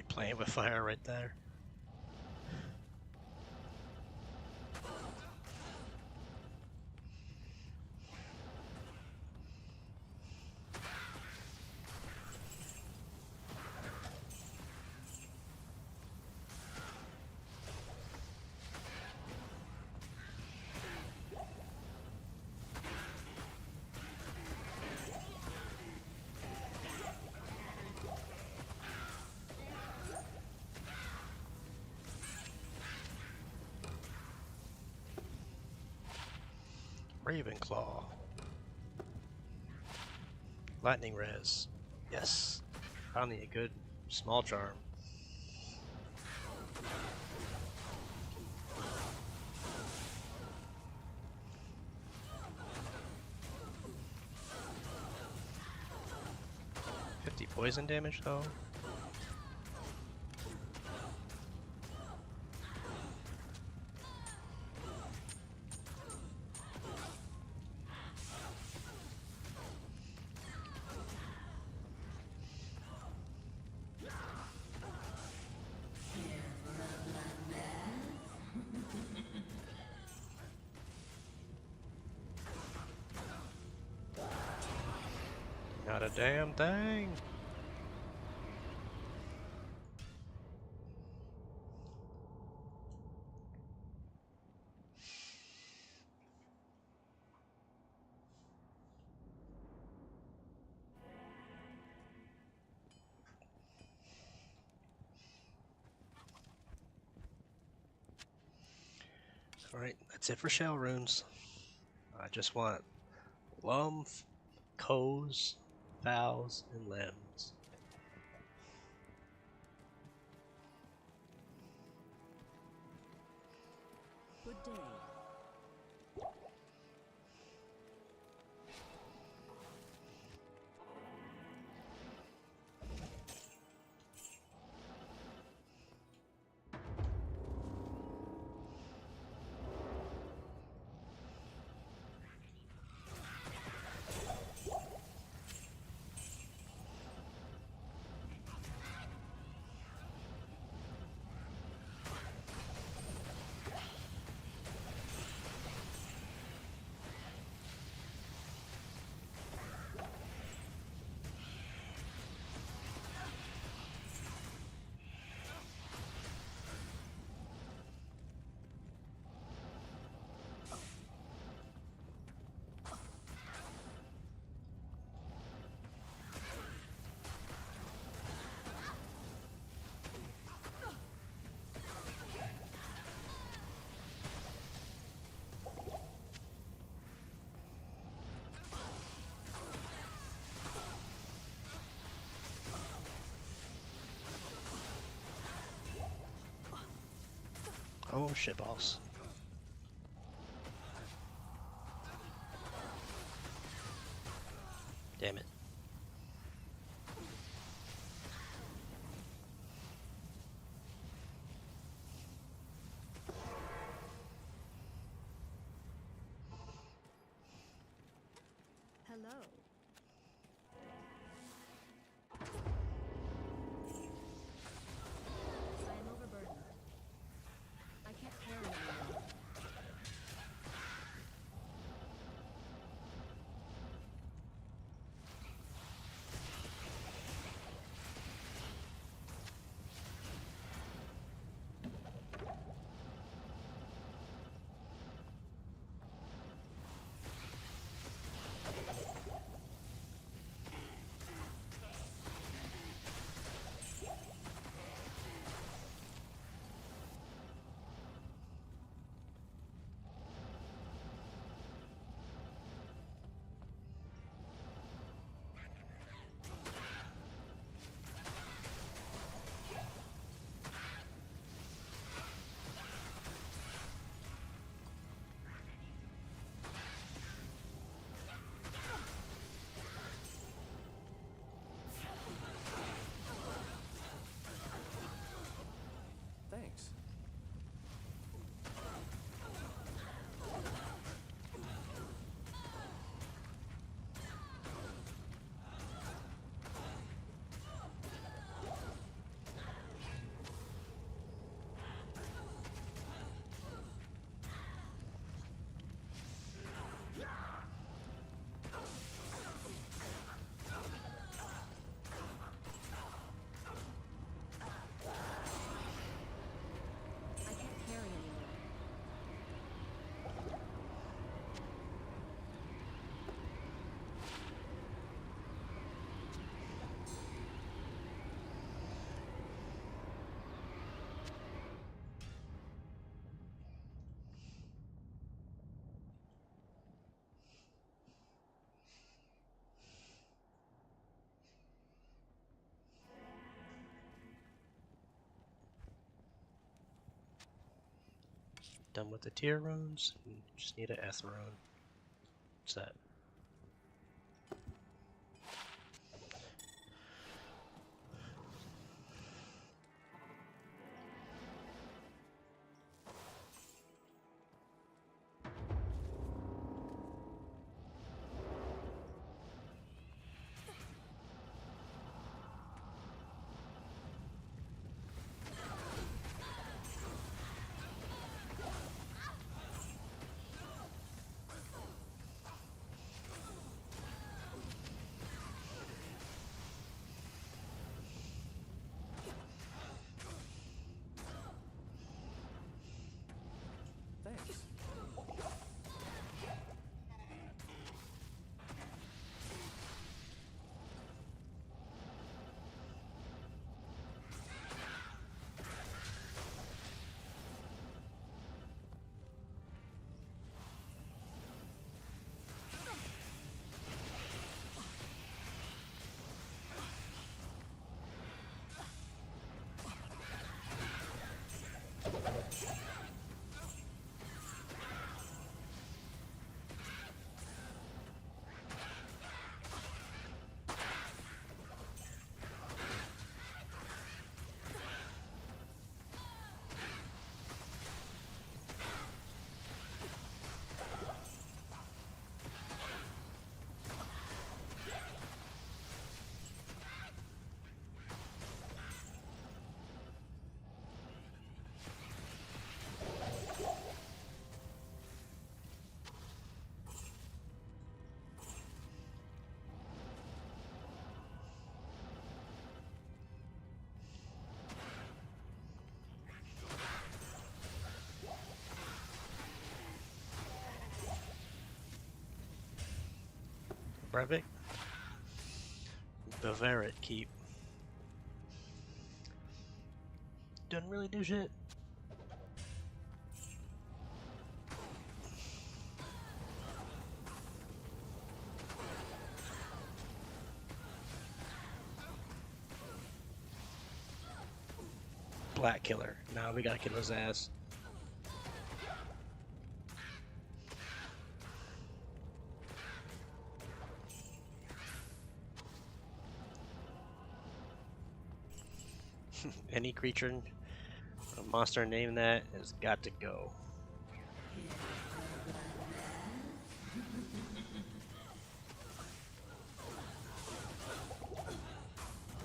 playing with fire right there. Ravenclaw. Lightning res. Yes. Finally a good small charm. Poison damage though. Not a damn thing. Alright, that's it for shell runes. I just want Lumf, Coes, Vows, and Limbs. Good day. Oh shit balls. Damn it. Hello. I am overburdened. I can't carry anymore. Done with the tier runes. Just need an Eth rune. What's that? Thanks. Brevik? Bavaret keep. Doesn't really do shit. Black killer. Now we gotta kill his ass. Any creature, a monster named that has got to go.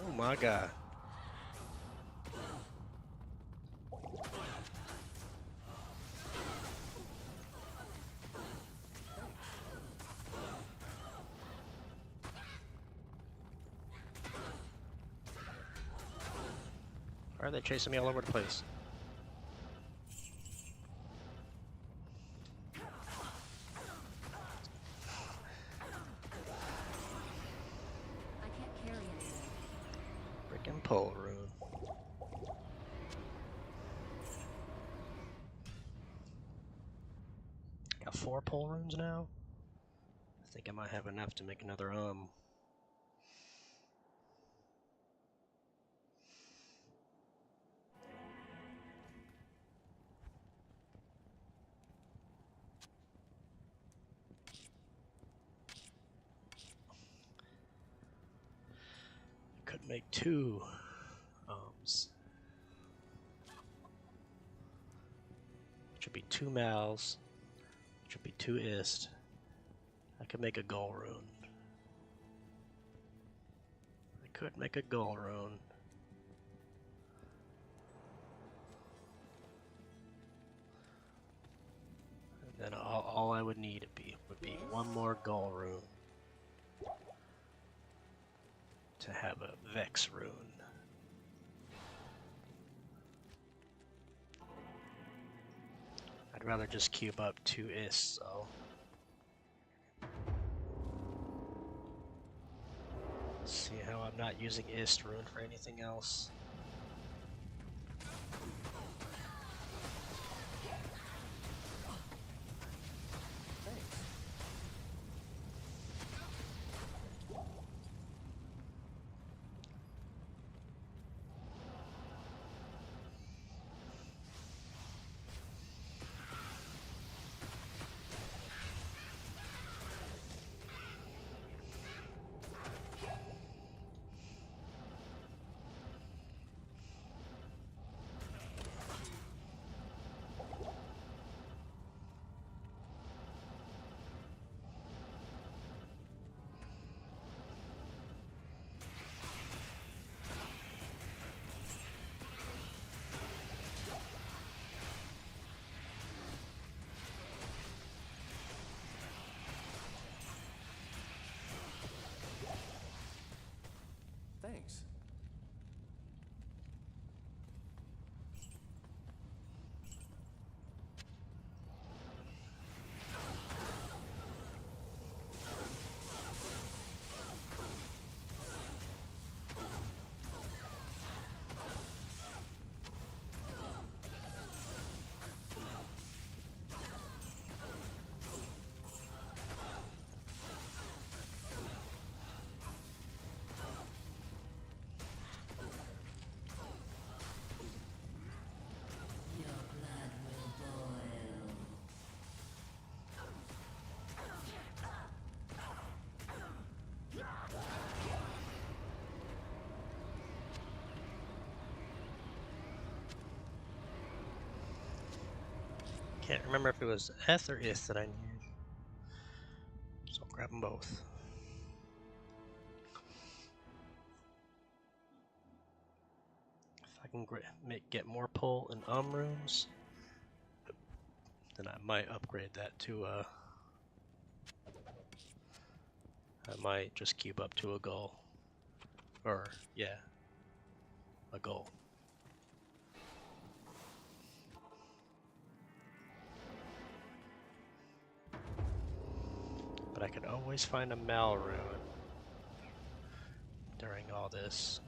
Oh my god. Why are they chasing me all over the place? I can't carry anything. Frickin' pole rune. Got 4 pole runes now? I think I might have enough to make another Could make 2 which would be 2 mals, which would be 2 ist. I could make a goal rune. I could make a goal rune. And then all I would need would be 1 more goal rune to have a Vex rune. I'd rather just cube up 2 ists, so. See how I'm not using ist rune for anything else. Thanks. Can't remember if it was Eth or Ith that I needed. So I'll grab them both. If I can get more pull in runes, then I might upgrade that to I might just keep up to a goal. Or, yeah, a goal. But I could always find a Mal rune during all this.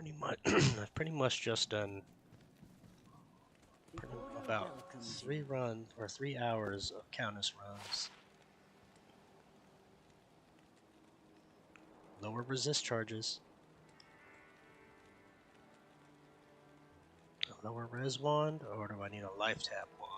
pretty much I've pretty much just done about 3 hours of Countess runs. Lower resist charges. A lower res wand, or do I need a life tap wand?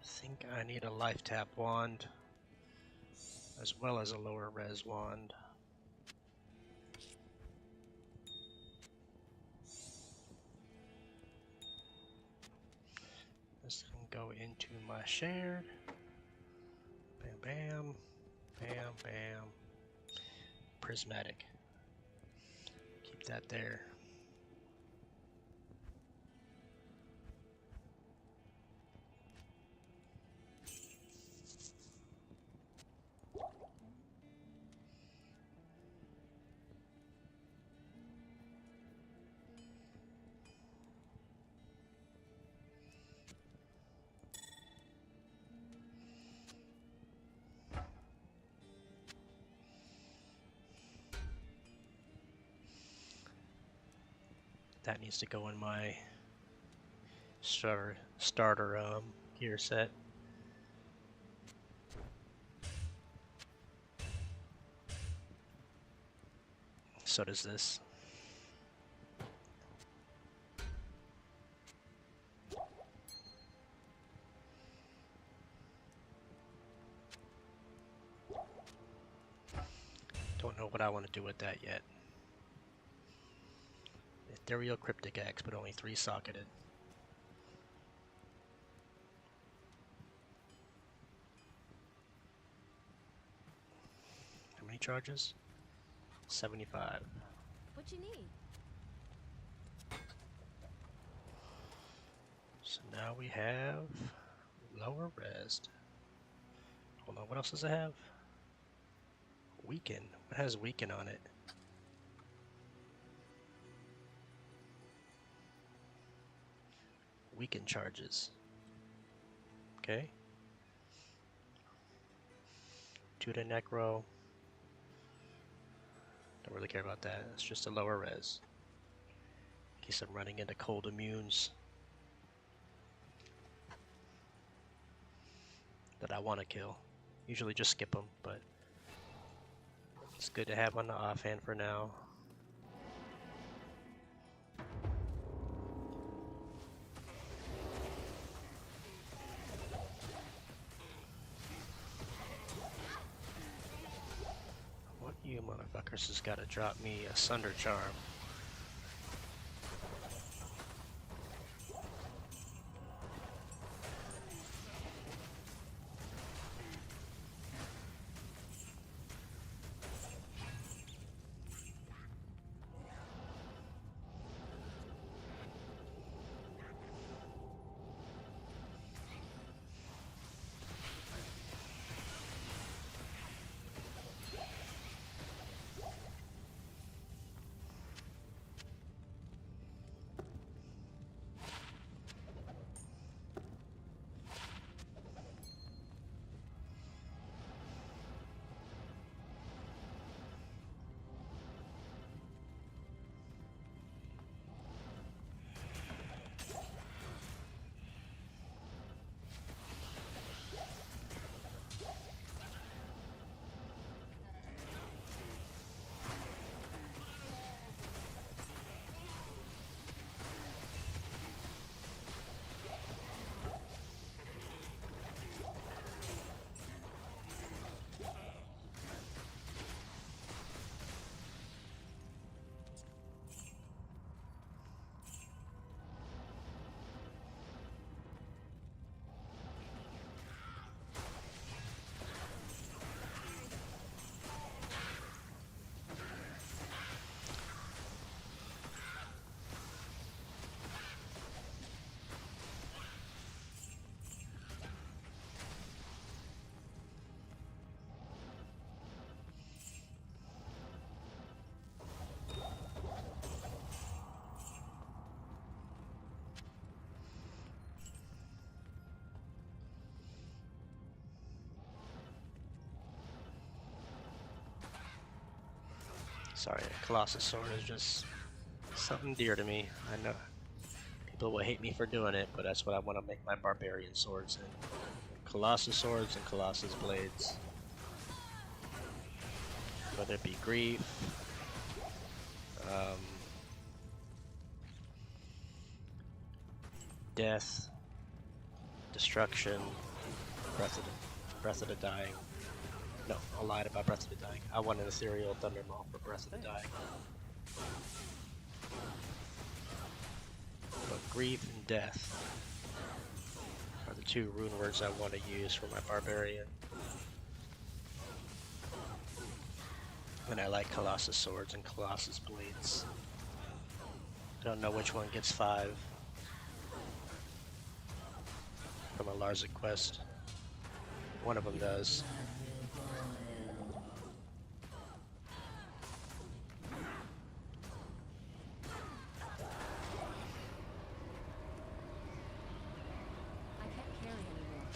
I think I need a life tap wand as well as a lower res wand. This can go into my shared. Bam, bam, bam, bam. Prismatic. Keep that there. That needs to go in my starter gear set. So does this. Don't know what I want to do with that yet. Ethereal Cryptic Axe, but only 3 socketed. How many charges? 75. What you need? So now we have lower res. Hold on, what else does it have? Weaken. What has weaken on it? Weaken charges. Okay. 2 to Necro. Don't really care about that. It's just a lower res. In case I'm running into cold immunes that I want to kill. Usually just skip them, but it's good to have on the offhand for now. What you motherfuckers has got to drop me a Sunder Charm? Sorry, Colossus Sword is just something dear to me. I know people will hate me for doing it, but that's what I want to make my Barbarian Swords in. Colossus Swords and Colossus Blades. Whether it be Grief, Death, Destruction, Breath of the Dying. No, I lied about Breath of the Dying. I want an Ethereal Thundermaw for Breath of the Dying. But Grief and Death are the two rune words I want to use for my Barbarian. And I like Colossus Swords and Colossus Blades. I don't know which one gets 5 from a Larza quest. One of them does. I can't carry anymore.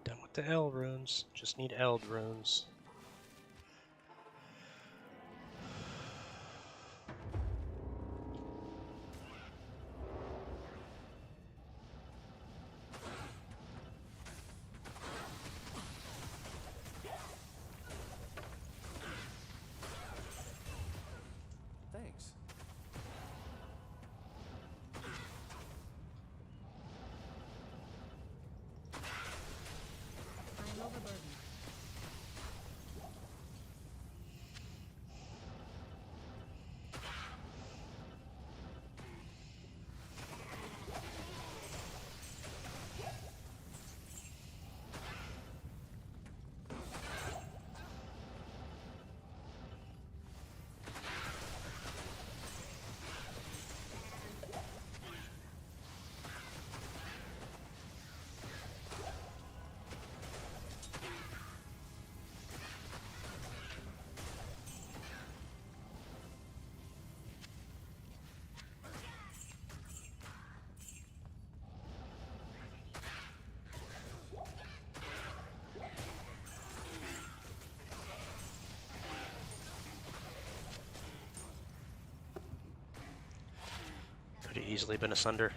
Done with the L runes. Just need Eld runes. Thanks. I am overburdened. Could have easily been asunder.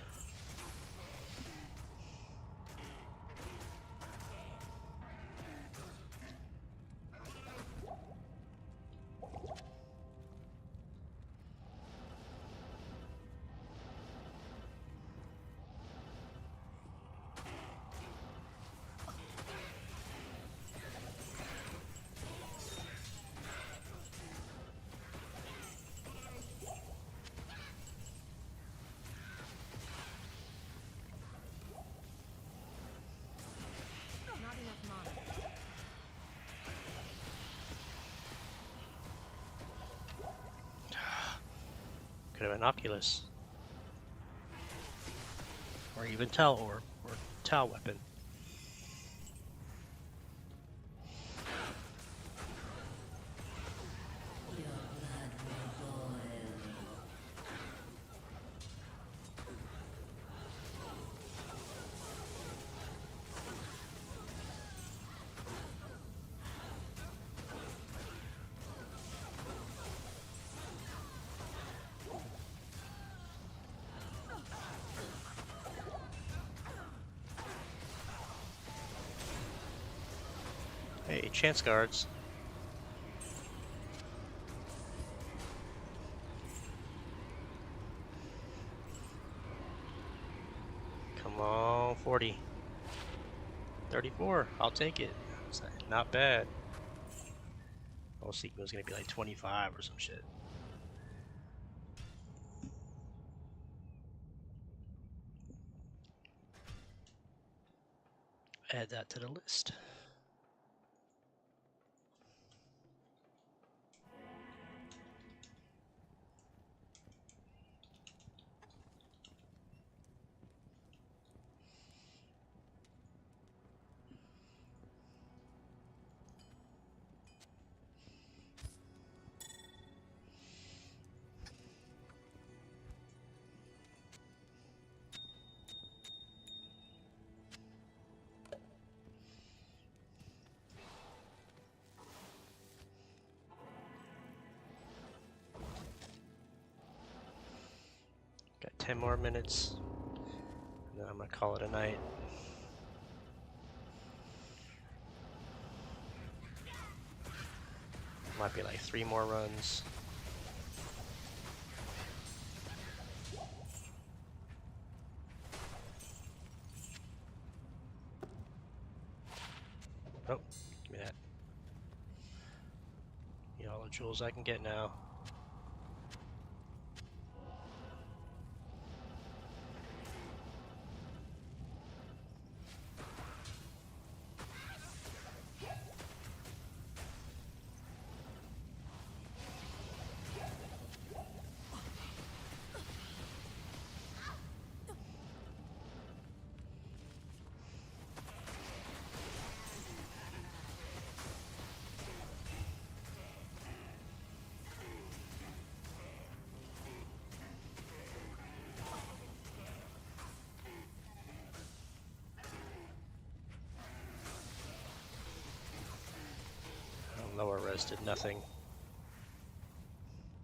Not enough mana. Could have been Oculus. Or even Tau Orb, or Tau Weapon. Your blood will boil. Hey, chance guards. Come on, 40. 34, I'll take it. Not bad. I was thinking it was gonna be like 25 or some shit. Add that to the list. Got 10 more minutes, and then I'm gonna call it a night. Might be like 3 more runs. Oh, give me that. Need all the jewels I can get now. Lower res did nothing.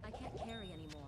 I can't carry anymore.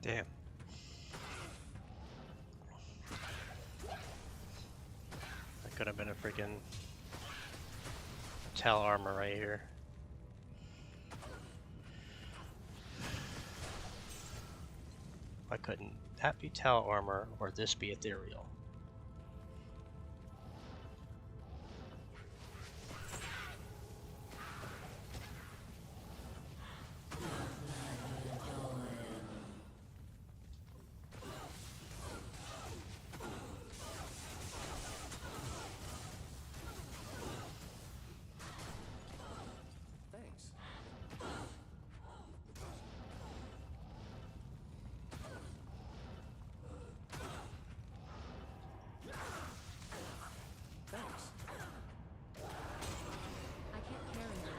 Damn. That could have been a freaking Tal armor right here. Why couldn't that be Tal armor or this be ethereal? Thanks. Thanks. I can't carry anymore.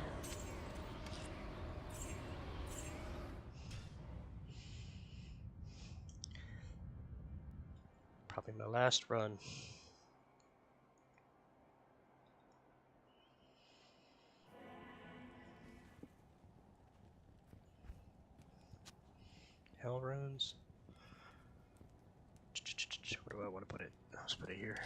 Probably my last run. Hell runes. Where do I want to put it? Let's put it here.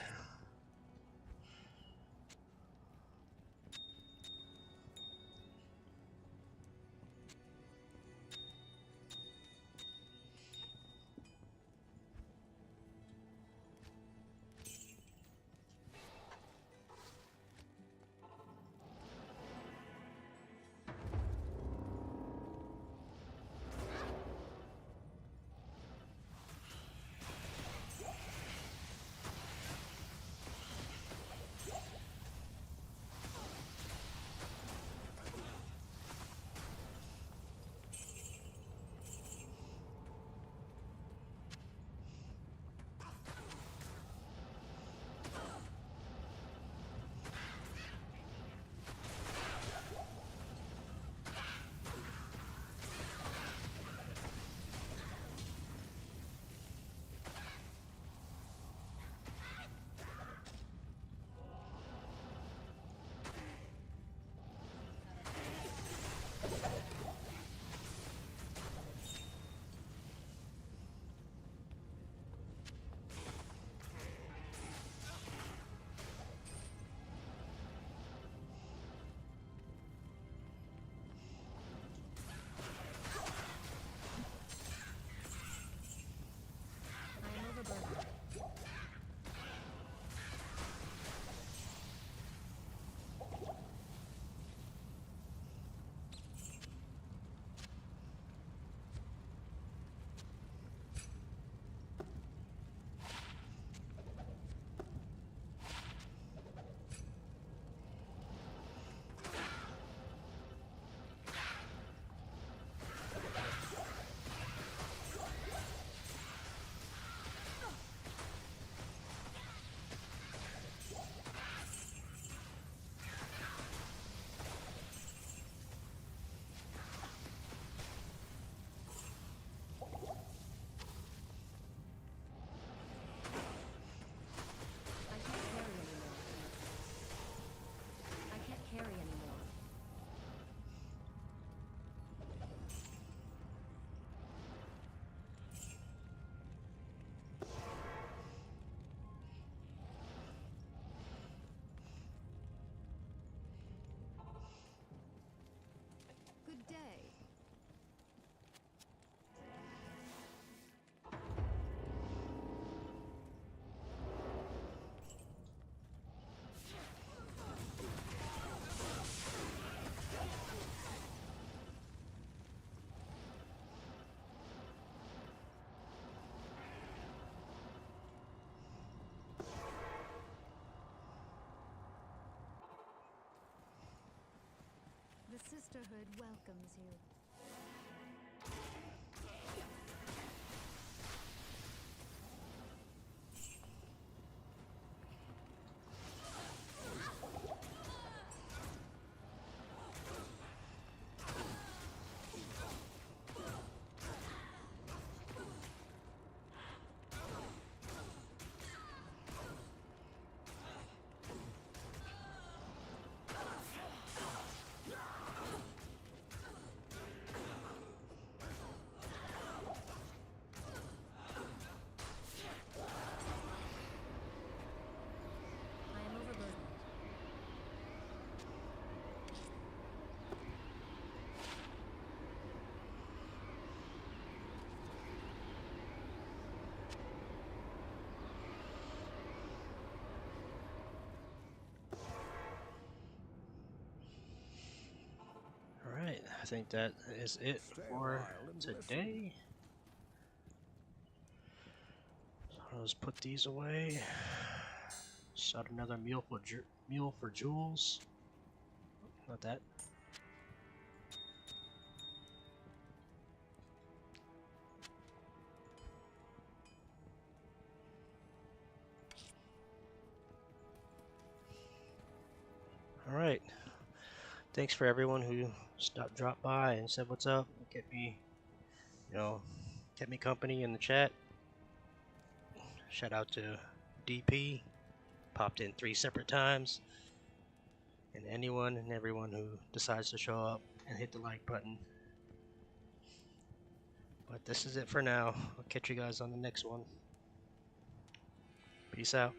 I am overburdened. I can't carry anymore. Good day. The Sisterhood welcomes you. think that is it Stay a for while and today. So let's put these away. Start another meal for Jules. Not that. All right. Thanks for everyone who dropped by and said what's up. Kept me, kept me company in the chat. Shout out to DP. Popped in 3 separate times. And anyone and everyone who decides to show up and hit the like button. But this is it for now. I'll catch you guys on the next one. Peace out.